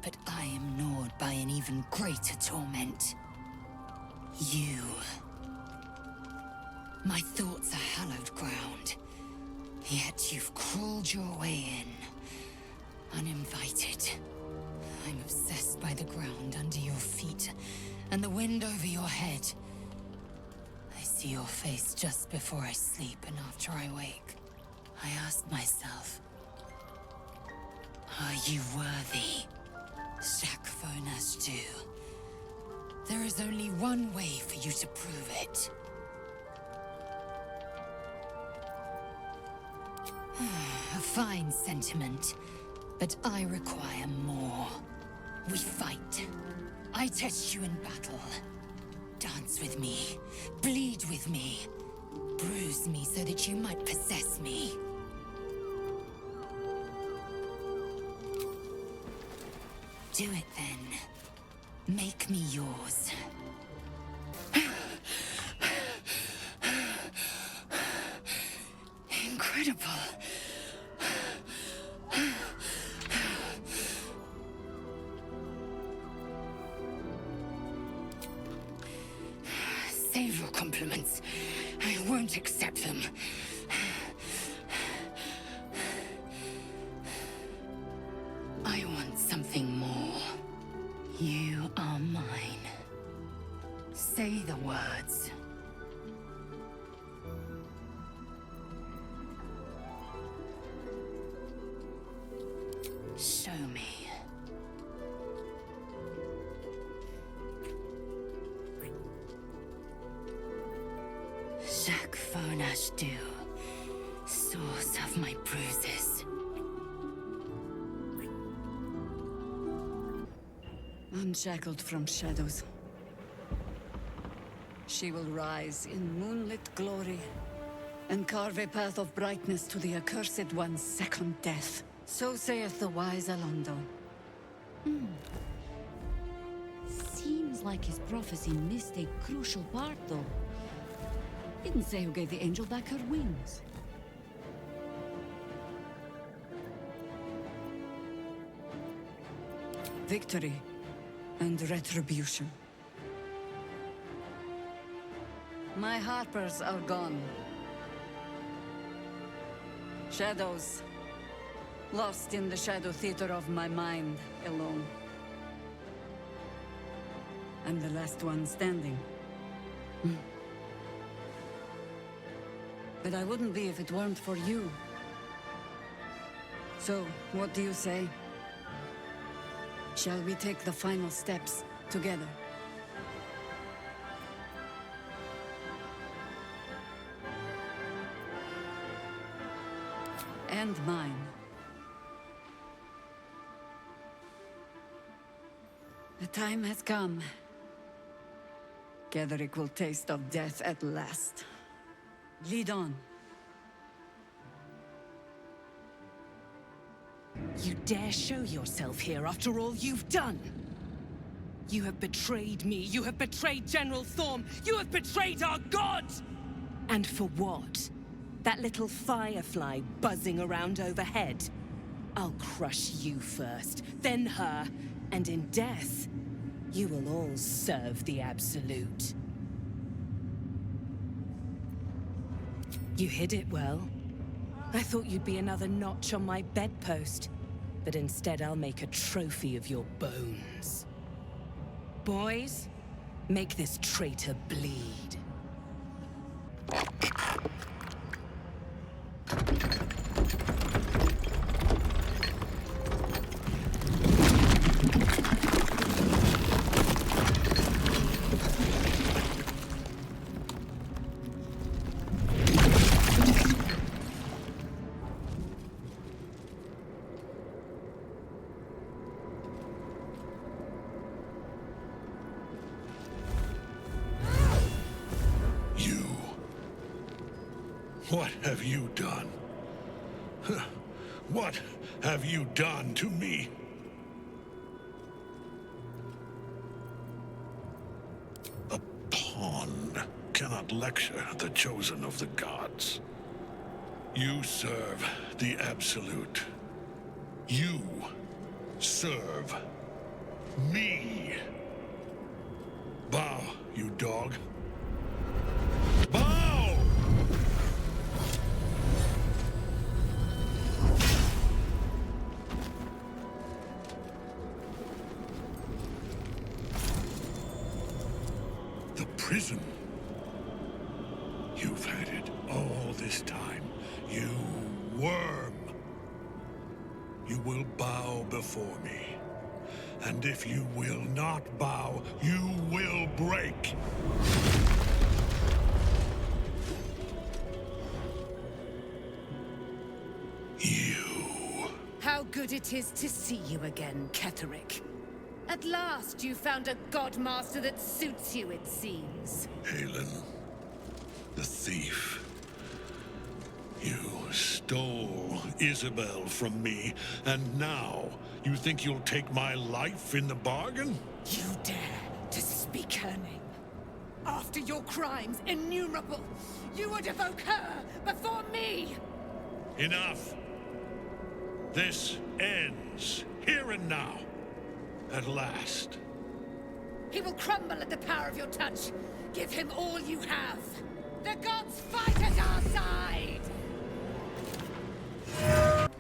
But I am gnawed by an even greater torment. You. My thoughts are hallowed ground. Yet you've crawled your way in. Uninvited. I'm obsessed by the ground under your feet, and the wind over your head. I see your face just before I sleep and after I wake. I ask myself, are you worthy? Shakfonastu. There is only one way for you to prove it. A fine sentiment, but I require more. We fight. I test you in battle. Dance with me. Bleed with me. Bruise me so that you might possess me. Do it then. Make me yours. Incredible. Save your compliments. I won't accept them. I want something more. You are mine. Say the words. Show me. Shakfonastu, source of my bruises. Unshackled from shadows, she will rise in moonlit glory and carve a path of brightness to the accursed one's second death. So saith the wise Alondo. Seems like his prophecy missed a crucial part, though. Didn't say who gave the angel back her wings. Victory and retribution. My harpers are gone. Shadows. Lost in the shadow theater of my mind, alone. I'm the last one standing. But I wouldn't be if it weren't for you. So, what do you say? Shall we take the final steps together? And mine. The time has come. Gedrick will taste of death at last. Lead on. You dare show yourself here after all you've done? You have betrayed me, you have betrayed General Thorm, you have betrayed our gods! And for what? That little firefly buzzing around overhead? I'll crush you first, then her, and in death, you will all serve the Absolute. You hid it well. I thought you'd be another notch on my bedpost, but instead I'll make a trophy of your bones. Boys, make this traitor bleed. What have you done? What have you done to me? A pawn cannot lecture the chosen of the gods. You serve the Absolute. You serve me. Bow, you dog. Bow! The prison. You've had it all this time. You worm. You will bow before me. And if you will not bow, you will break. How good it is to see you again, Ketherick. At last you found a godmaster that suits you, it seems. Halen, the thief. You stole Isabel from me, and now you think you'll take my life in the bargain? You dare to speak her name. After your crimes innumerable, you would evoke her before me! Enough. This ends here and now. At last. He will crumble at the power of your touch. Give him all you have. The gods fight at our side!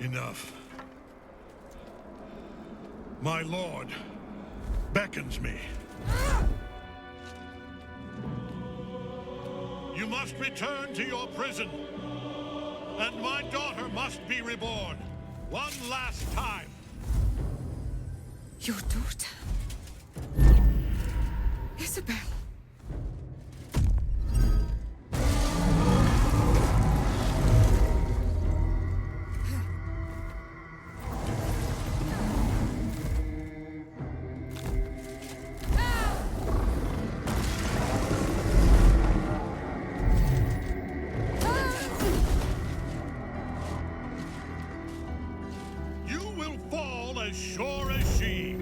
Enough. My lord beckons me. You must return to your prison. And my daughter must be reborn. One last time. Your daughter? Isabel. Sure as she.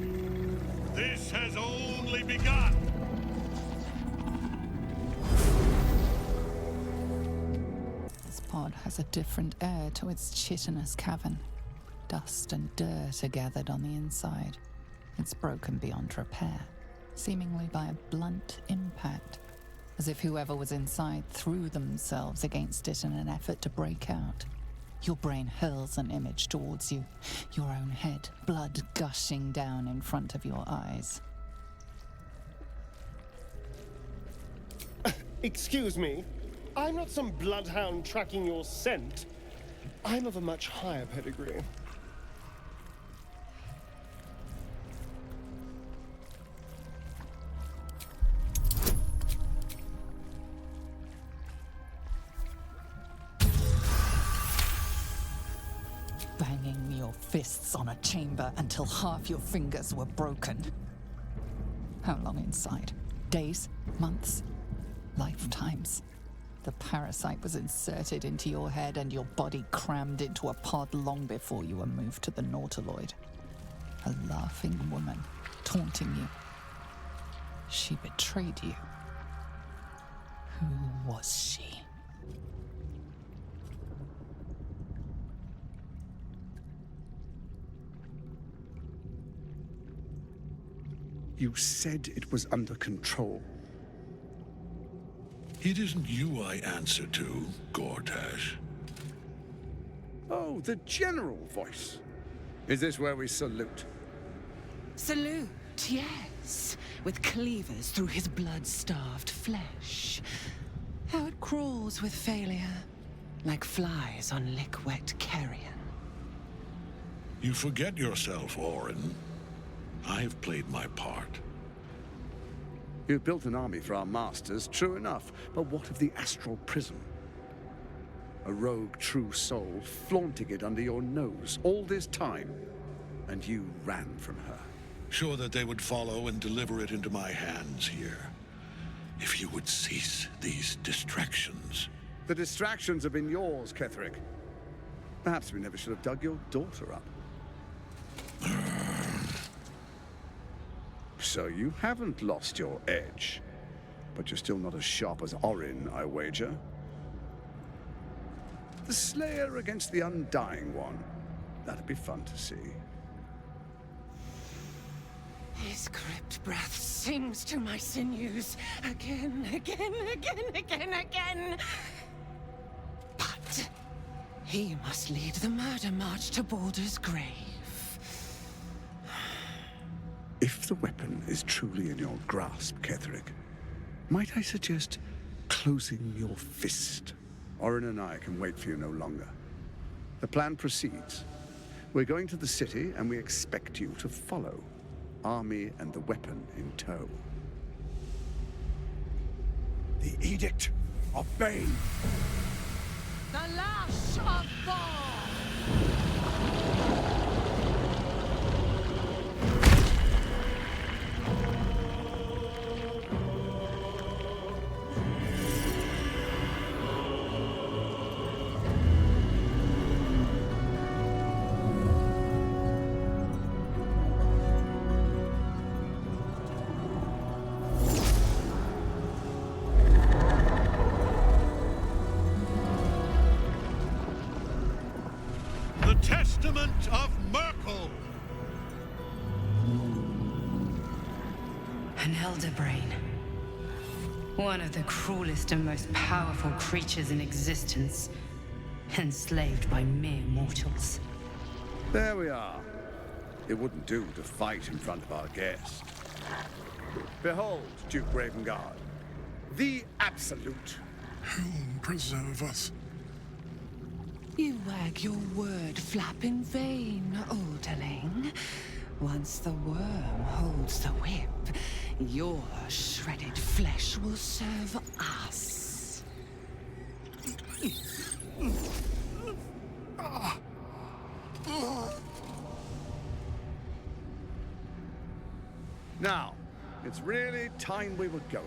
This has only begun. This pod has a different air to its chitinous cavern. Dust and dirt are gathered on the inside. It's broken beyond repair, seemingly by a blunt impact, as if whoever was inside threw themselves against it in an effort to break out. Your brain hurls an image towards you, your own head, blood gushing down in front of your eyes. Excuse me. I'm not some bloodhound tracking your scent. I'm of a much higher pedigree. Banging your fists on a chamber until half your fingers were broken. How long inside? Days? Months? Lifetimes? The parasite was inserted into your head and your body crammed into a pod long before you were moved to the Nautiloid. A laughing woman, taunting you. She betrayed you. Who was she? You said it was under control. It isn't you I answer to, Gortash. Oh, the general voice. Is this where we salute? Salute, yes. With cleavers through his blood-starved flesh. How it crawls with failure, like flies on lick-wet carrion. You forget yourself, Orin. I've played my part. You've built an army for our masters, true enough. But what of the astral prism? A rogue true soul flaunting it under your nose all this time, and you ran from her. Sure that they would follow and deliver it into my hands here. If you would cease these distractions. The distractions have been yours, Ketherick. Perhaps we never should have dug your daughter up. So you haven't lost your edge. But you're still not as sharp as Orin, I wager. The Slayer against the Undying One. That'd be fun to see. His crypt breath sings to my sinews. Again, again, again, again, again. But he must lead the murder march to Baldur's grave. If the weapon is truly in your grasp, Ketherick, might I suggest closing your fist? Orin and I can wait for you no longer. The plan proceeds. We're going to the city, and we expect you to follow. Army and the weapon in tow. The Edict of Bane. The Lash of Thor! The Testament of Merkel! An elder brain. One of the cruelest and most powerful creatures in existence. Enslaved by mere mortals. There we are. It wouldn't do to fight in front of our guest. Behold, Duke Ravengard. The Absolute. Whom preserve us? You wag your word flap in vain, olderling. Once the worm holds the whip, your shredded flesh will serve us. Now, it's really time we were going.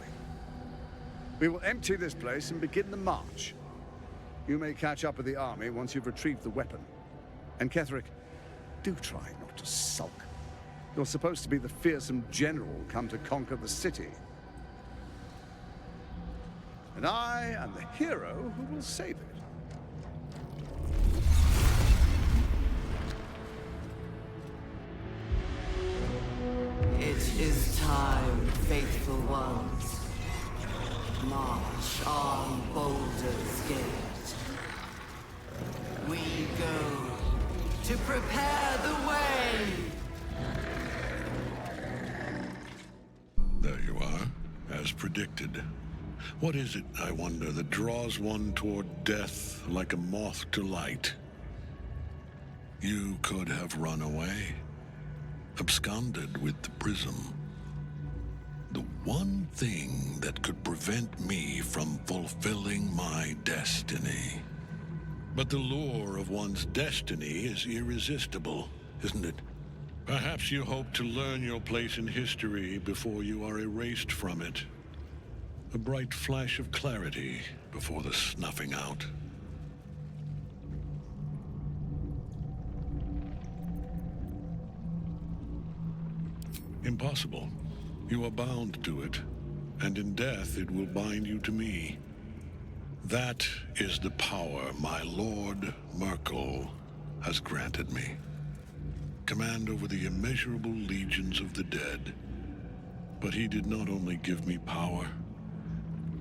We will empty this place and begin the march. You may catch up with the army once you've retrieved the weapon. And Ketherick, do try not to sulk. You're supposed to be the fearsome general come to conquer the city. And I am the hero who will save it. It is time, faithful ones. March on Baldur's Gate. We go to prepare the way. There you are, as predicted. What is it, I wonder, that draws one toward death like a moth to light? You could have run away, absconded with the prism. The one thing that could prevent me from fulfilling my destiny. But the lure of one's destiny is irresistible, isn't it? Perhaps you hope to learn your place in history before you are erased from it. A bright flash of clarity before the snuffing out. Impossible. You are bound to it, and in death it will bind you to me. That is the power my Lord Merkel has granted me. Command over the immeasurable legions of the dead. But he did not only give me power,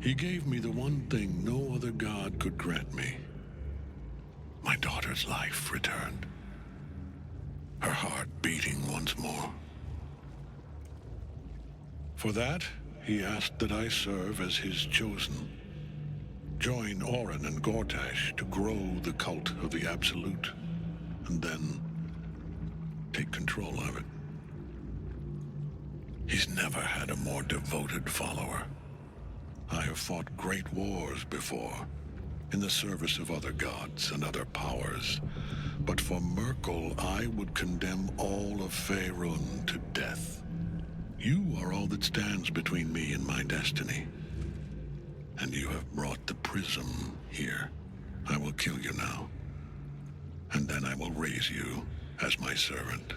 he gave me the one thing no other god could grant me. My daughter's life returned. Her heart beating once more. For that, he asked that I serve as his chosen. Join Orin and Gortash to grow the cult of the Absolute, and then take control of it. He's never had a more devoted follower. I have fought great wars before, in the service of other gods and other powers, but for Merkel, I would condemn all of Faerun to death. You are all that stands between me and my destiny. And you have brought the prism here. I will kill you now. And then I will raise you as my servant.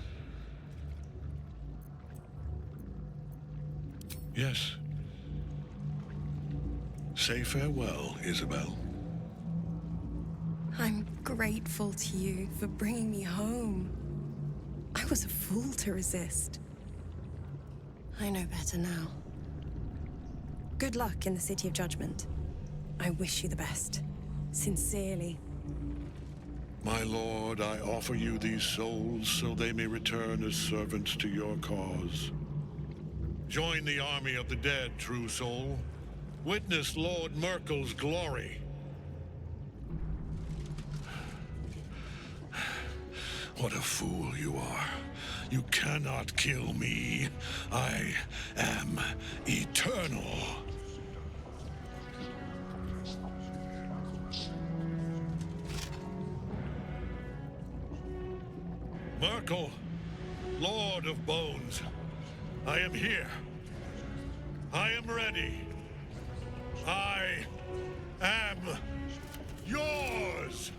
Yes. Say farewell, Isabel. I'm grateful to you for bringing me home. I was a fool to resist. I know better now. Good luck in the City of Judgment. I wish you the best. Sincerely. My lord, I offer you these souls so they may return as servants to your cause. Join the army of the dead, true soul. Witness Lord Merkel's glory. What a fool you are. You cannot kill me. I am eternal. Merkel, Lord of Bones, I am here. I am ready. I am yours!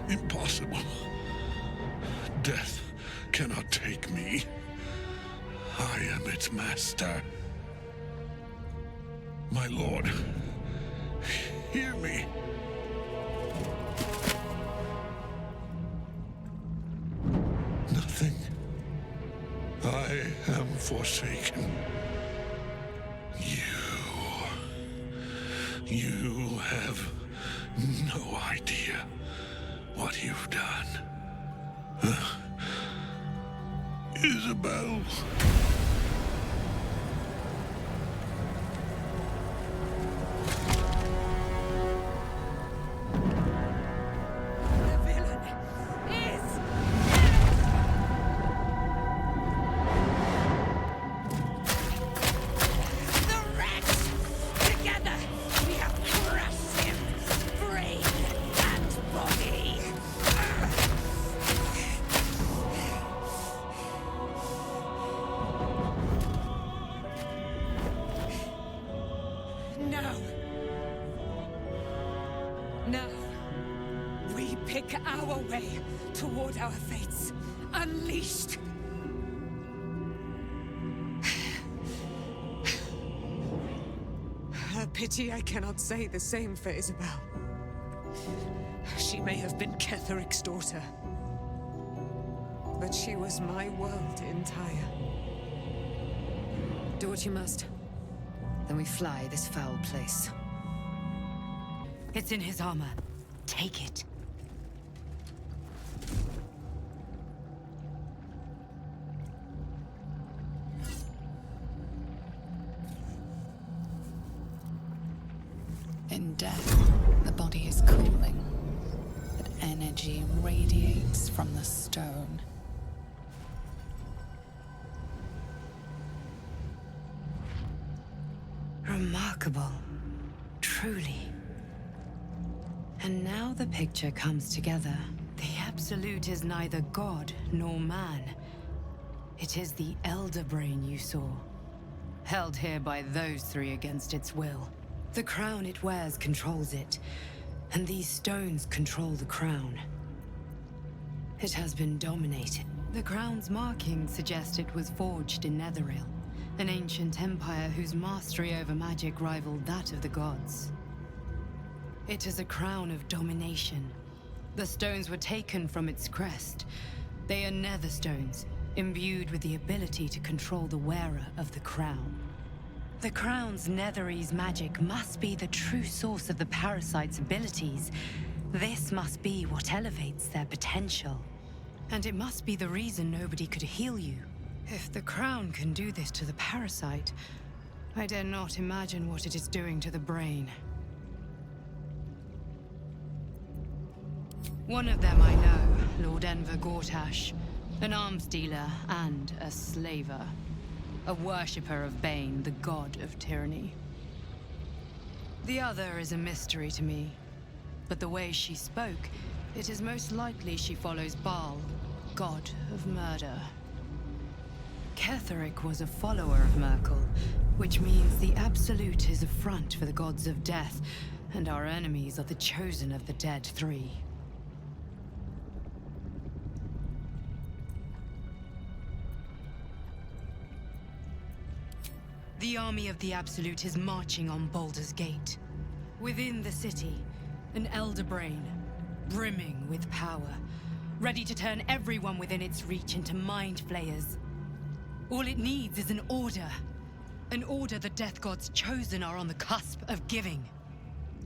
Impossible. Death cannot take me. I am its master. My lord, hear me. Nothing. I am forsaken. You have no idea what you've done. Isabel. Now, we pick our way toward our fates, unleashed. A pity I cannot say the same for Isabel. She may have been Ketheric's daughter, but she was my world entire. Do what you must. Then we fly this foul place. It's in his armor. Take it. In death, the body is cooling, but energy radiates from the stone. Remarkable. Truly. And now the picture comes together. The Absolute is neither god nor man. It is the Elder Brain you saw, held here by those three against its will. The crown it wears controls it, and these stones control the crown. It has been dominated. The crown's markings suggest it was forged in Netheril, an ancient empire whose mastery over magic rivaled that of the gods. It is a crown of domination. The stones were taken from its crest. They are nether stones, imbued with the ability to control the wearer of the crown. The crown's Netherese magic must be the true source of the parasite's abilities. This must be what elevates their potential. And it must be the reason nobody could heal you. If the crown can do this to the parasite, I dare not imagine what it is doing to the brain. One of them I know, Lord Enver Gortash, an arms dealer and a slaver. A worshipper of Bane, the god of tyranny. The other is a mystery to me, but the way she spoke, it is most likely she follows Baal, god of murder. Ketheric was a follower of Merkel, which means the Absolute is a front for the gods of death, and our enemies are the chosen of the Dead Three. The army of the Absolute is marching on Baldur's Gate. Within the city, an Elder Brain, brimming with power, ready to turn everyone within its reach into mind flayers. All it needs is an order. An order the Death Gods chosen are on the cusp of giving.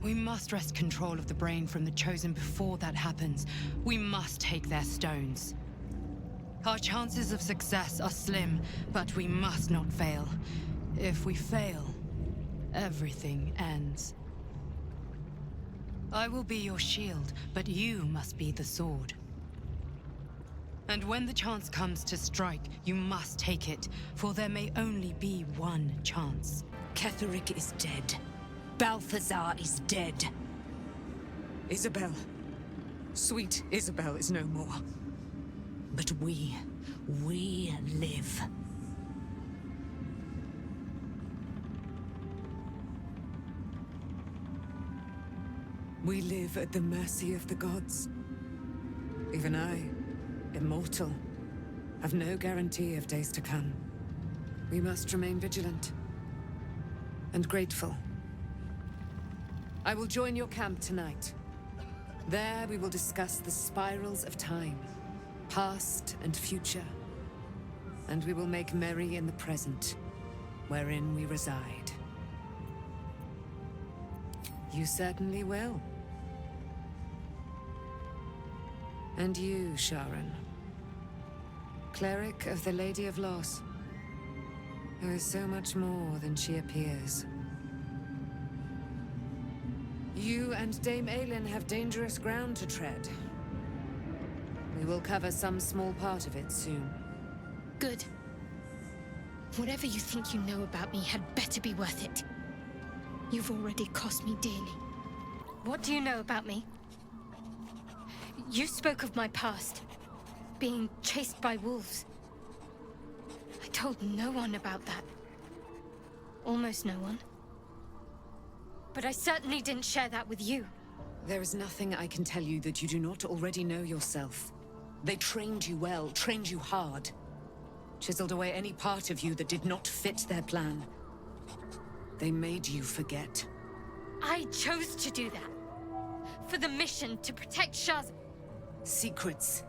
We must wrest control of the brain from the chosen before that happens. We must take their stones. Our chances of success are slim, but we must not fail. If we fail, everything ends. I will be your shield, but you must be the sword. And when the chance comes to strike, you must take it, for there may only be one chance. Ketheric is dead. Balthazar is dead. Isabel. Sweet Isabel is no more. But we live. We live at the mercy of the gods. Even I, immortal, have no guarantee of days to come. We must remain vigilant and grateful. I will join your camp tonight. There we will discuss the spirals of time, past and future. And we will make merry in the present, wherein we reside. You certainly will. And you, Sharon. Cleric of the Lady of Loss, who is so much more than she appears. You and Dame Aylin have dangerous ground to tread. We will cover some small part of it soon. Good. Whatever you think you know about me had better be worth it. You've already cost me dearly. What do you know about me? You spoke of my past, being chased by wolves. I told no one about that. Almost no one. But I certainly didn't share that with you. There is nothing I can tell you that you do not already know yourself. They trained you well, trained you hard. Chiseled away any part of you that did not fit their plan. They made you forget. I chose to do that. For the mission to protect Shaz. Secrets.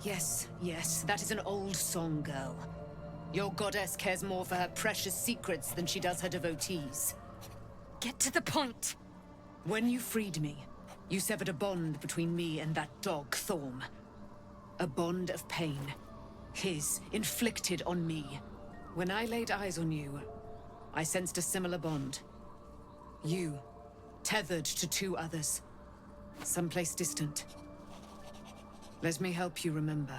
Yes, yes, that is an old song, girl. Your goddess cares more for her precious secrets than she does her devotees. Get to the point. When you freed me, you severed a bond between me and that dog, Thorm. A bond of pain. His, inflicted on me. When I laid eyes on you, I sensed a similar bond. You, tethered to two others. Someplace distant. Let me help you remember.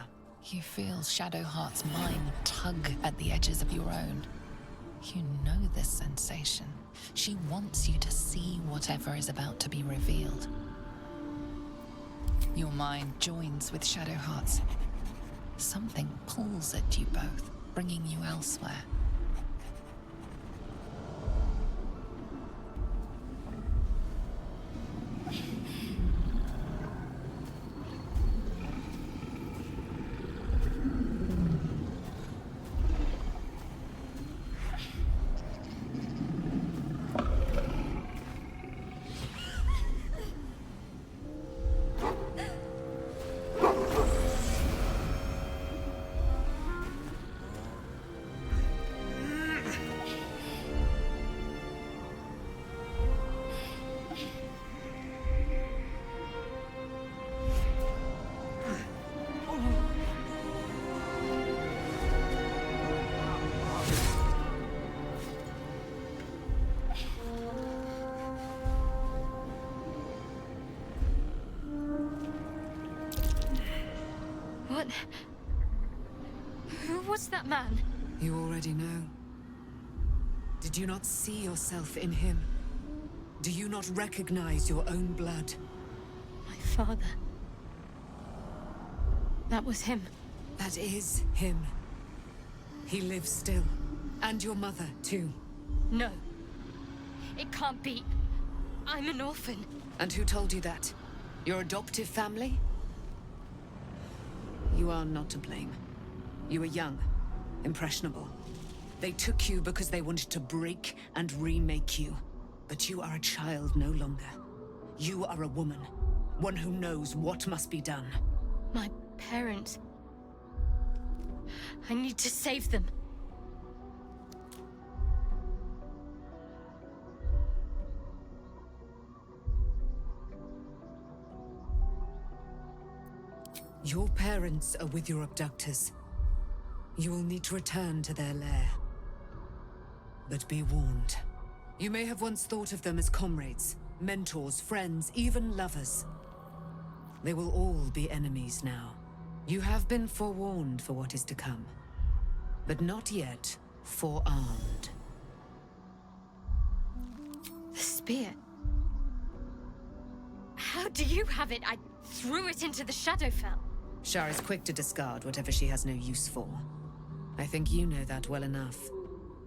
You feel Shadowheart's mind tug at the edges of your own. You know this sensation. She wants you to see whatever is about to be revealed. Your mind joins with Shadowheart's. Something pulls at you both, bringing you elsewhere. What? Who was that man? You already know. Did you not see yourself in him? Do you not recognize your own blood? My father. That was him. That is him. He lives still. And your mother, too. No. It can't be. I'm an orphan. And who told you that? Your adoptive family? You are not to blame. You were young, impressionable. They took you because they wanted to break and remake you. But you are a child no longer. You are a woman. One who knows what must be done. My parents. I need to save them. Your parents are with your abductors. You will need to return to their lair. But be warned. You may have once thought of them as comrades, mentors, friends, even lovers. They will all be enemies now. You have been forewarned for what is to come, but not yet forearmed. The spear. How do you have it? I threw it into the Shadowfell. Shar is quick to discard whatever she has no use for. I think you know that well enough.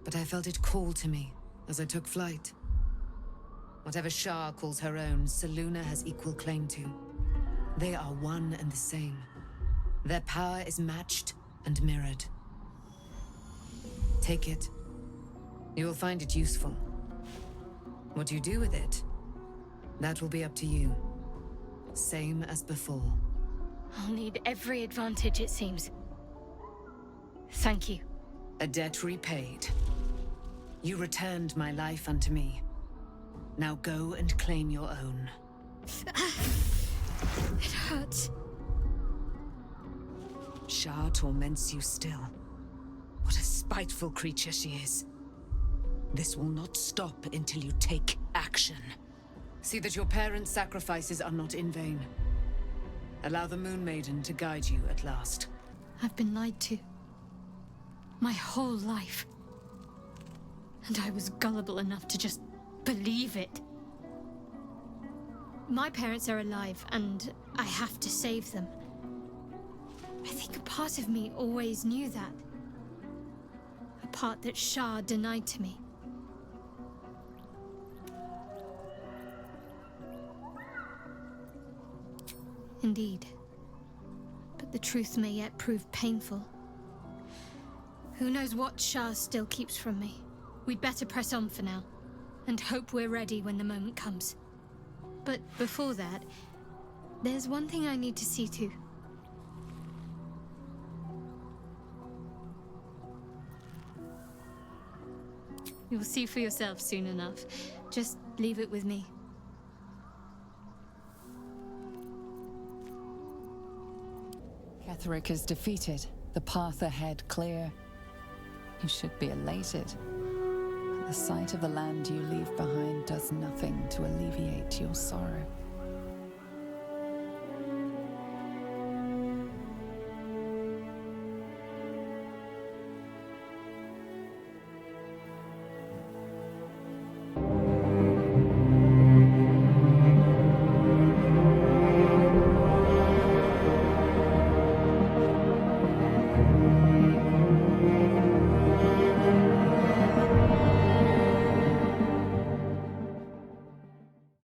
But I felt it call to me as I took flight. Whatever Shar calls her own, Selûne has equal claim to. They are one and the same. Their power is matched and mirrored. Take it. You will find it useful. What you do with it, that will be up to you. Same as before. I'll need every advantage, it seems. Thank you. A debt repaid. You returned my life unto me. Now go and claim your own. It hurts. Shar torments you still. What a spiteful creature she is. This will not stop until you take action. See that your parents' sacrifices are not in vain. Allow the Moon Maiden to guide you at last. I've been lied to. My whole life. And I was gullible enough to just believe it. My parents are alive, and I have to save them. I think a part of me always knew that. A part that Shar denied to me. Indeed. But the truth may yet prove painful. Who knows what Shar still keeps from me? We'd better press on for now, and hope we're ready when the moment comes. But before that, there's one thing I need to see to. You'll see for yourself soon enough. Just leave it with me. Ketheric is defeated, the path ahead clear. You should be elated. But the sight of the land you leave behind does nothing to alleviate your sorrow.